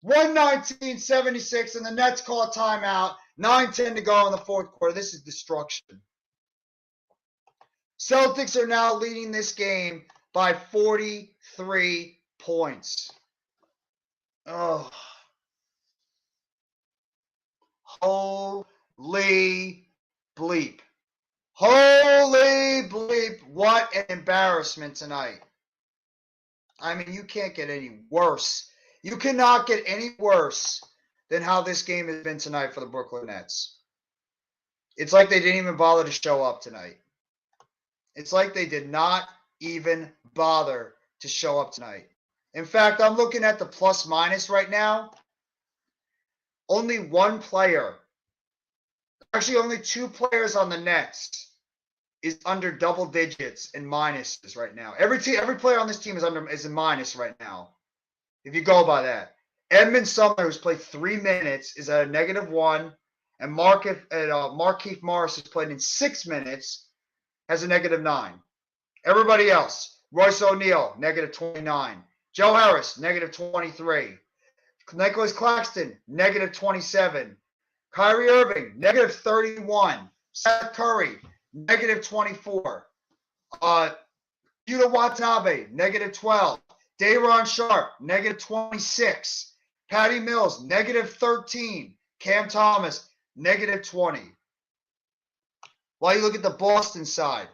119-76, and the Nets call a timeout. 9-10 to go in the fourth quarter. This is destruction. Celtics are now leading this game by 43 points. Oh. Holy bleep. Holy bleep. What an embarrassment tonight. I mean, you can't get any worse. You cannot get any worse than how this game has been tonight for the Brooklyn Nets. It's like they didn't even bother to show up tonight. It's like they did not even bother to show up tonight. In fact, I'm looking at the plus minus right now. Only one player, actually only two players on the Nets is under double digits in minuses right now. Every player on this team is in minus right now. If you go by that. Edmund Sumner, who's played 3 minutes, is at a -1. And Markieff Morris, who's played in 6 minutes, has a -9. Everybody else, Royce O'Neal, -29. Joe Harris, -23. Nicholas Claxton, -27. Kyrie Irving, -31. Seth Curry, -24. Yuta Watanabe, -12. Day'Ron Sharp, -26. Patty Mills, -13. Cam Thomas, -20. While you look at the Boston side,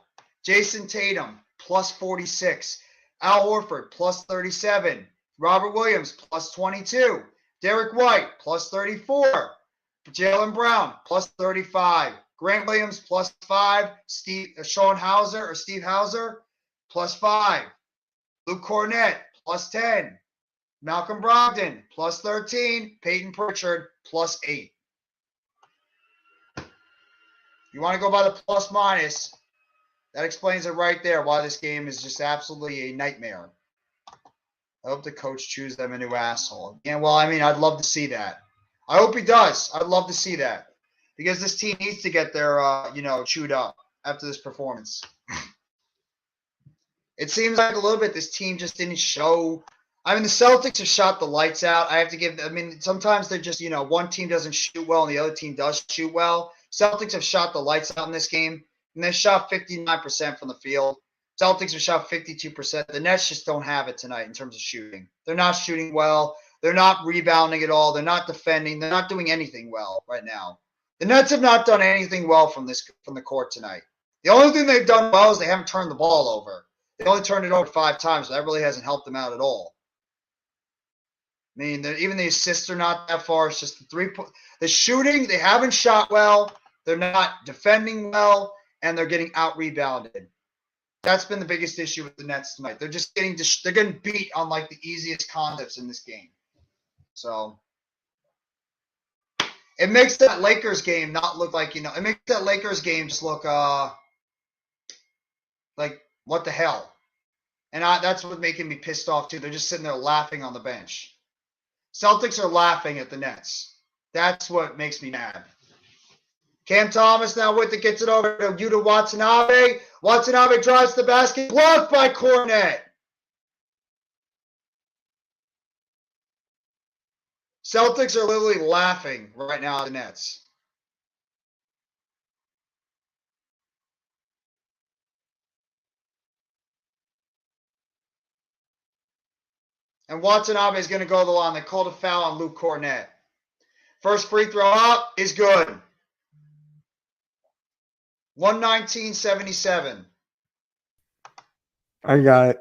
Jason Tatum, +46. Al Horford, +37. Robert Williams, +22. Derek White, +34. Jaylen Brown, +35. Grant Williams, +5. Steve Hauser, +5. Luke Cornett, +10. Malcolm Brogdon, +13. Peyton Pritchard, +8. You want to go by the plus minus, that explains it right there why this game is just absolutely a nightmare. I hope the coach chooses them a new asshole. Yeah, well, I mean, I'd love to see that. I hope he does. I'd love to see that because this team needs to get their, chewed up after this performance. It seems like a little bit this team just didn't show. I mean, the Celtics have shot the lights out. Sometimes they're just, one team doesn't shoot well and the other team does shoot well. Celtics have shot the lights out in this game, and they shot 59% from the field. Celtics have shot 52%. The Nets just don't have it tonight in terms of shooting. They're not shooting well. They're not rebounding at all. They're not defending. They're not doing anything well right now. The Nets have not done anything well from the court tonight. The only thing they've done well is they haven't turned the ball over. They only turned it over 5 times, so that really hasn't helped them out at all. I mean, even the assists are not that far. It's just the shooting. They haven't shot well. They're not defending well, and they're getting out-rebounded. That's been the biggest issue with the Nets tonight. They're just getting beat on like the easiest concepts in this game. So it makes that Lakers game not look like, it makes that Lakers game just look like what the hell. And that's what's making me pissed off too. They're just sitting there laughing on the bench. Celtics are laughing at the Nets. That's what makes me mad. Cam Thomas now with it, gets it over to Yuta Watanabe. Watanabe drives the basket, blocked by Cornett. Celtics are literally laughing right now at the Nets. And Watanabe is going to go to the line. They called a foul on Luke Cornett. First free throw up is good. 119-77. I got it.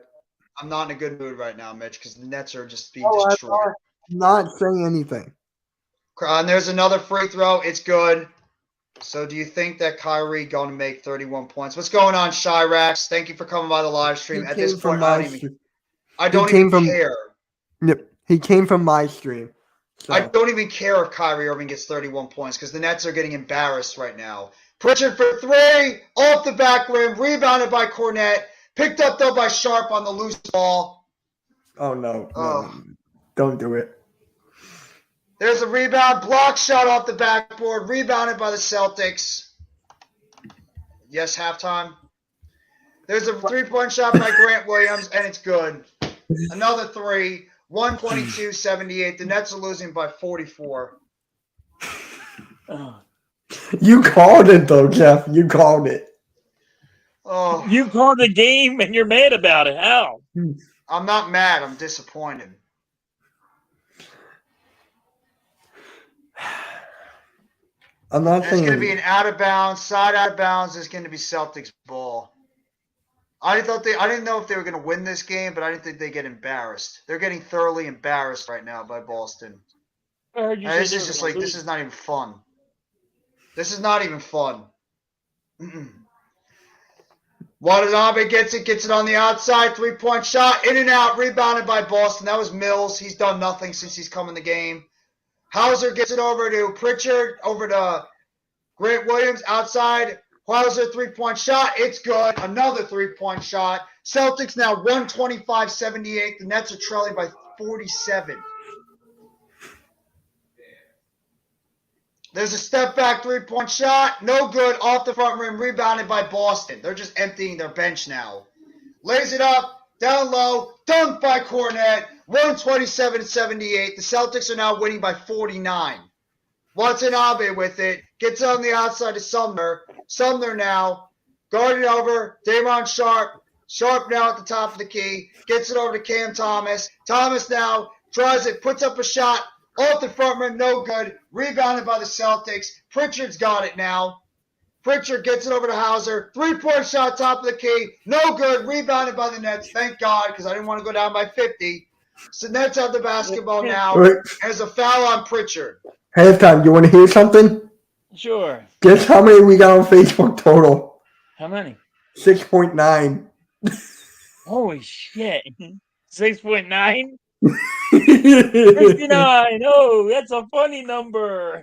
I'm not in a good mood right now, Mitch, because the Nets are just being destroyed. I'm not saying anything. And there's another free throw. It's good. So do you think that Kyrie going to make 31 points? What's going on, Chirax? Thank you for coming by the live stream. At this point, I don't even care. Yep. He came from my stream. So. I don't even care if Kyrie Irving gets 31 points because the Nets are getting embarrassed right now. Pritchard for 3, off the back rim, rebounded by Cornett, picked up though by Sharp on the loose ball. Oh, no. Don't do it. There's a rebound, block shot off the backboard, rebounded by the Celtics. Yes, halftime. There's a 3-point shot by Grant Williams, and it's good. Another 3, 122-78. The Nets are losing by 44. You called it, though, Jeff. You called it. Oh, you called the game, and you're mad about it. How? I'm not mad. I'm disappointed. I'm not saying it's going to be an out of bounds, side out of bounds. It's going to be Celtics ball. I didn't know if they were going to win this game, but I didn't think they'd get embarrassed. They're getting thoroughly embarrassed right now by Boston. This is just like, this is not even fun. This is not even fun. Watanabe gets it on the outside, 3-point shot, in and out, rebounded by Boston. That was Mills. He's done nothing since he's come in the game. Hauser gets it over to Pritchard, over to Grant Williams, outside. Hauser, 3-point shot. It's good. Another 3-point shot. Celtics now 125-78. The Nets are trailing by 47. There's a step-back 3-point shot. No good. Off the front rim. Rebounded by Boston. They're just emptying their bench now. Lays it up. Down low. Dunked by Cornett. 127-78. The Celtics are now winning by 49. Watanabe with it. Gets on the outside to Sumner. Sumner now. Guarding over. Damon Sharp. Sharp now at the top of the key. Gets it over to Cam Thomas. Thomas now drives it. Puts up a shot. Off the front rim, no good. Rebounded by the Celtics. Pritchard's got it now. Pritchard gets it over to Hauser. 3-point shot, top of the key. No good. Rebounded by the Nets. Thank God, because I didn't want to go down by 50. So Nets have the basketball now. Wait, There's a foul on Pritchard. halftime, you want to hear something? Sure. Guess how many we got on Facebook total? How many? 6.9. Holy shit. 6.9? 69. Oh, that's a funny number.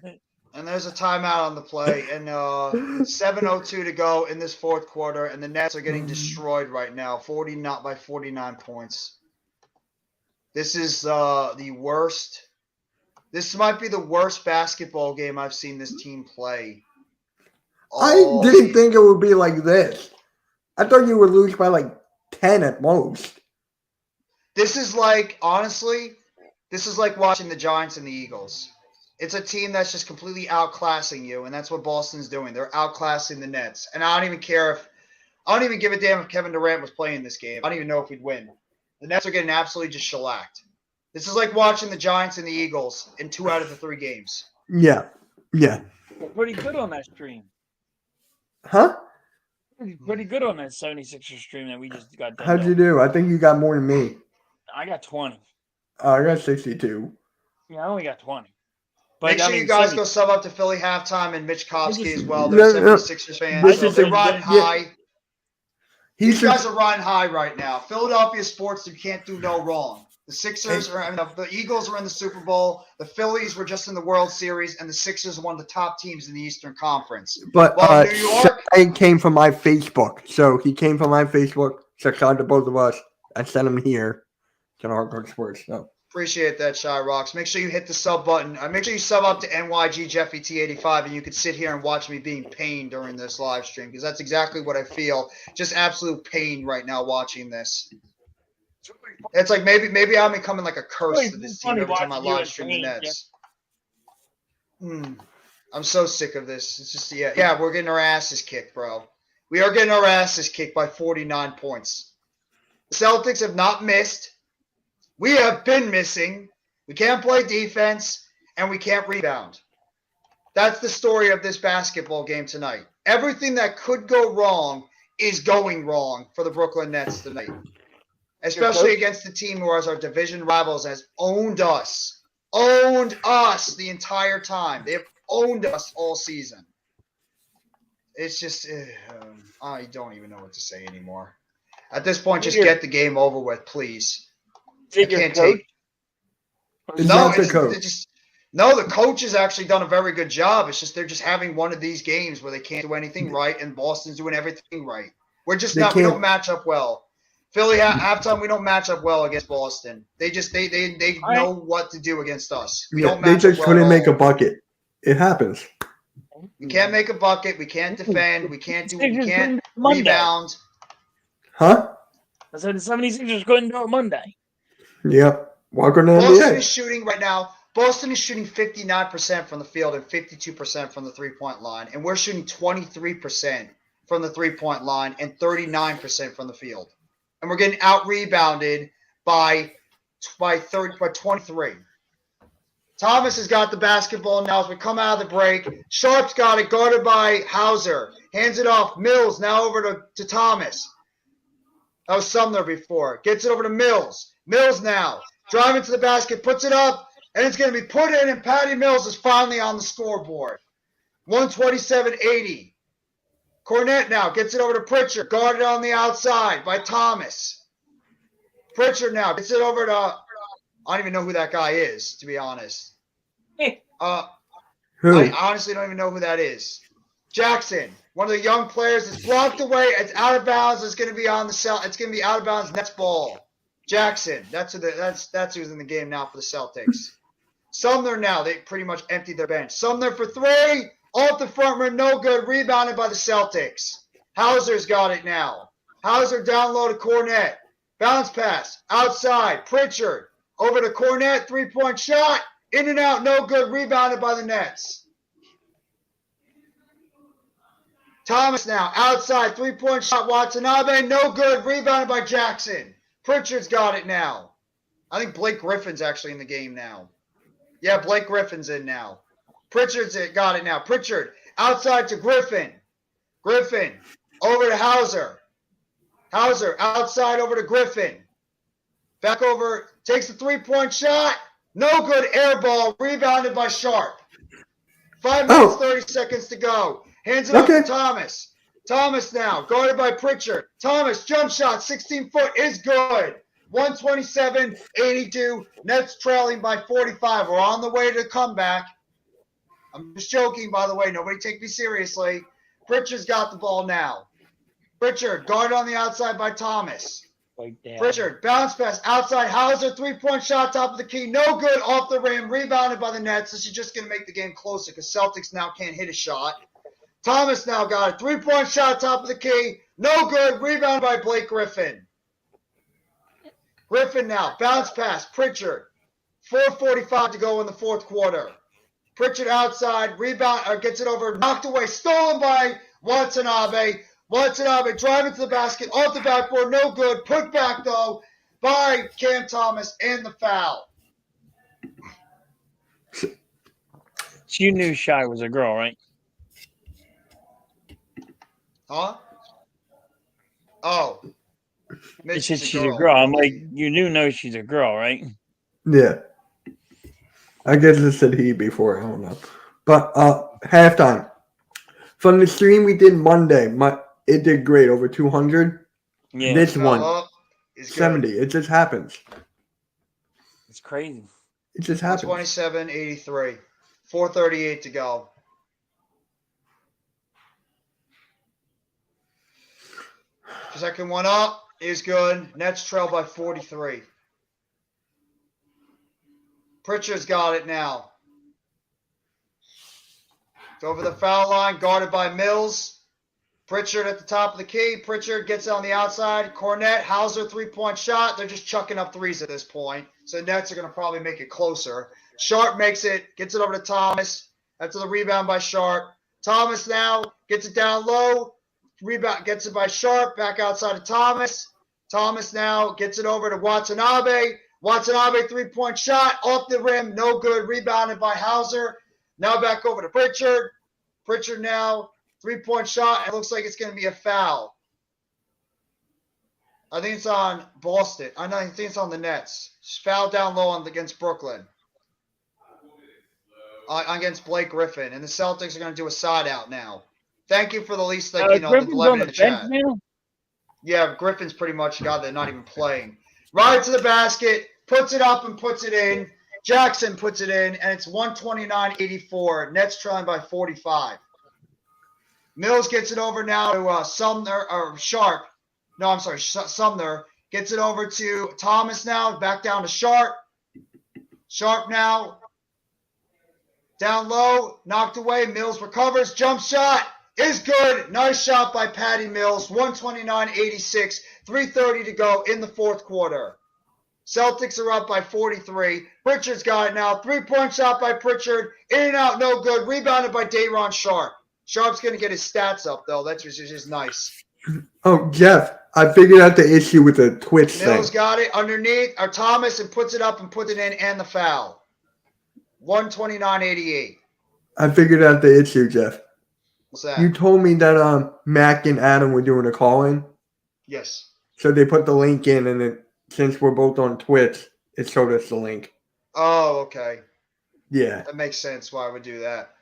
And there's a timeout on the play. And 7:02 to go in this fourth quarter. And the Nets are getting destroyed right now. 49 points. This is the worst. This might be the worst basketball game I've seen this team play. I didn't think it would be like this. I thought you would lose by like 10 at most. This is like, honestly, this is like watching the Giants and the Eagles. It's a team that's just completely outclassing you, and that's what Boston's doing. They're outclassing the Nets. And I don't even give a damn if Kevin Durant was playing this game. I don't even know if we'd win. The Nets are getting absolutely just shellacked. This is like watching the Giants and the Eagles in 2 out of the 3 games. Yeah. Yeah. We're pretty good on that stream. Huh? Pretty good on that 76er stream that we just got done. How'd you do? I think you got more than me. I got 20. I got 62. Yeah, I only got 20. But Make sure you guys go sub up to Philly Halftime and Mitch Kovsky as well. They're 76ers fans. So they're riding high. These guys are riding high right now. Philadelphia sports, you can't do no wrong. The Sixers the Eagles are in the Super Bowl. The Phillies were just in the World Series, and the Sixers are one of the top teams in the Eastern Conference. But New York, it came from my Facebook. So he came from my Facebook. So shout to both of us. I sent him here to Hardcore Sports. So. Appreciate that, Shy Rocks. Make sure you hit the sub button. Make sure you sub up to NYG Jeffy T85, and you can sit here and watch me being pain during this live stream, because that's exactly what I feel. Just absolute pain right now watching this. It's like maybe I'm becoming like a curse to this team every time I live stream the Nets. I'm so sick of this. It's just yeah, we're getting our asses kicked, bro. We are getting our asses kicked by 49 points. The Celtics have not missed. We have been missing. We can't play defense, and we can't rebound. That's the story of this basketball game tonight. Everything that could go wrong is going wrong for the Brooklyn Nets tonight. Especially against the team who, as our division rivals, has owned us the entire time. They have owned us all season. It's just, I don't even know what to say anymore. At this point, just get the game over with, please. I can't take. No, the coach has actually done a very good job. It's just they're just having one of these games where they can't do anything right, and Boston's doing everything right. We're just not. We don't match up well. Philly halftime, we don't match up well against Boston. They know what to do against us. We don't match they just up well couldn't make a bucket. It happens. We can't make a bucket. We can't defend. We can't rebound. Huh? I said the 76ers couldn't do it Monday. Yep. Welcome to Boston NBA. is shooting right now. Boston is shooting 59% from the field and 52% from the three-point line, and we're shooting 23% from the three-point line and 39% from the field. And we're getting out-rebounded by 23. Thomas has got the basketball now as we come out of the break. Sharp's got it, guarded by Hauser. Hands it off. Mills now over to Thomas. That was Sumner before. Gets it over to Mills. Mills now. Driving to the basket, puts it up, and it's going to be put in, and Patty Mills is finally on the scoreboard. 127-80. Cornette now gets it over to Pritchard, guarded on the outside by Thomas. Pritchard now gets it over to, I don't even know who that guy is, to be honest. Who? I honestly don't even know who that is. Jackson, one of the young players, is blocked away. It's out of bounds. It's going to be on the cell. It's going to be out of bounds. Nets ball. Jackson, that's who's in the game now for the Celtics. Sumner now, they pretty much emptied their bench. Sumner for three. Off the front rim, no good. Rebounded by the Celtics. Hauser's got it now. Hauser down low to Cornette. Bounce pass. Outside. Pritchard. Over to Cornette. Three-point shot. In and out. No good. Rebounded by the Nets. Thomas now. Outside. Three-point shot. Watanabe. No good. Rebounded by Jackson. Pritchard's got it now. I think Blake Griffin's actually in the game now. Yeah, Blake Griffin's in now. Pritchard's got it now. Pritchard outside to Griffin. Griffin over to Hauser. Hauser outside over to Griffin. Back over, takes a three-point shot. No good, air ball, rebounded by Sharp. 5 minutes, 30 seconds to go. Hands it off to Thomas. Thomas now, guarded by Pritchard. Thomas, jump shot, 16-foot, is good. 127-82. Nets trailing by 45. We're on the way to the comeback. I'm just joking, by the way. Nobody take me seriously. Pritchard's got the ball now. Pritchard, guarded on the outside by Thomas. Pritchard, bounce pass, outside. Hauser, three-point shot, top of the key. No good, off the rim, rebounded by the Nets. This is just going to make the game closer because Celtics now can't hit a shot. Thomas now got a three-point shot, top of the key. No good, rebounded by Blake Griffin. Griffin now, bounce pass, Pritchard. 4:45 to go in the fourth quarter. Pritchard outside, rebound, gets it over, knocked away, stolen by Watanabe. Watanabe driving to the basket, off the backboard, no good. Put back, though, by Cam Thomas and the foul. So you knew Shy was a girl, right? Huh? Oh. You said she's a girl. I'm like, you know she's a girl, right? Yeah. I guess it said he before. I don't know. But halftime. From the stream we did Monday, it did great. Over 200. Yeah. This one, is 70. Good. It just happens. It's crazy. It just happens. 127-83. 4:38 to go. Second one up is good. Nets trail by 43. Pritchard's got it now. It's over the foul line, guarded by Mills. Pritchard at the top of the key. Pritchard gets it on the outside. Cornette, Hauser, three-point shot. They're just chucking up threes at this point. So the Nets are going to probably make it closer. Sharp makes it, gets it over to Thomas. After the rebound by Sharp. Thomas now gets it down low. Rebound, gets it by Sharp. Back outside of Thomas. Thomas now gets it over to Watanabe. Watanabe, three-point shot. Off the rim, no good. Rebounded by Hauser. Now back over to Pritchard. Pritchard now, three-point shot. It looks like it's going to be a foul. I think it's on Boston. I think it's on the Nets. Foul down low against Brooklyn. Against Blake Griffin. And the Celtics are going to do a side out now. Thank you for the least, the 11 in the chat. Now? Yeah, Griffin's pretty much a guy that's not even playing. Right to the basket, puts it up and puts it in. Jackson puts it in, and it's 129-84. Nets trailing by 45. Mills gets it over now to Sumner, or Sharp. No, I'm sorry, Sumner. Gets it over to Thomas now, back down to Sharp. Sharp now. Down low, knocked away. Mills recovers, jump shot. Is good. Nice shot by Patty Mills. 129-86. 3:30 to go in the fourth quarter. Celtics are up by 43. Pritchard's got it now. Three-point shot by Pritchard. In and out, no good. Rebounded by Day'Ron Sharp. Sharp's going to get his stats up, though. That's just nice. Oh, Jeff, I figured out the issue with the Twitch thing. Mills got it underneath. Thomas and puts it up and puts it in, and the foul. 129-88. I figured out the issue, Jeff. What's that? You told me that Mac and Adam were doing a call-in. Yes. So they put the link in, and then since we're both on Twitch, it showed us the link. Oh, okay. Yeah. That makes sense why I would do that.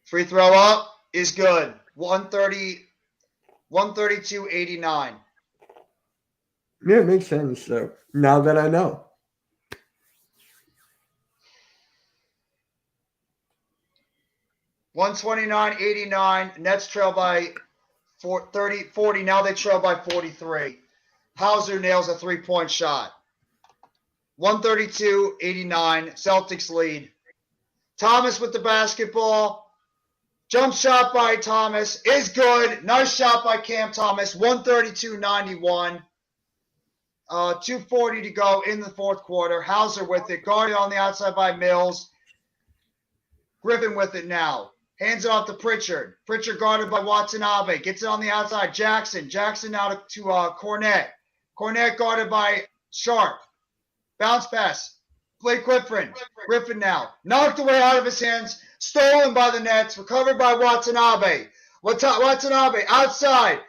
Free throw up is good. 132-89. Yeah, it makes sense. So now that I know. $129-89. Nets trail by 40. Now they trail by 43. Hauser nails a three-point shot. 132-89. Celtics lead. Thomas with the basketball. Jump shot by Thomas is good. Nice shot by Cam Thomas. 132-91. 2:40 to go in the fourth quarter. Hauser with it. Guarded on the outside by Mills. Griffin with it now. Hands it off to Pritchard. Pritchard guarded by Watanabe. Gets it on the outside. Jackson. Jackson now to Cornette. Cornette guarded by Sharp. Bounce pass. Blake Griffin now. Knocked away out of his hands. Stolen by the Nets. Recovered by Watanabe. Watanabe outside.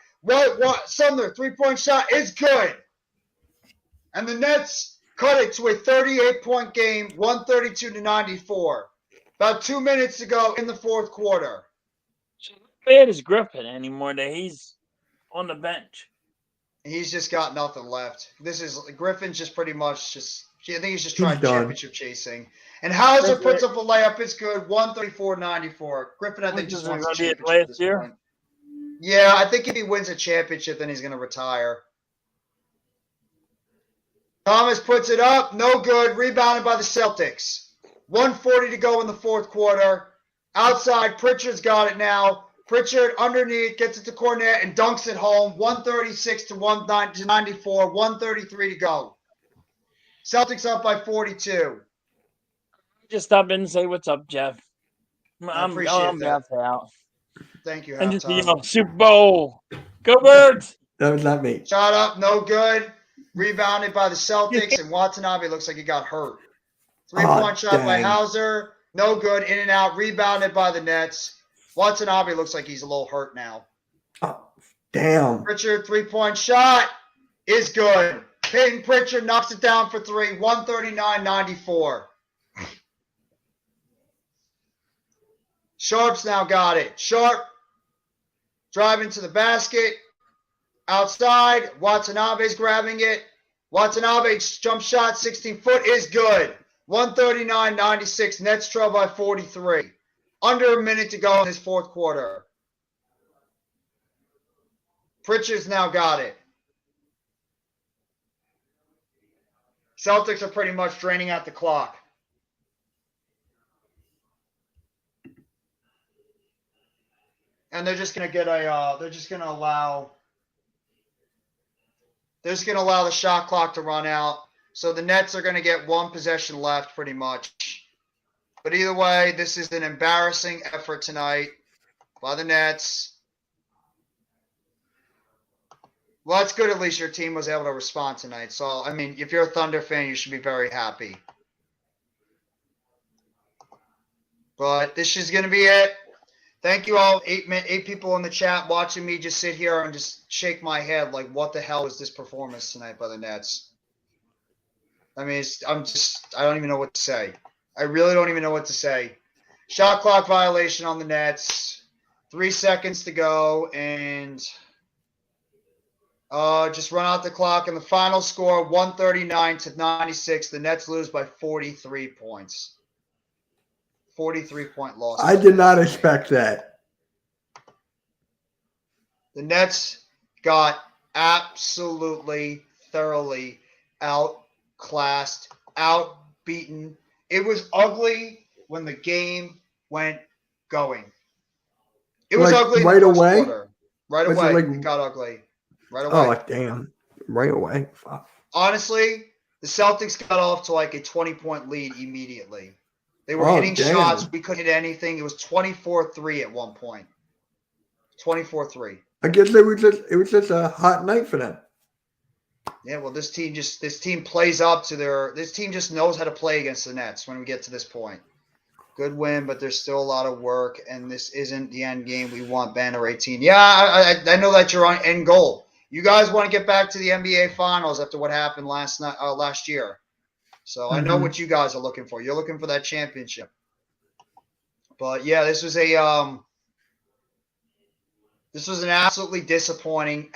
Sumner, three-point shot is good. And the Nets cut it to a 38-point game, 132-94. About 2 minutes to go in the fourth quarter. Bad is Griffin anymore that he's on the bench. He's just got nothing left. Griffin's just pretty much just. I think he's just trying championship chasing. And Hauser puts up a layup. It's good. 134-94. Griffin, I think, just wants a championship at this point. Yeah, I think if he wins a championship, then he's going to retire. Thomas puts it up. No good. Rebounded by the Celtics. 1:40 to go in the fourth quarter. Outside, Pritchard's got it now. Pritchard underneath, gets it to Cornette and dunks it home. 136-94, 133 to go. Celtics up by 42. Just stop in and say what's up, Jeff. I'm that. out. Thank you, And just Super Bowl. Go Birds! That was not me. Shot up, no good. Rebounded by the Celtics, and Watanabe looks like he got hurt. Three-point shot by Hauser. No good. In and out. Rebounded by the Nets. Watanabe looks like he's a little hurt now. Oh, damn. Pritchard, three-point shot is good. Peyton Pritchard knocks it down for three. 139-94. Sharp's now got it. Sharp driving to the basket. Outside. Watanabe's grabbing it. Watanabe's jump shot, 16-foot, is good. 139-96. Nets trail by 43. Under a minute to go in this fourth quarter. Pritchard's now got it. Celtics are pretty much draining out the clock. And they're just going to get they're just going to allow the shot clock to run out. So the Nets are going to get one possession left pretty much. But either way, this is an embarrassing effort tonight by the Nets. Well, that's good. At least your team was able to respond tonight. So, I mean, if you're a Thunder fan, you should be very happy. But this is going to be it. Thank you all, eight people in the chat watching me just sit here and just shake my head like, what the hell is this performance tonight by the Nets? I mean, I don't even know what to say. I really don't even know what to say. Shot clock violation on the Nets. 3 seconds to go, and just run out the clock. And the final score, 139-96. The Nets lose by 43 points. 43-point loss. I did not expect that. The Nets got absolutely, thoroughly outclassed, outbeaten. It was ugly when the game went going. It was ugly right away. Quarter. Right away, it got ugly. Right away. Oh, damn. Right away. Fuck. Honestly, the Celtics got off to like a 20-point lead immediately. They were hitting shots. We couldn't hit anything. It was 24-3 at one point. 24-3. I guess it was just a hot night for them. Yeah, well, this team plays up to this team just knows how to play against the Nets when we get to this point. Good win, but there's still a lot of work, and this isn't the end game we want, Banner 18. Yeah, I know that you're on end goal. You guys want to get back to the NBA Finals after what happened last year. So I know what you guys are looking for. You're looking for that championship. But yeah, this was an absolutely disappointing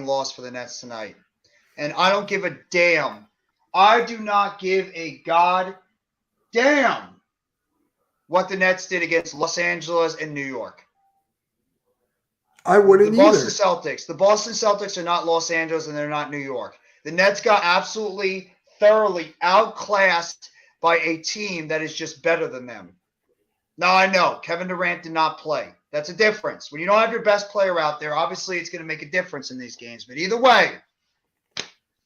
loss for the Nets tonight. And I don't give a damn. I do not give a god damn what the Nets did against Los Angeles and New York. I wouldn't either. The Boston Celtics are not Los Angeles and they're not New York. The Nets got absolutely thoroughly outclassed by a team that is just better than them. Now, I know Kevin Durant did not play. That's a difference. When you don't have your best player out there, obviously it's going to make a difference in these games. But either way,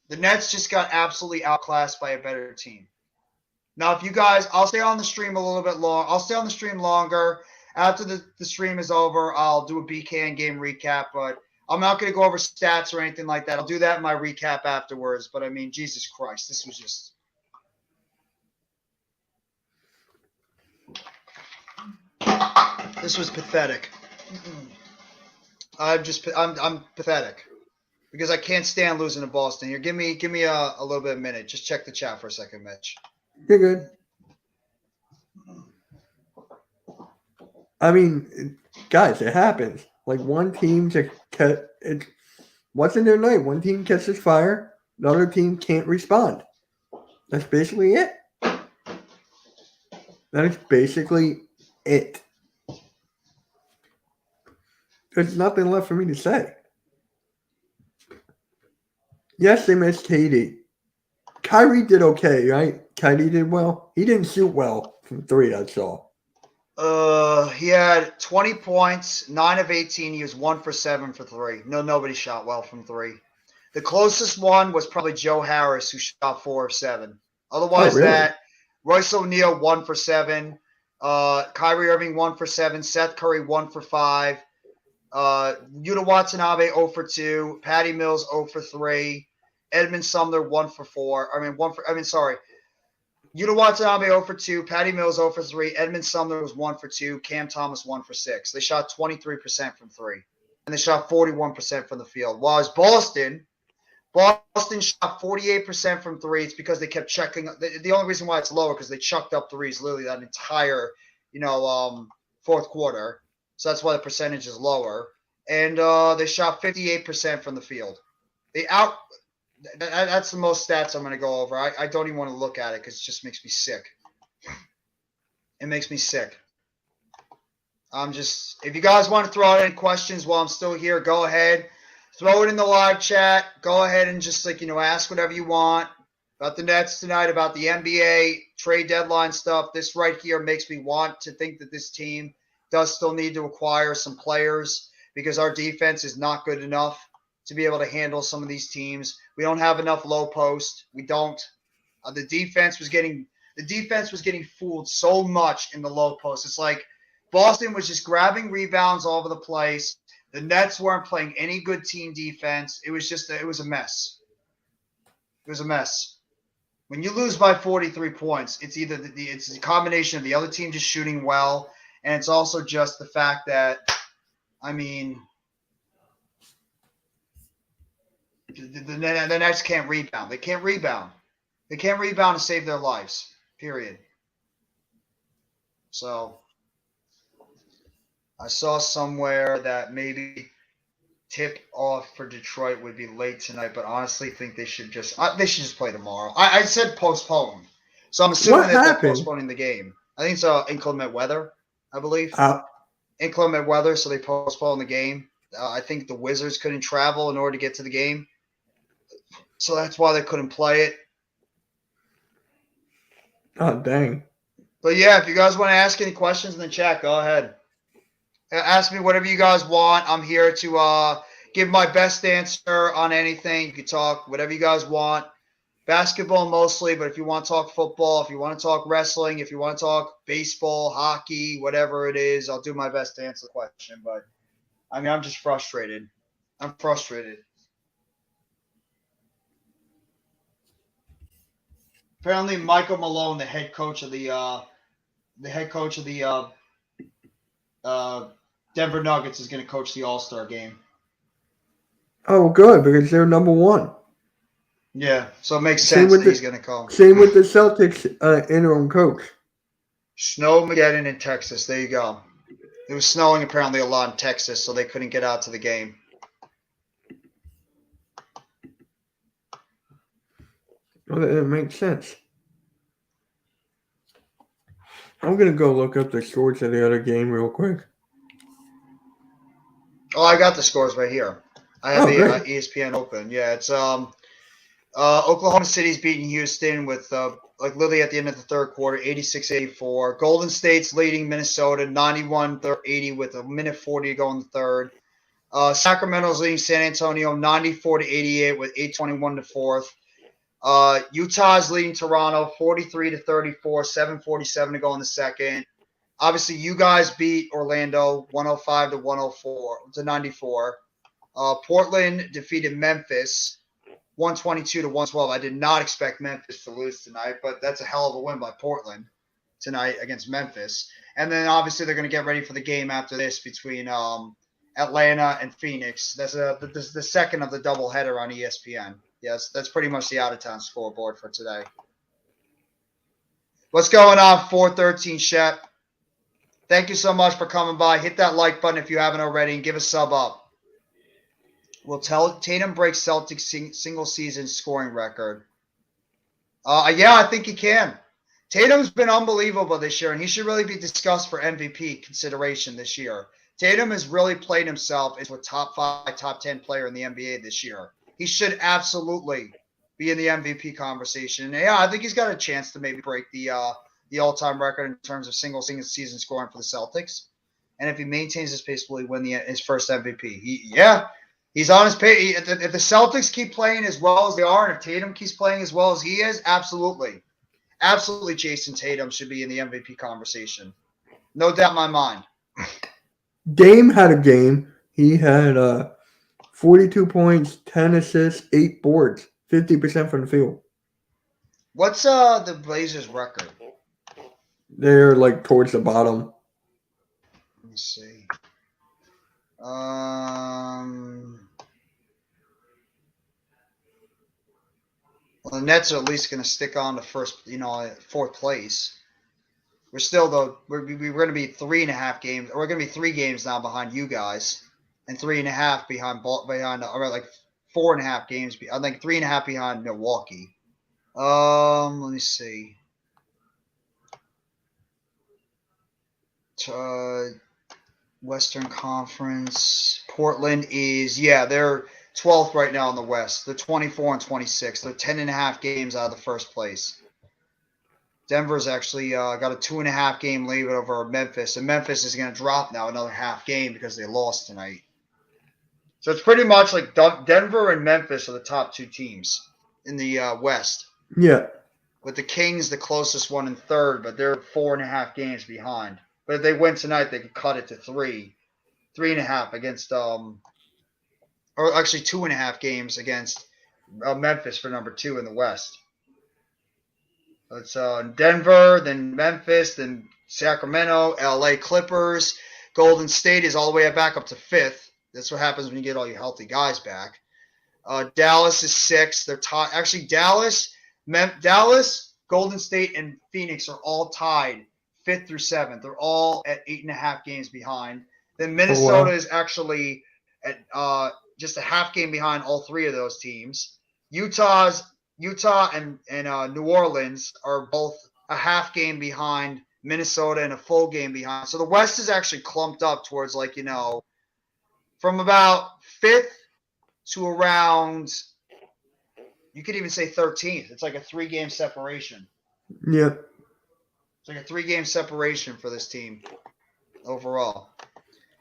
the Nets just got absolutely outclassed by a better team. Now, if you guys, I'll stay on the stream a little bit long. I'll stay on the stream longer. After the stream is over, I'll do a BKN game recap. But I'm not going to go over stats or anything like that. I'll do that in my recap afterwards. But, I mean, Jesus Christ, this was just This was pathetic. I'm pathetic because I can't stand losing to Boston. Here, give me a little bit of a minute. Just check the chat for a second, Mitch. You're good. I mean, guys, it happens. Like one team just it wasn't their night. One team catches fire, the other team can't respond. That's basically it. That is basically it. There's nothing left for me to say. Yes, they missed KD. Kyrie did okay, right? Kyrie did well. He didn't shoot well from 3, I saw. He had 20 points, 9 of 18. He was 1 for 7 for 3. Nobody shot well from 3. The closest one was probably Joe Harris, who shot 4 of 7. Otherwise, really? that Royce O'Neal 1 for 7. Kyrie Irving 1 for 7. Seth Curry 1 for 5. Yuta Watanabe 0 for 2. Patty Mills 0 for 3. Edmund Sumner 1 for 4. Yuta Watanabe 0 for 2, Patty Mills 0 for 3, Edmund Sumner was 1 for 2, Cam Thomas 1 for 6. They shot 23% from 3, and they shot 41% from the field. While Boston shot 48% from 3. It's because they kept checking. The only reason why it's lower because they chucked up threes literally that entire, fourth quarter. So that's why the percentage is lower. And they shot 58% from the field. That's the most stats I'm going to go over. I don't even want to look at it because it just makes me sick. It makes me sick. If you guys want to throw out any questions while I'm still here, go ahead. Throw it in the live chat. Go ahead and just ask whatever you want about the Nets tonight, about the NBA trade deadline stuff. This right here makes me want to think that this team does still need to acquire some players because our defense is not good enough to be able to handle some of these teams. We don't have enough low post. We don't. The defense was getting fooled so much in the low post. It's like Boston was just grabbing rebounds all over the place. The Nets weren't playing any good team defense. It was a mess. It was a mess. When you lose by 43 points, it's either it's a combination of the other team just shooting well, and it's also just the fact that, the Nets can't rebound. They can't rebound. They can't rebound to save their lives, period. So I saw somewhere that maybe tip off for Detroit would be late tonight, but honestly think they should just play tomorrow. I said postpone. So I'm assuming they're postponing the game. I think it's inclement weather, I believe. Inclement weather, so they postponed the game. I think the Wizards couldn't travel in order to get to the game. So that's why they couldn't play it. Oh, dang. But yeah, if you guys want to ask any questions in the chat, go ahead. Ask me whatever you guys want. I'm here to give my best answer on anything. You can talk whatever you guys want. Basketball mostly, but if you want to talk football, if you want to talk wrestling, if you want to talk baseball, hockey, whatever it is, I'll do my best to answer the question. But, I'm just frustrated. I'm frustrated. Apparently, Michael Malone, the head coach of the Denver Nuggets, is going to coach the All-Star game. Oh, good, because they're number 1. Yeah, so it makes sense that he's going to come. Same with the Celtics interim coach. Snowmageddon in Texas. There you go. It was snowing apparently a lot in Texas, so they couldn't get out to the game. Well, that makes sense. I'm going to go look up the scores of the other game real quick. Oh, I got the scores right here. I have the ESPN open. Yeah, it's Oklahoma City's beating Houston with literally at the end of the third quarter, 86-84. Golden State's leading Minnesota 91-80 with a minute 40 to go in the third. Sacramento's leading San Antonio 94-88 with 8:21 to fourth. Utah's leading Toronto 43-34, 7:47 to go in the second. Obviously, you guys beat Orlando 105-104. Portland defeated Memphis 122-112. I did not expect Memphis to lose tonight, but that's a hell of a win by Portland tonight against Memphis. And then obviously they're going to get ready for the game after this between Atlanta and Phoenix. That's the second of the doubleheader on ESPN. Yes, that's pretty much the out-of-town scoreboard for today. What's going on, 413 Shep? Thank you so much for coming by. Hit that like button if you haven't already and give a sub up. Will Tatum break Celtics single season scoring record? Yeah, I think he can. Tatum's been unbelievable this year, and he should really be discussed for MVP consideration this year. Tatum has really played himself into a top 5, top 10 player in the NBA this year. He should absolutely be in the MVP conversation. And yeah, I think he's got a chance to maybe break the all-time record in terms of single season scoring for the Celtics. And if he maintains his pace, will he win his first MVP? He's on his pace. If the Celtics keep playing as well as they are, and if Tatum keeps playing as well as he is, absolutely. Absolutely, Jason Tatum should be in the MVP conversation. No doubt in my mind. Dame had a game. He had 42 points, 10 assists, 8 boards, 50% from the field. What's the Blazers' record? They're like towards the bottom. Let me see. Well, the Nets are at least going to stick on to fourth place. We're still though we're going to be 3.5 games. We're going to be 3 games now behind you guys, and 3.5 behind or like 4.5 games. I think 3.5 behind Milwaukee. Let me see. Western Conference. Portland is they're 12th right now in the West. They're 24 and 26. They're 10.5 games out of the first place. Denver's actually got a 2.5 game lead over Memphis, and Memphis is going to drop now another half game because they lost tonight. So it's pretty much like Denver and Memphis are the top 2 teams in the West. Yeah. With the Kings the closest one in third, but they're 4.5 games behind. But if they win tonight, they could cut it to 3.5 against or actually 2.5 games against Memphis for number 2 in the West. It's Denver, then Memphis, then Sacramento, LA Clippers. Golden State is all the way back up to 5th. That's what happens when you get all your healthy guys back. Dallas is 6th. They're tied. Actually, Dallas, Golden State, and Phoenix are all tied 5th through 7th. They're all at 8.5 games behind. Then Minnesota is actually at just a half game behind all 3 of those teams. Utah and New Orleans are both a half game behind Minnesota and a full game behind. So the West is actually clumped up towards from about 5th to around, you could even say 13th. It's like a 3-game separation. Yeah. It's like a 3-game separation for this team overall.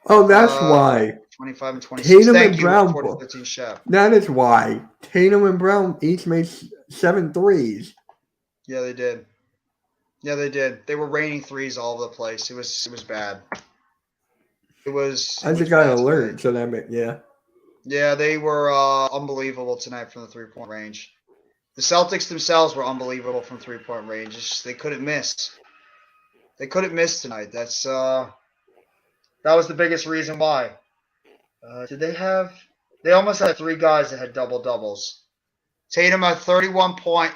Oh, that's why. 25 and 26. Tatum Thank and you, Brown. 40-13 Chef. That is why. Tatum and Brown each made 7 threes. Yeah, they did. They were raining threes all over the place. It was bad. I just got an alert, so that Yeah, they were unbelievable tonight from the 3-point range. The Celtics themselves were unbelievable from 3-point range. They couldn't miss. They couldn't miss tonight. That was the biggest reason why. They almost had 3 guys that had double-doubles. Tatum had 31 points,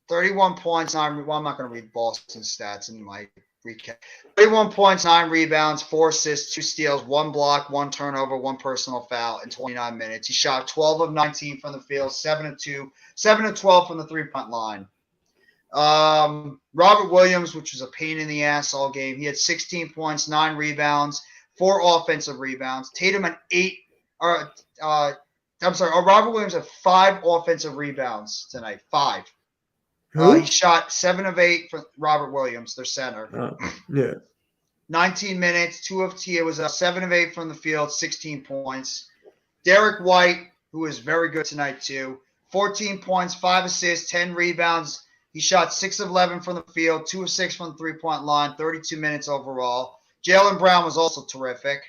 9 I'm not going to read Boston's stats in my recap. 31 points, 9 rebounds, 4 assists, 2 steals, 1 block, 1 turnover, 1 personal foul in 29 minutes. He shot 12 of 19 from the field, 7 of 12 from the 3-point line. Robert Williams, which was a pain in the ass all game, he had 16 points, 9 rebounds, 4 offensive rebounds. Tatum had Robert Williams had 5 offensive rebounds tonight. 5. He shot 7 of 8 for Robert Williams, their center. Yeah. 19 minutes, 2 of 10. It was 7 of 8 from the field, 16 points. Derek White, who is very good tonight too, 14 points, 5 assists, 10 rebounds. He shot 6 of 11 from the field, 2 of 6 from the 3-point line, 32 minutes overall. Jaylen Brown was also terrific.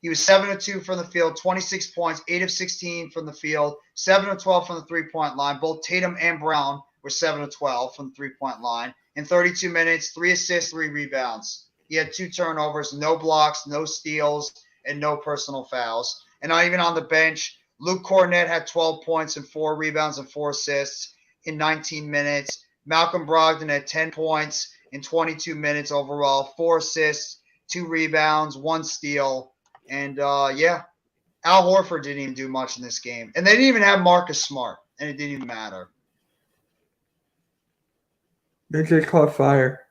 He was 7 of 2 from the field, 26 points, 8 of 16 from the field, 7 of 12 from the 3-point line. Both Tatum and Brown were 7 of 12 from the 3-point line. In 32 minutes, 3 assists, 3 rebounds. He had 2 turnovers, no blocks, no steals, and no personal fouls. And not even on the bench, Luke Cornett had 12 points and 4 rebounds and 4 assists in 19 minutes. Malcolm Brogdon had 10 points in 22 minutes overall, 4 assists, 2 rebounds, 1 steal. And, yeah, Al Horford didn't even do much in this game. And they didn't even have Marcus Smart, and it didn't even matter. They just caught fire.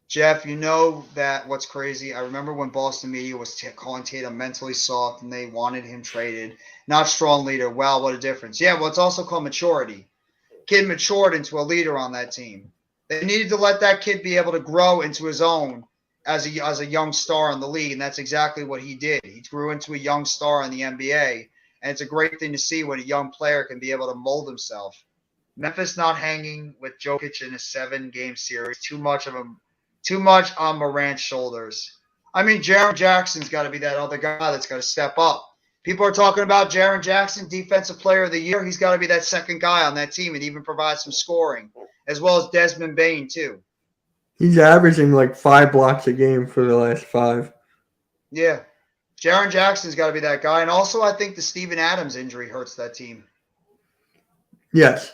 Jeff, you know that what's crazy? I remember when Boston media was calling Tatum mentally soft and they wanted him traded. Not strong leader. Wow, what a difference. Yeah, well, it's also called maturity. Kid matured into a leader on that team. They needed to let that kid be able to grow into his own as a young star in the league, and that's exactly what he did. He grew into a young star in the NBA, and it's a great thing to see when a young player can be able to mold himself. Memphis not hanging with Jokic in a 7-game series. Too much on Morant's shoulders. I mean, Jaren Jackson's got to be that other guy that's got to step up. People are talking about Jaren Jackson, Defensive Player of the Year. He's got to be that second guy on that team and even provide some scoring, as well as Desmond Bane, too. He's averaging like 5 blocks a game for the last 5. Yeah. Jaren Jackson's got to be that guy. And also, I think the Steven Adams injury hurts that team. Yes.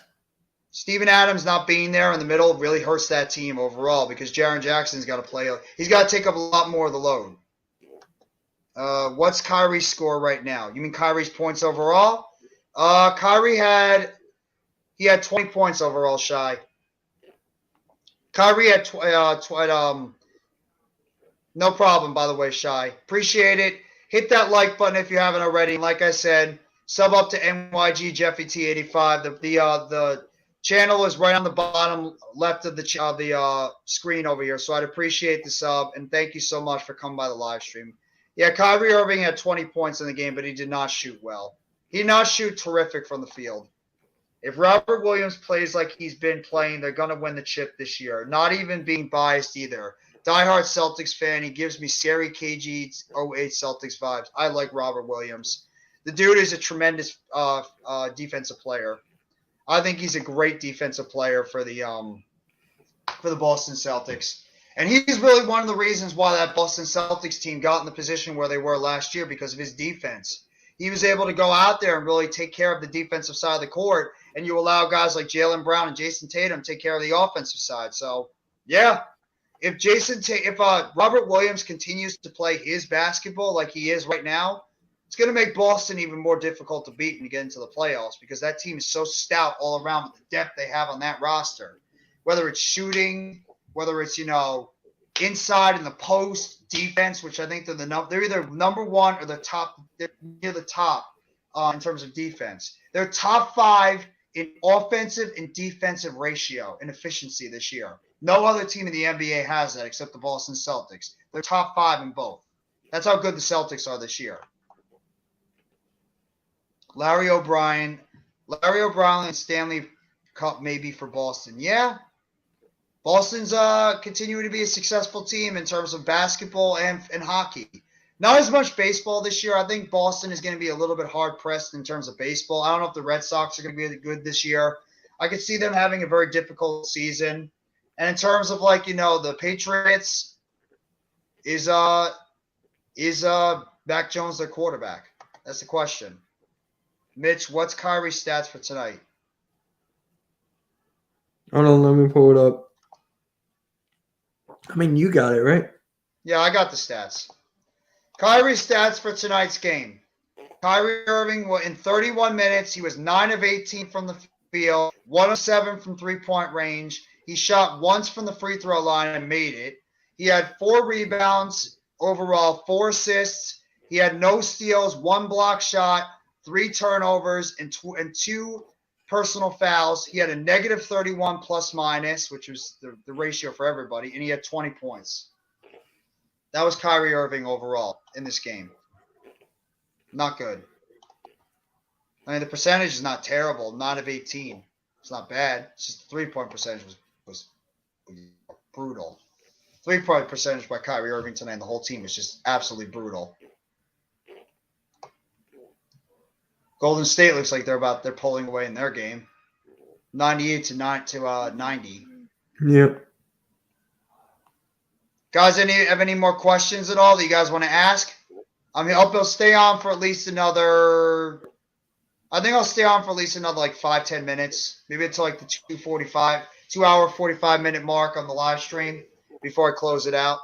Steven Adams not being there in the middle really hurts that team overall because Jaren Jackson's got to play. He's got to take up a lot more of the load. What's Kyrie's score right now? You mean Kyrie's points overall? Kyrie had 20 points overall, Shy. Kyrie had no problem, by the way, Shy. Appreciate it. Hit that like button if you haven't already. Like I said, sub up to NYG Jeffy T85. The channel is right on the bottom left of the screen over here, so I'd appreciate the sub, and thank you so much for coming by the live stream. Yeah, Kyrie Irving had 20 points in the game, but he did not shoot well. He did not shoot terrific from the field. If Robert Williams plays like he's been playing, they're going to win the chip this year. Not even being biased either. Diehard Celtics fan. He gives me scary KG 08 Celtics vibes. I like Robert Williams. The dude is a tremendous defensive player. I think he's a great defensive player for the Boston Celtics. And he's really one of the reasons why that Boston Celtics team got in the position where they were last year because of his defense. He was able to go out there and really take care of the defensive side of the court, and you allow guys like Jaylen Brown and Jason Tatum take care of the offensive side. So, yeah, if Robert Williams continues to play his basketball like he is right now, it's going to make Boston even more difficult to beat and get into the playoffs because that team is so stout all around with the depth they have on that roster. Whether it's shooting, whether it's, inside in the post defense, which I think they're either number one or they're near the top in terms of defense. They're top 5 in offensive and defensive ratio and efficiency this year. No other team in the NBA has that except the Boston Celtics. They're top 5 in both. That's how good the Celtics are this year. Larry O'Brien and Stanley Cup maybe for Boston. Yeah. Boston's continuing to be a successful team in terms of basketball and hockey. Not as much baseball this year. I think Boston is going to be a little bit hard-pressed in terms of baseball. I don't know if the Red Sox are going to be good this year. I could see them having a very difficult season. And in terms of, the Patriots, is Mac Jones their quarterback? That's the question. Mitch, what's Kyrie's stats for tonight? Hold on, let me pull it up. I mean, you got it, right? Yeah, I got the stats. Kyrie's stats for tonight's game. Kyrie Irving, in 31 minutes, he was 9 of 18 from the field, 1 of 7 from three-point range. He shot once from the free throw line and made it. He had 4 rebounds overall, 4 assists. He had no steals, 1 block shot, 3 turnovers, and 2 personal fouls. He had a negative 31 plus minus, which was the ratio for everybody, and he had 20 points. That was Kyrie Irving overall in this game. Not good. I mean, the percentage is not terrible. 9 of 18. It's not bad. It's just the 3-point percentage was brutal. 3-point percentage by Kyrie Irving tonight, and the whole team was just absolutely brutal. Golden State looks like they're pulling away in their game. 98 to 90. Yep. Guys, have any more questions at all that you guys want to ask? I mean, I'll stay on for at least another. I think I'll stay on for at least another like 5-10 minutes, maybe until like the 2 hour 45-minute mark on the live stream before I close it out.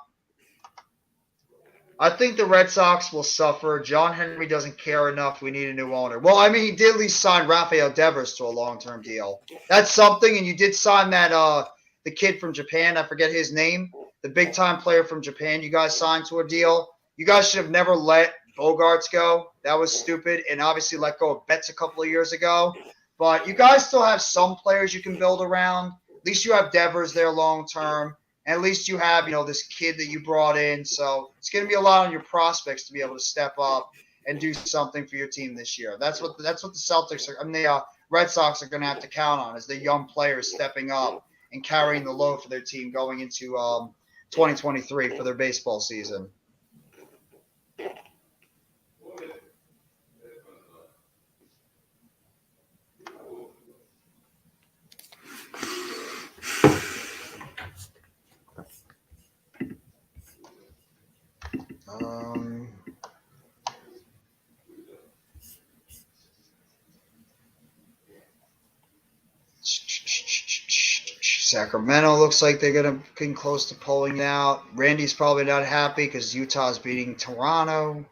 I think the Red Sox will suffer. John Henry doesn't care enough. We need a new owner. Well, I mean, he did at least sign Rafael Devers to a long-term deal. That's something, and you did sign that the kid from Japan. I forget his name. The big-time player from Japan. You guys signed to a deal. You guys should have never let Bogarts go. That was stupid, and obviously let go of Betts a couple of years ago. But you guys still have some players you can build around. At least you have Devers there long-term. And at least you have, this kid that you brought in. So it's going to be a lot on your prospects to be able to step up and do something for your team this year. That's what the Celtics are. I mean, the Red Sox are going to have to count on, is the young players stepping up and carrying the load for their team going into 2023 for their baseball season. Sacramento looks like they're going to get close to pulling out. Randy's probably not happy because Utah's beating Toronto.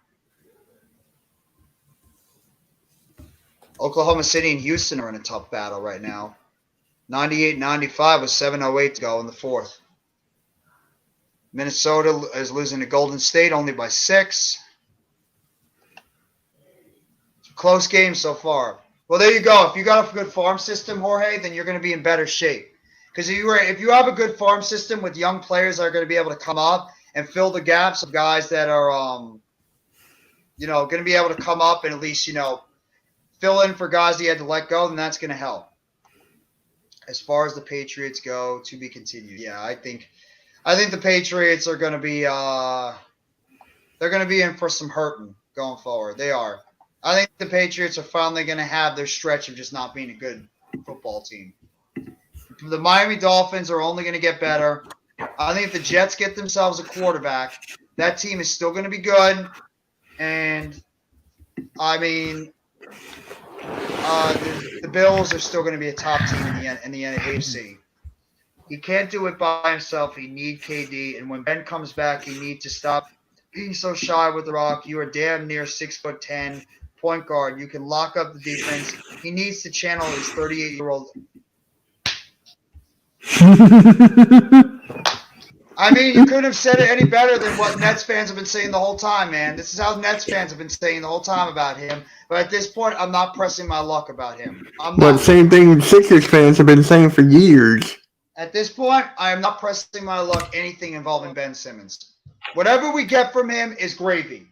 Oklahoma City and Houston are in a tough battle right now. 98-95 with 7:08 to go in the fourth. Minnesota is losing to Golden State only by 6. Close game so far. Well, there you go. If you got a good farm system, Jorge, then you're going to be in better shape. Because if you have a good farm system with young players that are going to be able to come up and fill the gaps of guys that are, going to be able to come up and at least, fill in for guys that you had to let go, then that's going to help. As far as the Patriots go, to be continued. Yeah, I think the Patriots are going to be they're going to be in for some hurting going forward. They are. I think the Patriots are finally going to have their stretch of just not being a good football team. The Miami Dolphins are only going to get better. I think if the Jets get themselves a quarterback, that team is still going to be good. And, I mean, the Bills are still going to be a top team in the AFC. He can't do it by himself. He needs KD. And when Ben comes back, he needs to stop being so shy with the rock. You are damn near 6'10" point guard. You can lock up the defense. He needs to channel his 38-year-old. I mean, you couldn't have said it any better than what Nets fans have been saying the whole time, man. This is how Nets fans have been saying the whole time about him. But at this point, I'm not pressing my luck about him. But same thing Sixers fans have been saying for years. At this point, I am not pressing my luck anything involving Ben Simmons. Whatever we get from him is gravy.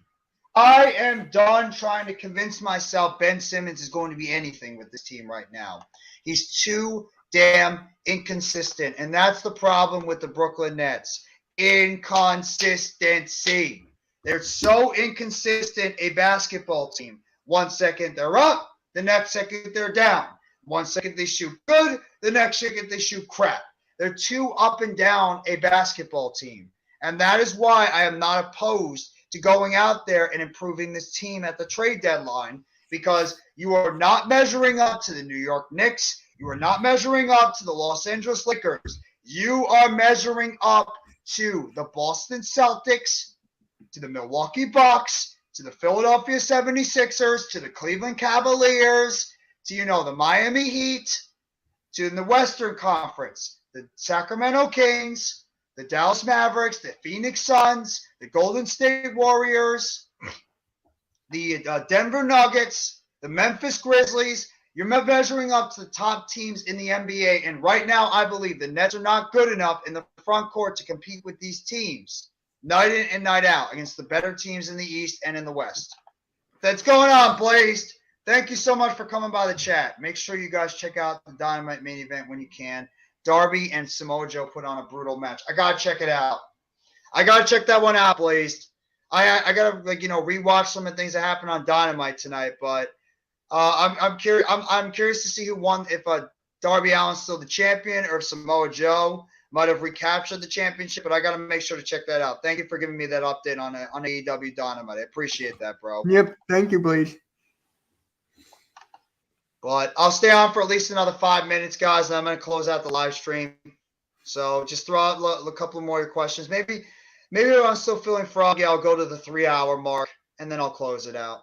I am done trying to convince myself Ben Simmons is going to be anything with this team right now. He's too damn inconsistent, and that's the problem with the Brooklyn Nets. Inconsistency. They're so inconsistent, a basketball team. 1 second they're up, the next second they're down. 1 second they shoot good, the next second they shoot crap. They're too up and down a basketball team. And that is why I am not opposed to going out there and improving this team at the trade deadline, because you are not measuring up to the New York Knicks. You are not measuring up to the Los Angeles Lakers. You are measuring up to the Boston Celtics, to the Milwaukee Bucks, to the Philadelphia 76ers, to the Cleveland Cavaliers, to, the Miami Heat, to the Western Conference, the Sacramento Kings, the Dallas Mavericks, the Phoenix Suns, the Golden State Warriors, the Denver Nuggets, the Memphis Grizzlies. You're measuring up to the top teams in the NBA, and right now I believe the Nets are not good enough in the front court to compete with these teams night in and night out against the better teams in the East and in the West. That's going on, Blazed. Thank you so much for coming by the chat. Make sure you guys check out the Dynamite main event when you can. Darby and Samoa Joe put on a brutal match. I got to check it out. I got to check that one out, Blazed. I got to rewatch some of the things that happened on Dynamite tonight, but I'm curious. I'm curious to see who won. If Darby Allin's still the champion or if Samoa Joe might have recaptured the championship, but I got to make sure to check that out. Thank you for giving me that update on AEW Dynamite. I appreciate that, bro. Yep. Thank you, Blaze. But I'll stay on for at least another 5 minutes, guys, and I'm going to close out the live stream. So just throw out a couple more questions. Maybe if I'm still feeling froggy, I'll go to the 3-hour mark, and then I'll close it out.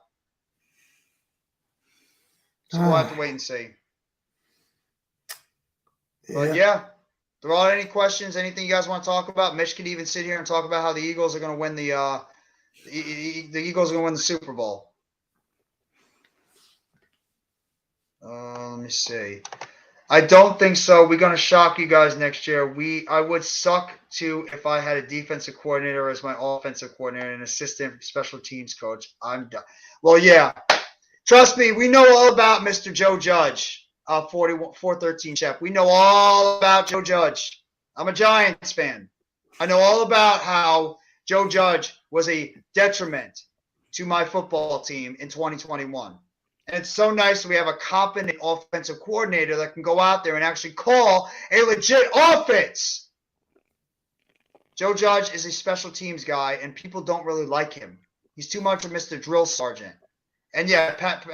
So we'll have to wait and see. But yeah, throw out any questions, anything you guys want to talk about. Mitch could even sit here and talk about how the Eagles are going to win the Eagles are going to win the Super Bowl. Let me see. I don't think so. We're going to shock you guys next year. I would suck too if I had a defensive coordinator as my offensive coordinator and assistant special teams coach. I'm done. Well, yeah. Trust me, we know all about Mr. Joe Judge, 413 Chef. We know all about Joe Judge. I'm a Giants fan. I know all about how Joe Judge was a detriment to my football team in 2021. And it's so nice we have a competent offensive coordinator that can go out there and actually call a legit offense. Joe Judge is a special teams guy, and people don't really like him. He's too much of Mr. Drill Sergeant. And yeah, Matt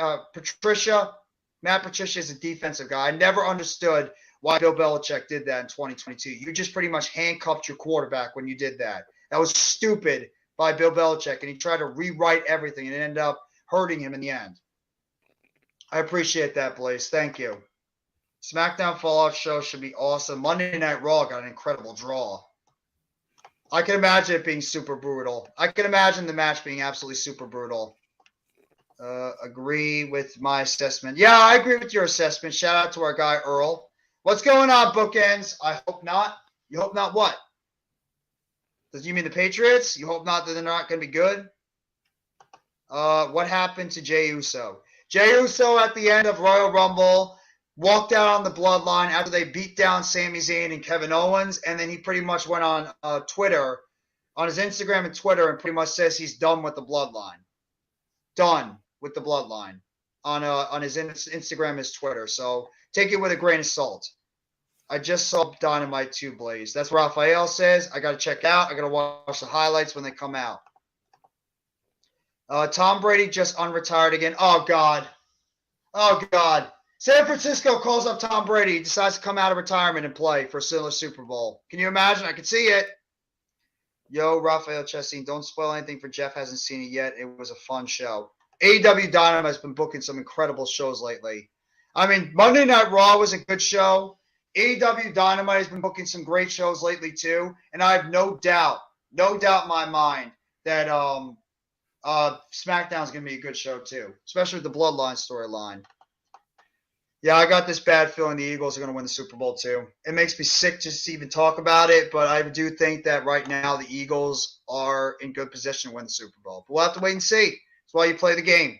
Patricia is a defensive guy. I never understood why Bill Belichick did that in 2022. You just pretty much handcuffed your quarterback when you did that. That was stupid by Bill Belichick, and he tried to rewrite everything, and it ended up hurting him in the end. I appreciate that, Blaze. Thank you. SmackDown Fallout show should be awesome. Monday Night Raw got an incredible draw. I can imagine it being super brutal. I can imagine the match being absolutely super brutal. Agree with my assessment. Yeah, I agree with your assessment. Shout out to our guy, Earl. What's going on, Bookends? I hope not. You hope not what? Does you mean the Patriots? You hope not that they're not going to be good? What happened to Jey Uso? Jey Uso at the end of Royal Rumble walked out on the Bloodline after they beat down Sami Zayn and Kevin Owens, and then he pretty much went on Twitter, on his Instagram and Twitter, and pretty much says he's done with the Bloodline. Done with the Bloodline on his Instagram, his Twitter. So take it with a grain of salt. I just saw Dynamite 2, Blaze. That's what Raphael says. I got to check out. I got to watch the highlights when they come out. Tom Brady just unretired again. Oh, God. Oh, God. San Francisco calls up Tom Brady. He decides to come out of retirement and play for a similar Super Bowl. Can you imagine? I can see it. Yo, Raphael Chesteen, don't spoil anything for Jeff hasn't seen it yet. It was a fun show. AEW Dynamite has been booking some incredible shows lately. I mean, Monday Night Raw was a good show. AEW Dynamite has been booking some great shows lately, too. And I have no doubt in my mind that SmackDown is going to be a good show, too, especially with the Bloodline storyline. Yeah, I got this bad feeling the Eagles are going to win the Super Bowl, too. It makes me sick just to even talk about it, but I do think that right now the Eagles are in good position to win the Super Bowl. But we'll have to wait and see. That's why you play the game.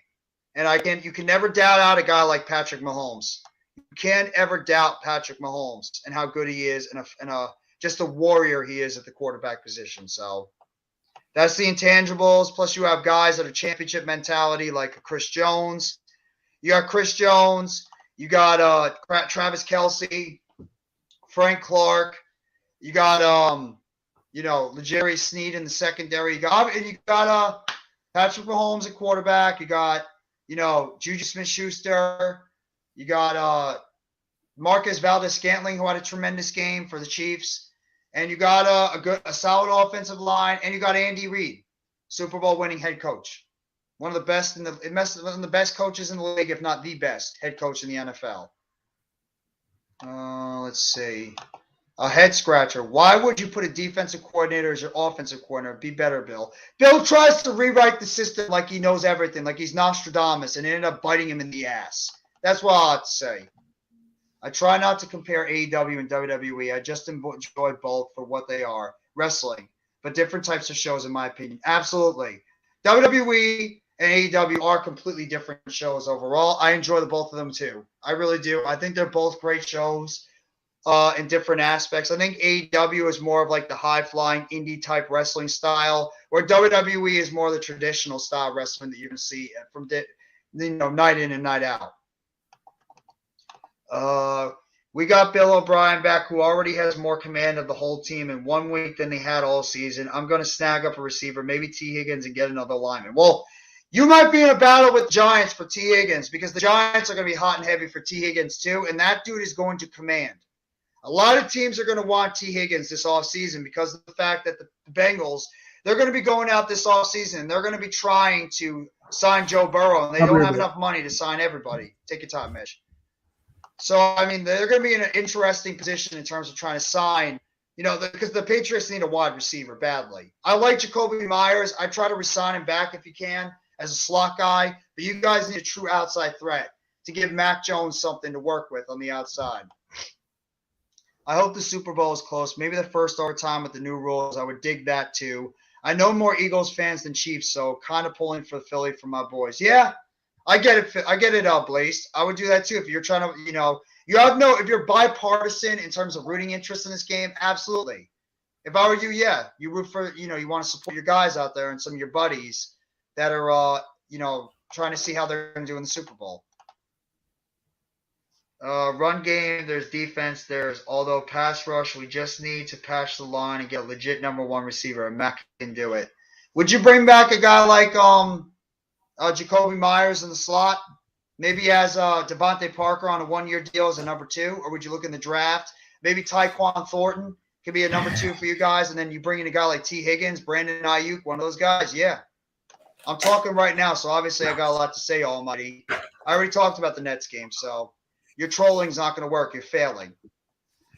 And you can never doubt out a guy like Patrick Mahomes. You can't ever doubt Patrick Mahomes and how good he is and just a warrior he is at the quarterback position. So that's the intangibles. Plus you have guys that are championship mentality like Chris Jones. You got Chris Jones. You got Travis Kelce, Frank Clark. You got L'Jarius Sneed in the secondary. You got Patrick Mahomes at quarterback. You got Juju Smith-Schuster. You got Marcus Valdes-Scantling, who had a tremendous game for the Chiefs, and you got a solid offensive line, and you got Andy Reid, Super Bowl winning head coach. One of the best one of the best coaches in the league, if not the best head coach in the NFL. Let's see. A head scratcher. Why would you put a defensive coordinator as your offensive coordinator? Be better, Bill. Bill tries to rewrite the system like he knows everything, like he's Nostradamus, and it ended up biting him in the ass. That's what I'll have to say. I try not to compare AEW and WWE. I just enjoy both for what they are, wrestling, but different types of shows in my opinion. Absolutely. WWE and AEW are completely different shows overall. I enjoy the both of them too. I really do. I think they're both great shows in different aspects. I think AEW is more of like the high-flying indie type wrestling style, where WWE is more the traditional style wrestling that you can see from night in and night out. We got Bill O'Brien back, who already has more command of the whole team in 1 week than they had all season. I'm going to snag up a receiver, maybe T. Higgins, and get another lineman. Well, you might be in a battle with the Giants for T. Higgins because the Giants are going to be hot and heavy for T. Higgins too, and that dude is going to command. A lot of teams are going to want T. Higgins this offseason because of the fact that the Bengals, they're going to be going out this offseason, and they're going to be trying to sign Joe Burrow, and they don't have enough money to sign everybody. Take your time, Mitch. So, I mean, they're going to be in an interesting position in terms of trying to sign, because the Patriots need a wide receiver badly. I like Jacoby Myers. I try to resign him back if you can as a slot guy, but you guys need a true outside threat to give Mac Jones something to work with on the outside. I hope the Super Bowl is close. Maybe the first overtime with the new rules. I would dig that too. I know more Eagles fans than Chiefs, so kind of pulling for Philly for my boys. Yeah. I get it, Blaze. I would do that too if you're trying to, if you're bipartisan in terms of rooting interest in this game, absolutely. If I were you, yeah, you root for, you want to support your guys out there and some of your buddies that are, trying to see how they're going to do in the Super Bowl. Run game, there's defense, although pass rush, we just need to patch the line and get a legit number one receiver, and Mac can do it. Would you bring back a guy like, Jacoby Myers in the slot? Maybe he has Devontae Parker on a 1-year deal as a number 2, or would you look in the draft? Maybe Tyquan Thornton could be a number 2 for you guys, and then you bring in a guy like T. Higgins, Brandon Ayuk, one of those guys. Yeah. I'm talking right now, so obviously I got a lot to say, Almighty. I already talked about the Nets game, so your trolling's not going to work. You're failing.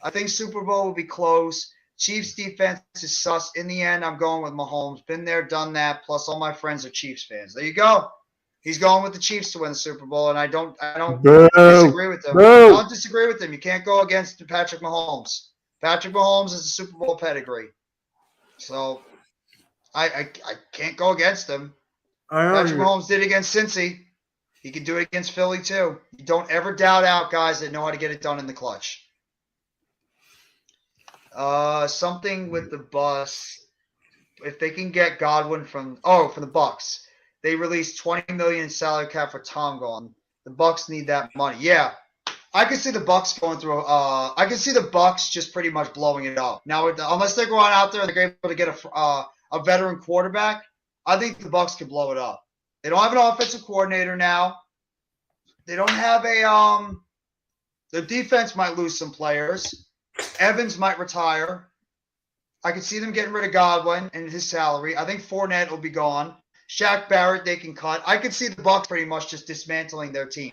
I think Super Bowl will be close. Chiefs defense is sus. In the end, I'm going with Mahomes. Been there, done that. Plus, all my friends are Chiefs fans. There you go. He's going with the Chiefs to win the Super Bowl, and I don't disagree with him. I don't disagree with him. You can't go against Patrick Mahomes. Patrick Mahomes is a Super Bowl pedigree, so I can't go against him. Patrick Mahomes did it against Cincy. He can do it against Philly too. You don't ever doubt out guys that know how to get it done in the clutch. Something with the bus. If they can get Godwin from the Bucks, they released $20 million in salary cap for Tom Gone. The Bucks need that money. Yeah, I can see the Bucks going through. I can see the Bucks just pretty much blowing it up. Now, unless they're going out there and they're able to get a veteran quarterback, I think the Bucks could blow it up. They don't have an offensive coordinator now. They don't have the defense might lose some players. Evans might retire. I can see them getting rid of Godwin and his salary. I think Fournette will be gone. Shaq Barrett they can cut. I could see the Bucks pretty much just dismantling their team.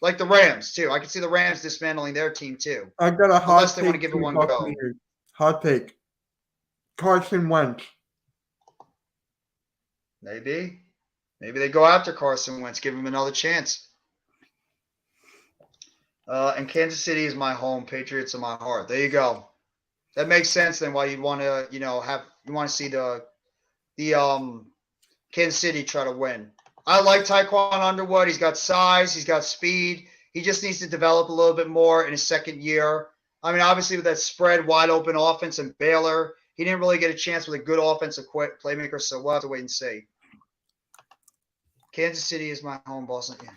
Like the Rams, too. I could see the Rams dismantling their team, too. I got a hot unless they want to give it one go. Hot take. Carson Wentz. Maybe they go after Carson Wentz, give him another chance. And Kansas City is my home. Patriots are my heart. There you go. That makes sense then why you'd want to, you want to see the Kansas City try to win. I like Tyquan Underwood. He's got size. He's got speed. He just needs to develop a little bit more in his second year. I mean, obviously with that spread wide open offense and Baylor, he didn't really get a chance with a good offensive playmaker, so we'll have to wait and see. Kansas City is my home, Boston. Yeah.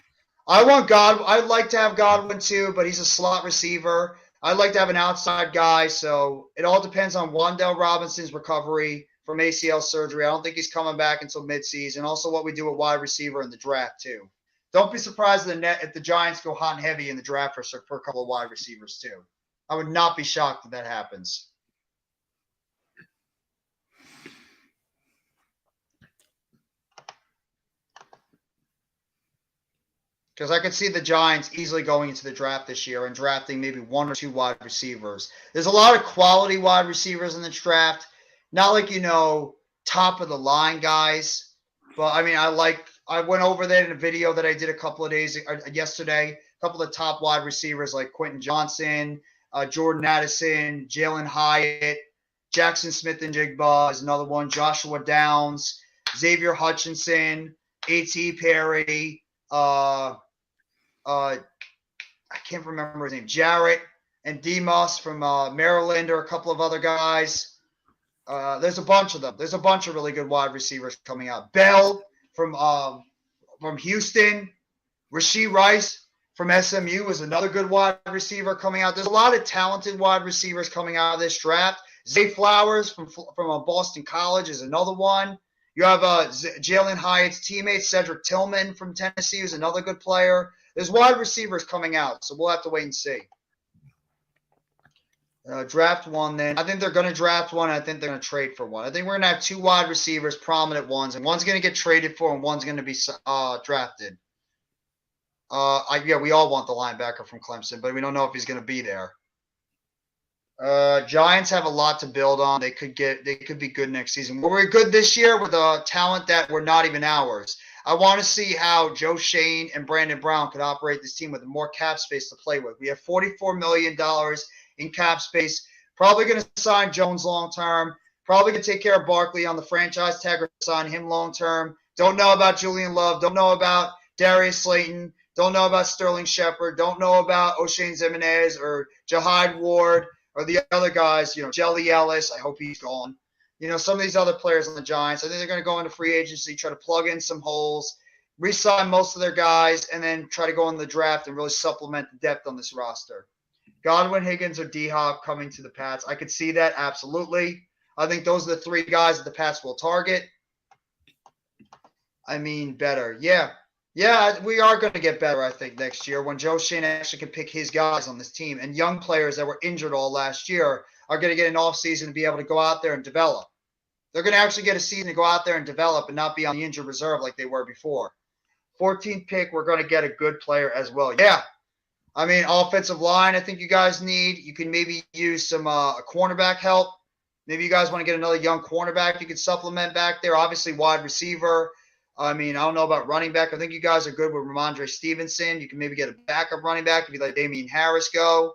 I'd like to have Godwin too, but he's a slot receiver. I'd like to have an outside guy, so it all depends on Wan'Dale Robinson's recovery from ACL surgery. I don't think he's coming back until midseason. Also, what we do at wide receiver in the draft too. Don't be surprised if the Giants go hot and heavy in the draft for a couple of wide receivers too. I would not be shocked if that happens. Because I could see the Giants easily going into the draft this year and drafting maybe 1 or 2 wide receivers. There's a lot of quality wide receivers in the draft. Not like, top of the line guys. But, I mean, I went over there in a video that I did a couple of days yesterday. A couple of the top wide receivers like Quentin Johnson, Jordan Addison, Jalen Hyatt, Jackson Smith and Jigba is another one. Joshua Downs, Xavier Hutchinson, A.T. Perry, I can't remember his name, Jarrett and Demos from Maryland, or a couple of other guys. There's a bunch of them. There's a bunch of really good wide receivers coming out. Bell from Houston, Rashee Rice. from SMU is another good wide receiver coming out. There's a lot of talented wide receivers coming out of this draft. Zay Flowers from Boston College is another one. You have Jalen Hyatt's teammate, Cedric Tillman from Tennessee, who's another good player. There's wide receivers coming out, so we'll have to wait and see. Draft one then. I think they're going to draft one. I think they're going to trade for one. I think we're going to have 2 wide receivers, prominent ones, and one's going to get traded for and one's going to be drafted. We all want the linebacker from Clemson, but we don't know if he's going to be there. Giants have a lot to build on. They could be good next season. We're good this year with talent that were not even ours. I want to see how Joe Shane and Brandon Brown could operate this team with more cap space to play with. We have $44 million in cap space. Probably going to sign Jones long term. Probably going to take care of Barkley on the franchise tag or sign him long term. Don't know about Julian Love. Don't know about Darius Slayton. Don't know about Sterling Shepard. Don't know about O'Shane Zimenez or Jahide Ward or the other guys. Jelly Ellis. I hope he's gone. Some of these other players on the Giants. I think they're going to go into free agency, try to plug in some holes, re-sign most of their guys, and then try to go in the draft and really supplement the depth on this roster. Godwin, Higgins, or D-Hop coming to the Pats. I could see that, absolutely. I think those are the 3 guys that the Pats will target. I mean, better. Yeah, we are going to get better, I think, next year when Joe Shane actually can pick his guys on this team. And young players that were injured all last year are going to get an offseason to be able to go out there and develop. They're going to actually get a season to go out there and develop and not be on the injured reserve like they were before. 14th pick, we're going to get a good player as well. Yeah. I mean, offensive line, I think you guys need. You can maybe use some cornerback help. Maybe you guys want to get another young cornerback you can supplement back there. Obviously, wide receiver. I mean, I don't know about running back. I think you guys are good with Ramondre Stevenson. You can maybe get a backup running back if you let Damian Harris go.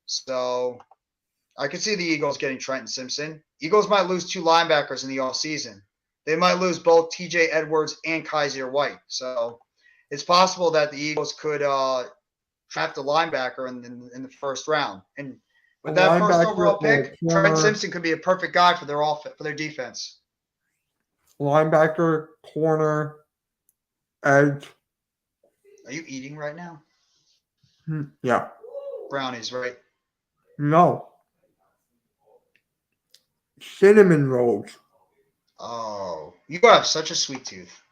So I could see the Eagles getting Trenton Simpson. Eagles might lose 2 linebackers in the offseason. They might lose both TJ Edwards and Kaiser White. So it's possible that the Eagles could draft a linebacker in the first round. And with that first overall pick, Trenton Simpson could be a perfect guy for their defense. Linebacker, corner, edge. Are you eating right now? Yeah. Brownies, right? No. Cinnamon rolls. Oh, you have such a sweet tooth.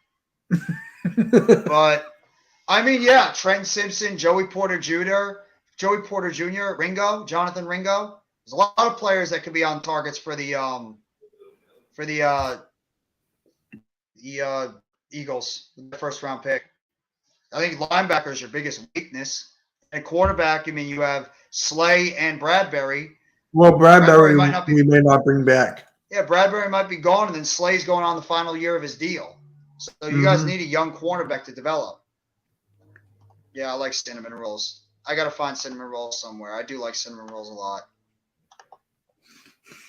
But, I mean, yeah, Trenton Simpson, Joey Porter Jr., Jonathan Ringo. There's a lot of players that could be on targets for the Eagles, the first round pick. I think linebacker is your biggest weakness. And quarterback, I mean, you have Slay and Bradbury. Well, Bradbury we may not bring back. Yeah, Bradbury might be gone, and then Slay's going on the final year of his deal. So you guys need a young cornerback to develop. Yeah, I like cinnamon rolls. I got to find cinnamon rolls somewhere. I do like cinnamon rolls a lot.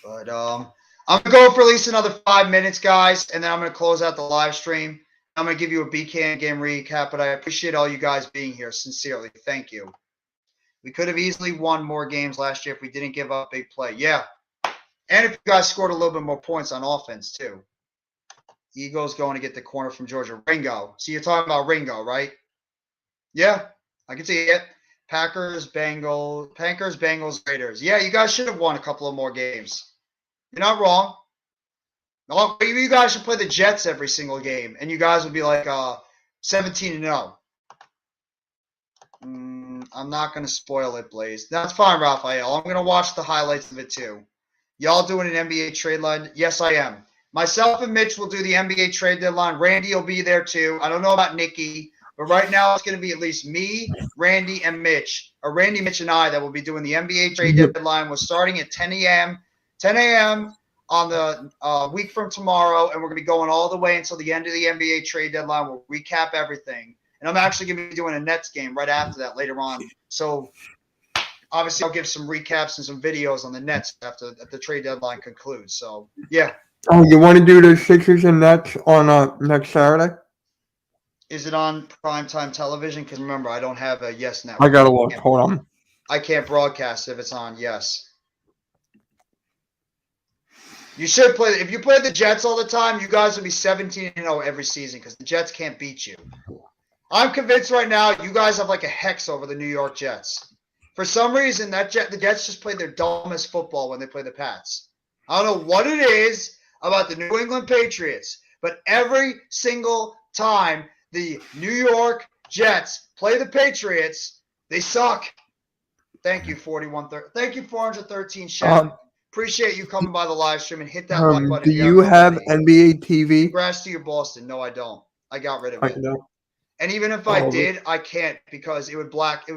But I'm going to go for at least another 5 minutes, guys, and then I'm going to close out the live stream. I'm going to give you a BCAN game recap, but I appreciate all you guys being here. Sincerely, thank you. We could have easily won more games last year if we didn't give up big play. Yeah. And if you guys scored a little bit more points on offense, too. Eagles going to get the corner from Georgia. Ringo. So you're talking about Ringo, right? Yeah, I can see it. Packers, Bengals, Raiders. Yeah, you guys should have won a couple of more games. You're not wrong. Maybe you guys should play the Jets every single game, and you guys would be like 17-0. I'm not going to spoil it, Blaze. That's fine, Raphael. I'm going to watch the highlights of it, too. Y'all doing an NBA trade line? Yes, I am. Myself and Mitch will do the NBA trade deadline. Randy will be there, too. I don't know about Nikki, but right now it's going to be at least me, Randy, and Mitch. Or Randy, Mitch, and I that will be doing the NBA trade deadline. We're starting at 10 a.m. on the week from tomorrow, and we're going to be going all the way until the end of the NBA trade deadline. We'll recap everything. And I'm actually going to be doing a Nets game right after that later on. So, obviously, I'll give some recaps and some videos on the Nets after the trade deadline concludes. So, yeah. Oh, you want to do the Sixers and Nets on next Saturday? Is it on primetime television? Because remember, I don't have a Yes Network. I got to look. Hold on. I can't broadcast if it's on Yes. You should play. If you play the Jets all the time, you guys will be 17-0 every season because the Jets can't beat you. I'm convinced right now you guys have like a hex over the New York Jets. For some reason, the Jets just play their dumbest football when they play the Pats. I don't know what it is about the New England Patriots, but every single time the New York Jets play the Patriots, they suck. Thank you, 41. Thank you, 413 Shannon. Appreciate you coming by the live stream and hit that like button. Do if you have already. NBA TV? Congrats to your Boston. No, I don't. I got rid of I it. know. And even if I did, I can't because it would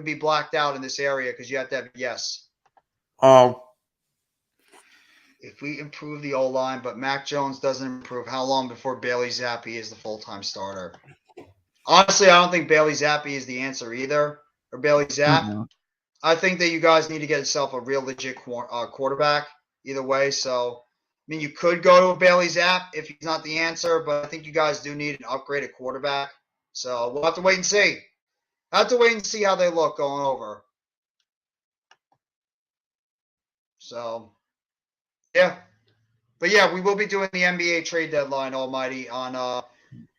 be blacked out in this area because you have to have yes. If we improve the O-line, but Mac Jones doesn't improve, how long before Bailey Zappi is the full-time starter? Honestly, I don't think Bailey Zappi is the answer either, or Bailey Zapp. Mm-hmm. I think that you guys need to get yourself a real legit quarterback either way. So, I mean, you could go to Bailey Zapp if he's not the answer, but I think you guys do need an upgraded quarterback. So we'll have to wait and see. Have to wait and see how they look going over. So, yeah. But yeah, we will be doing the NBA trade deadline, Almighty, on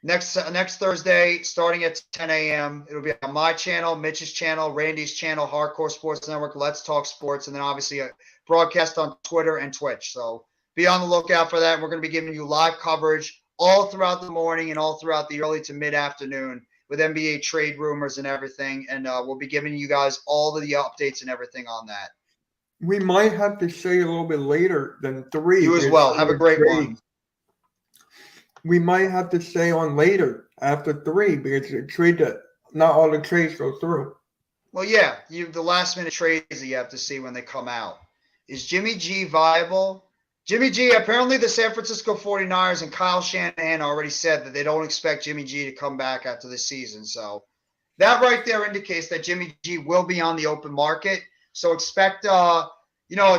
next Thursday, starting at 10 a.m. It'll be on my channel, Mitch's channel, Randy's channel, Hardcore Sports Network, Let's Talk Sports, and then obviously a broadcast on Twitter and Twitch. So be on the lookout for that. We're going to be giving you live coverage all throughout the morning and all throughout the early to mid-afternoon with NBA trade rumors and everything. And we'll be giving you guys all of the updates and everything on that. We might have to say a little bit later than 3. You as well. Have a great one. We might have to say on later after 3 because the trade that not all the trades go through. Well, yeah, the last minute trades that you have to see when they come out. Is Jimmy G viable? Jimmy G, apparently the San Francisco 49ers and Kyle Shanahan already said that they don't expect Jimmy G to come back after this season. So that right there indicates that Jimmy G will be on the open market. So expect, a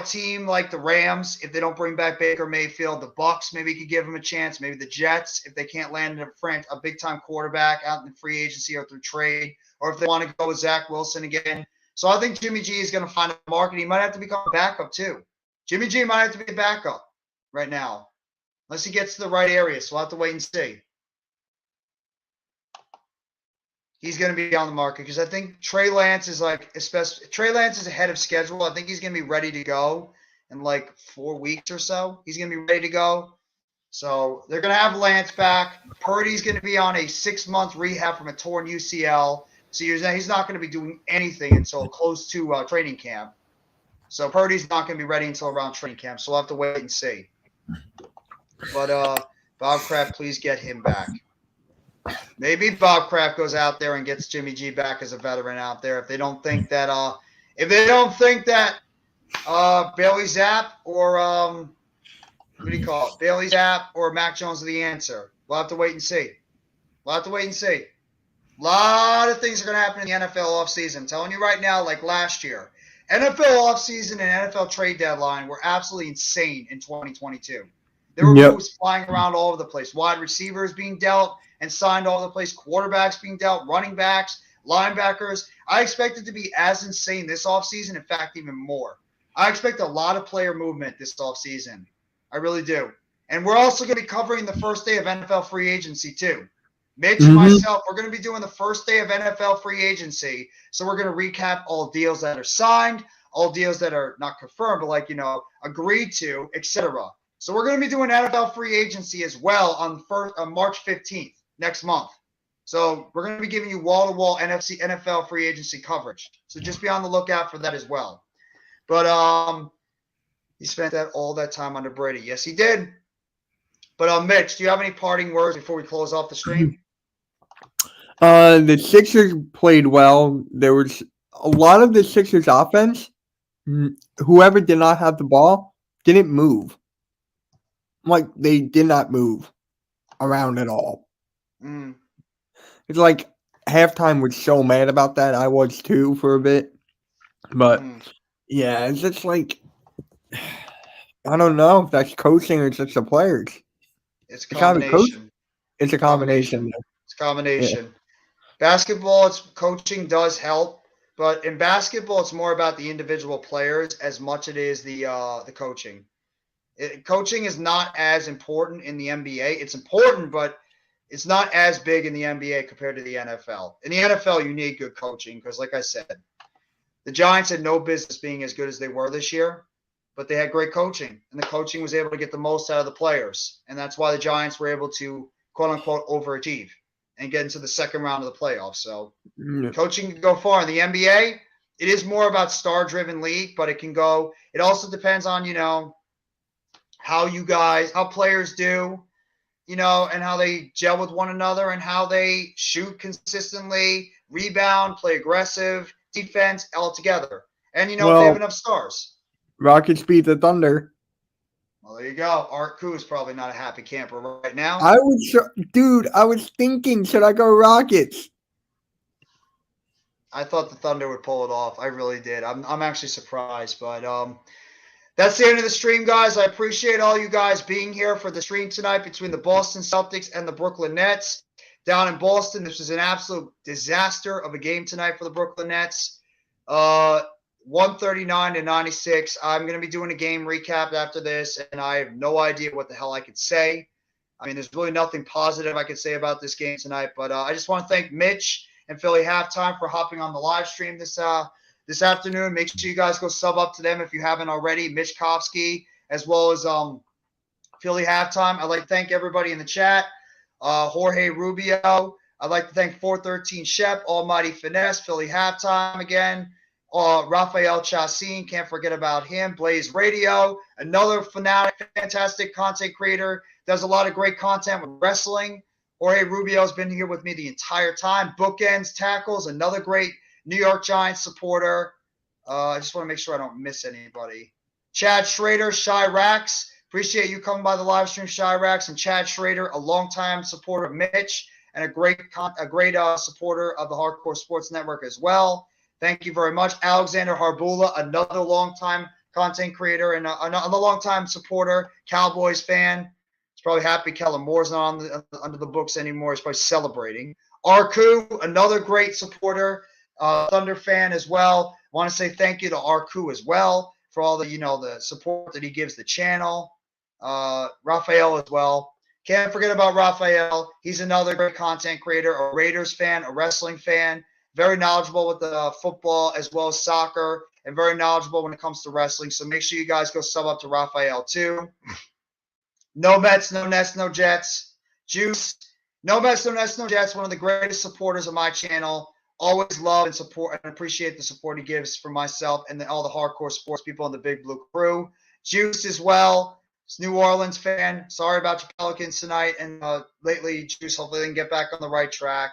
team like the Rams, if they don't bring back Baker Mayfield, the Bucks maybe could give him a chance. Maybe the Jets, if they can't land a big-time quarterback out in free agency or through trade, or if they want to go with Zach Wilson again. So I think Jimmy G is going to find a market. He might have to become a backup too. Jimmy G might have to be a backup right now, unless he gets to the right area. So we'll have to wait and see. He's going to be on the market because I think Trey Lance is ahead of schedule. I think he's going to be ready to go in like 4 weeks or so. He's going to be ready to go. So they're going to have Lance back. Purdy's going to be on a 6-month rehab from a torn UCL. So he's not going to be doing anything until close to training camp. So Purdy's not going to be ready until around training camp. So we'll have to wait and see. But Bob Kraft, please get him back. Maybe Bob Kraft goes out there and gets Jimmy G back as a veteran out there. If they don't think that Bailey Zapp or Bailey Zapp or Mac Jones are the answer. We'll have to wait and see. A lot of things are going to happen in the NFL offseason. I'm telling you right now, like last year. NFL offseason and NFL trade deadline were absolutely insane in 2022. There were moves flying around all over the place. Wide receivers being dealt and signed all over the place. Quarterbacks being dealt, running backs, linebackers. I expect it to be as insane this offseason, in fact, even more. I expect a lot of player movement this offseason. I really do. And we're also going to be covering the first day of NFL free agency too. Mitch and myself, we're going to be doing the first day of NFL free agency. So we're going to recap all deals that are signed, all deals that are not confirmed, but agreed to, etc. So we're going to be doing NFL free agency as well on March 15th, next month. So we're going to be giving you wall-to-wall NFL free agency coverage. So just be on the lookout for that as well. But he spent all that time under Brady. Yes, he did. But Mitch, do you have any parting words before we close off the stream? The Sixers played well. There was a lot of the Sixers offense. Whoever did not have the ball didn't move. They did not move around at all. It's like halftime was so mad about that. I was too for a bit. But yeah, it's just I don't know if that's coaching or it's just the players. It's a combination. It's a combination. It's a combination. Yeah. Basketball, coaching does help, but in basketball, it's more about the individual players as much as it is the coaching. Coaching is not as important in the NBA. It's important, but It's not as big in the NBA compared to the NFL. In the NFL, you need good coaching because, like I said, the Giants had no business being as good as they were this year, but they had great coaching, and the coaching was able to get the most out of the players. And that's why the Giants were able to, quote-unquote, overachieve and get into the second round of the playoffs. So coaching can go far. In the NBA, it is more about star-driven league, but it can go – it also depends on, how players do, and how they gel with one another and how they shoot consistently, rebound, play aggressive, defense, all together. And, if they have enough stars. Rockets beat the Thunder. Well, there you go. Art Koo is probably not a happy camper right now. I was thinking, should I go Rockets? I thought the Thunder would pull it off. I really did. I'm actually surprised, but that's the end of the stream, guys. I appreciate all you guys being here for the stream tonight between the Boston Celtics and the Brooklyn Nets. Down in Boston, this was an absolute disaster of a game tonight for the Brooklyn Nets. 139-96. I'm going to be doing a game recap after this, and I have no idea what the hell I could say. I mean, there's really nothing positive I could say about this game tonight, but I just want to thank Mitch and Philly Halftime for hopping on the live stream this afternoon. Make sure you guys go sub up to them if you haven't already. Mitch Kovsky, as well as Philly Halftime. I'd like to thank everybody in the chat. Jorge Rubio. I'd like to thank 413 Shep, Almighty Finesse, Philly Halftime again. Rafael Chassin, can't forget about him. Blaze Radio, another fanatic, fantastic content creator. Does a lot of great content with wrestling. Jorge Rubio's been here with me the entire time. Bookends Tackles, another great New York Giants supporter. I just want to make sure I don't miss anybody. Chad Schrader, Chirax. Appreciate you coming by the live stream, Chirax. And Chad Schrader, a longtime supporter of Mitch and a great supporter of the Hardcore Sports Network as well. Thank you very much. Alexander Harbula, another longtime content creator and another longtime supporter, Cowboys fan. He's probably happy Kellen Moore's not under the books anymore. He's probably celebrating. Arku, another great supporter, Thunder fan as well. Want to say thank you to Arku as well for all the the support that he gives the channel. Raphael as well. Can't forget about Raphael. He's another great content creator, a Raiders fan, a wrestling fan, very knowledgeable with the football as well as soccer, and very knowledgeable when it comes to wrestling. So make sure you guys go sub up to Raphael too. No Mets, no Nets, no Jets. Juice. No Mets, no Nets, no Jets. One of the greatest supporters of my channel. Always love and support and appreciate the support he gives for myself and all the hardcore sports people in the Big Blue crew. Juice as well. He's a New Orleans fan. Sorry about your Pelicans tonight and lately, Juice. Hopefully they can get back on the right track.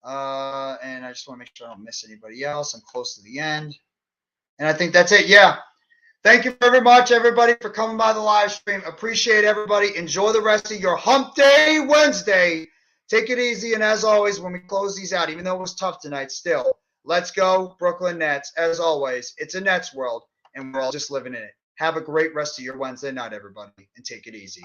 And I just want to make sure I don't miss anybody else. I'm close to the end. And I think that's it. Yeah. Thank you very much, everybody, for coming by the live stream. Appreciate everybody. Enjoy the rest of your Hump Day Wednesday. Take it easy. And as always, when we close these out, even though it was tough tonight, still, let's go Brooklyn Nets. As always, it's a Nets world, and we're all just living in it. Have a great rest of your Wednesday night, everybody, and take it easy.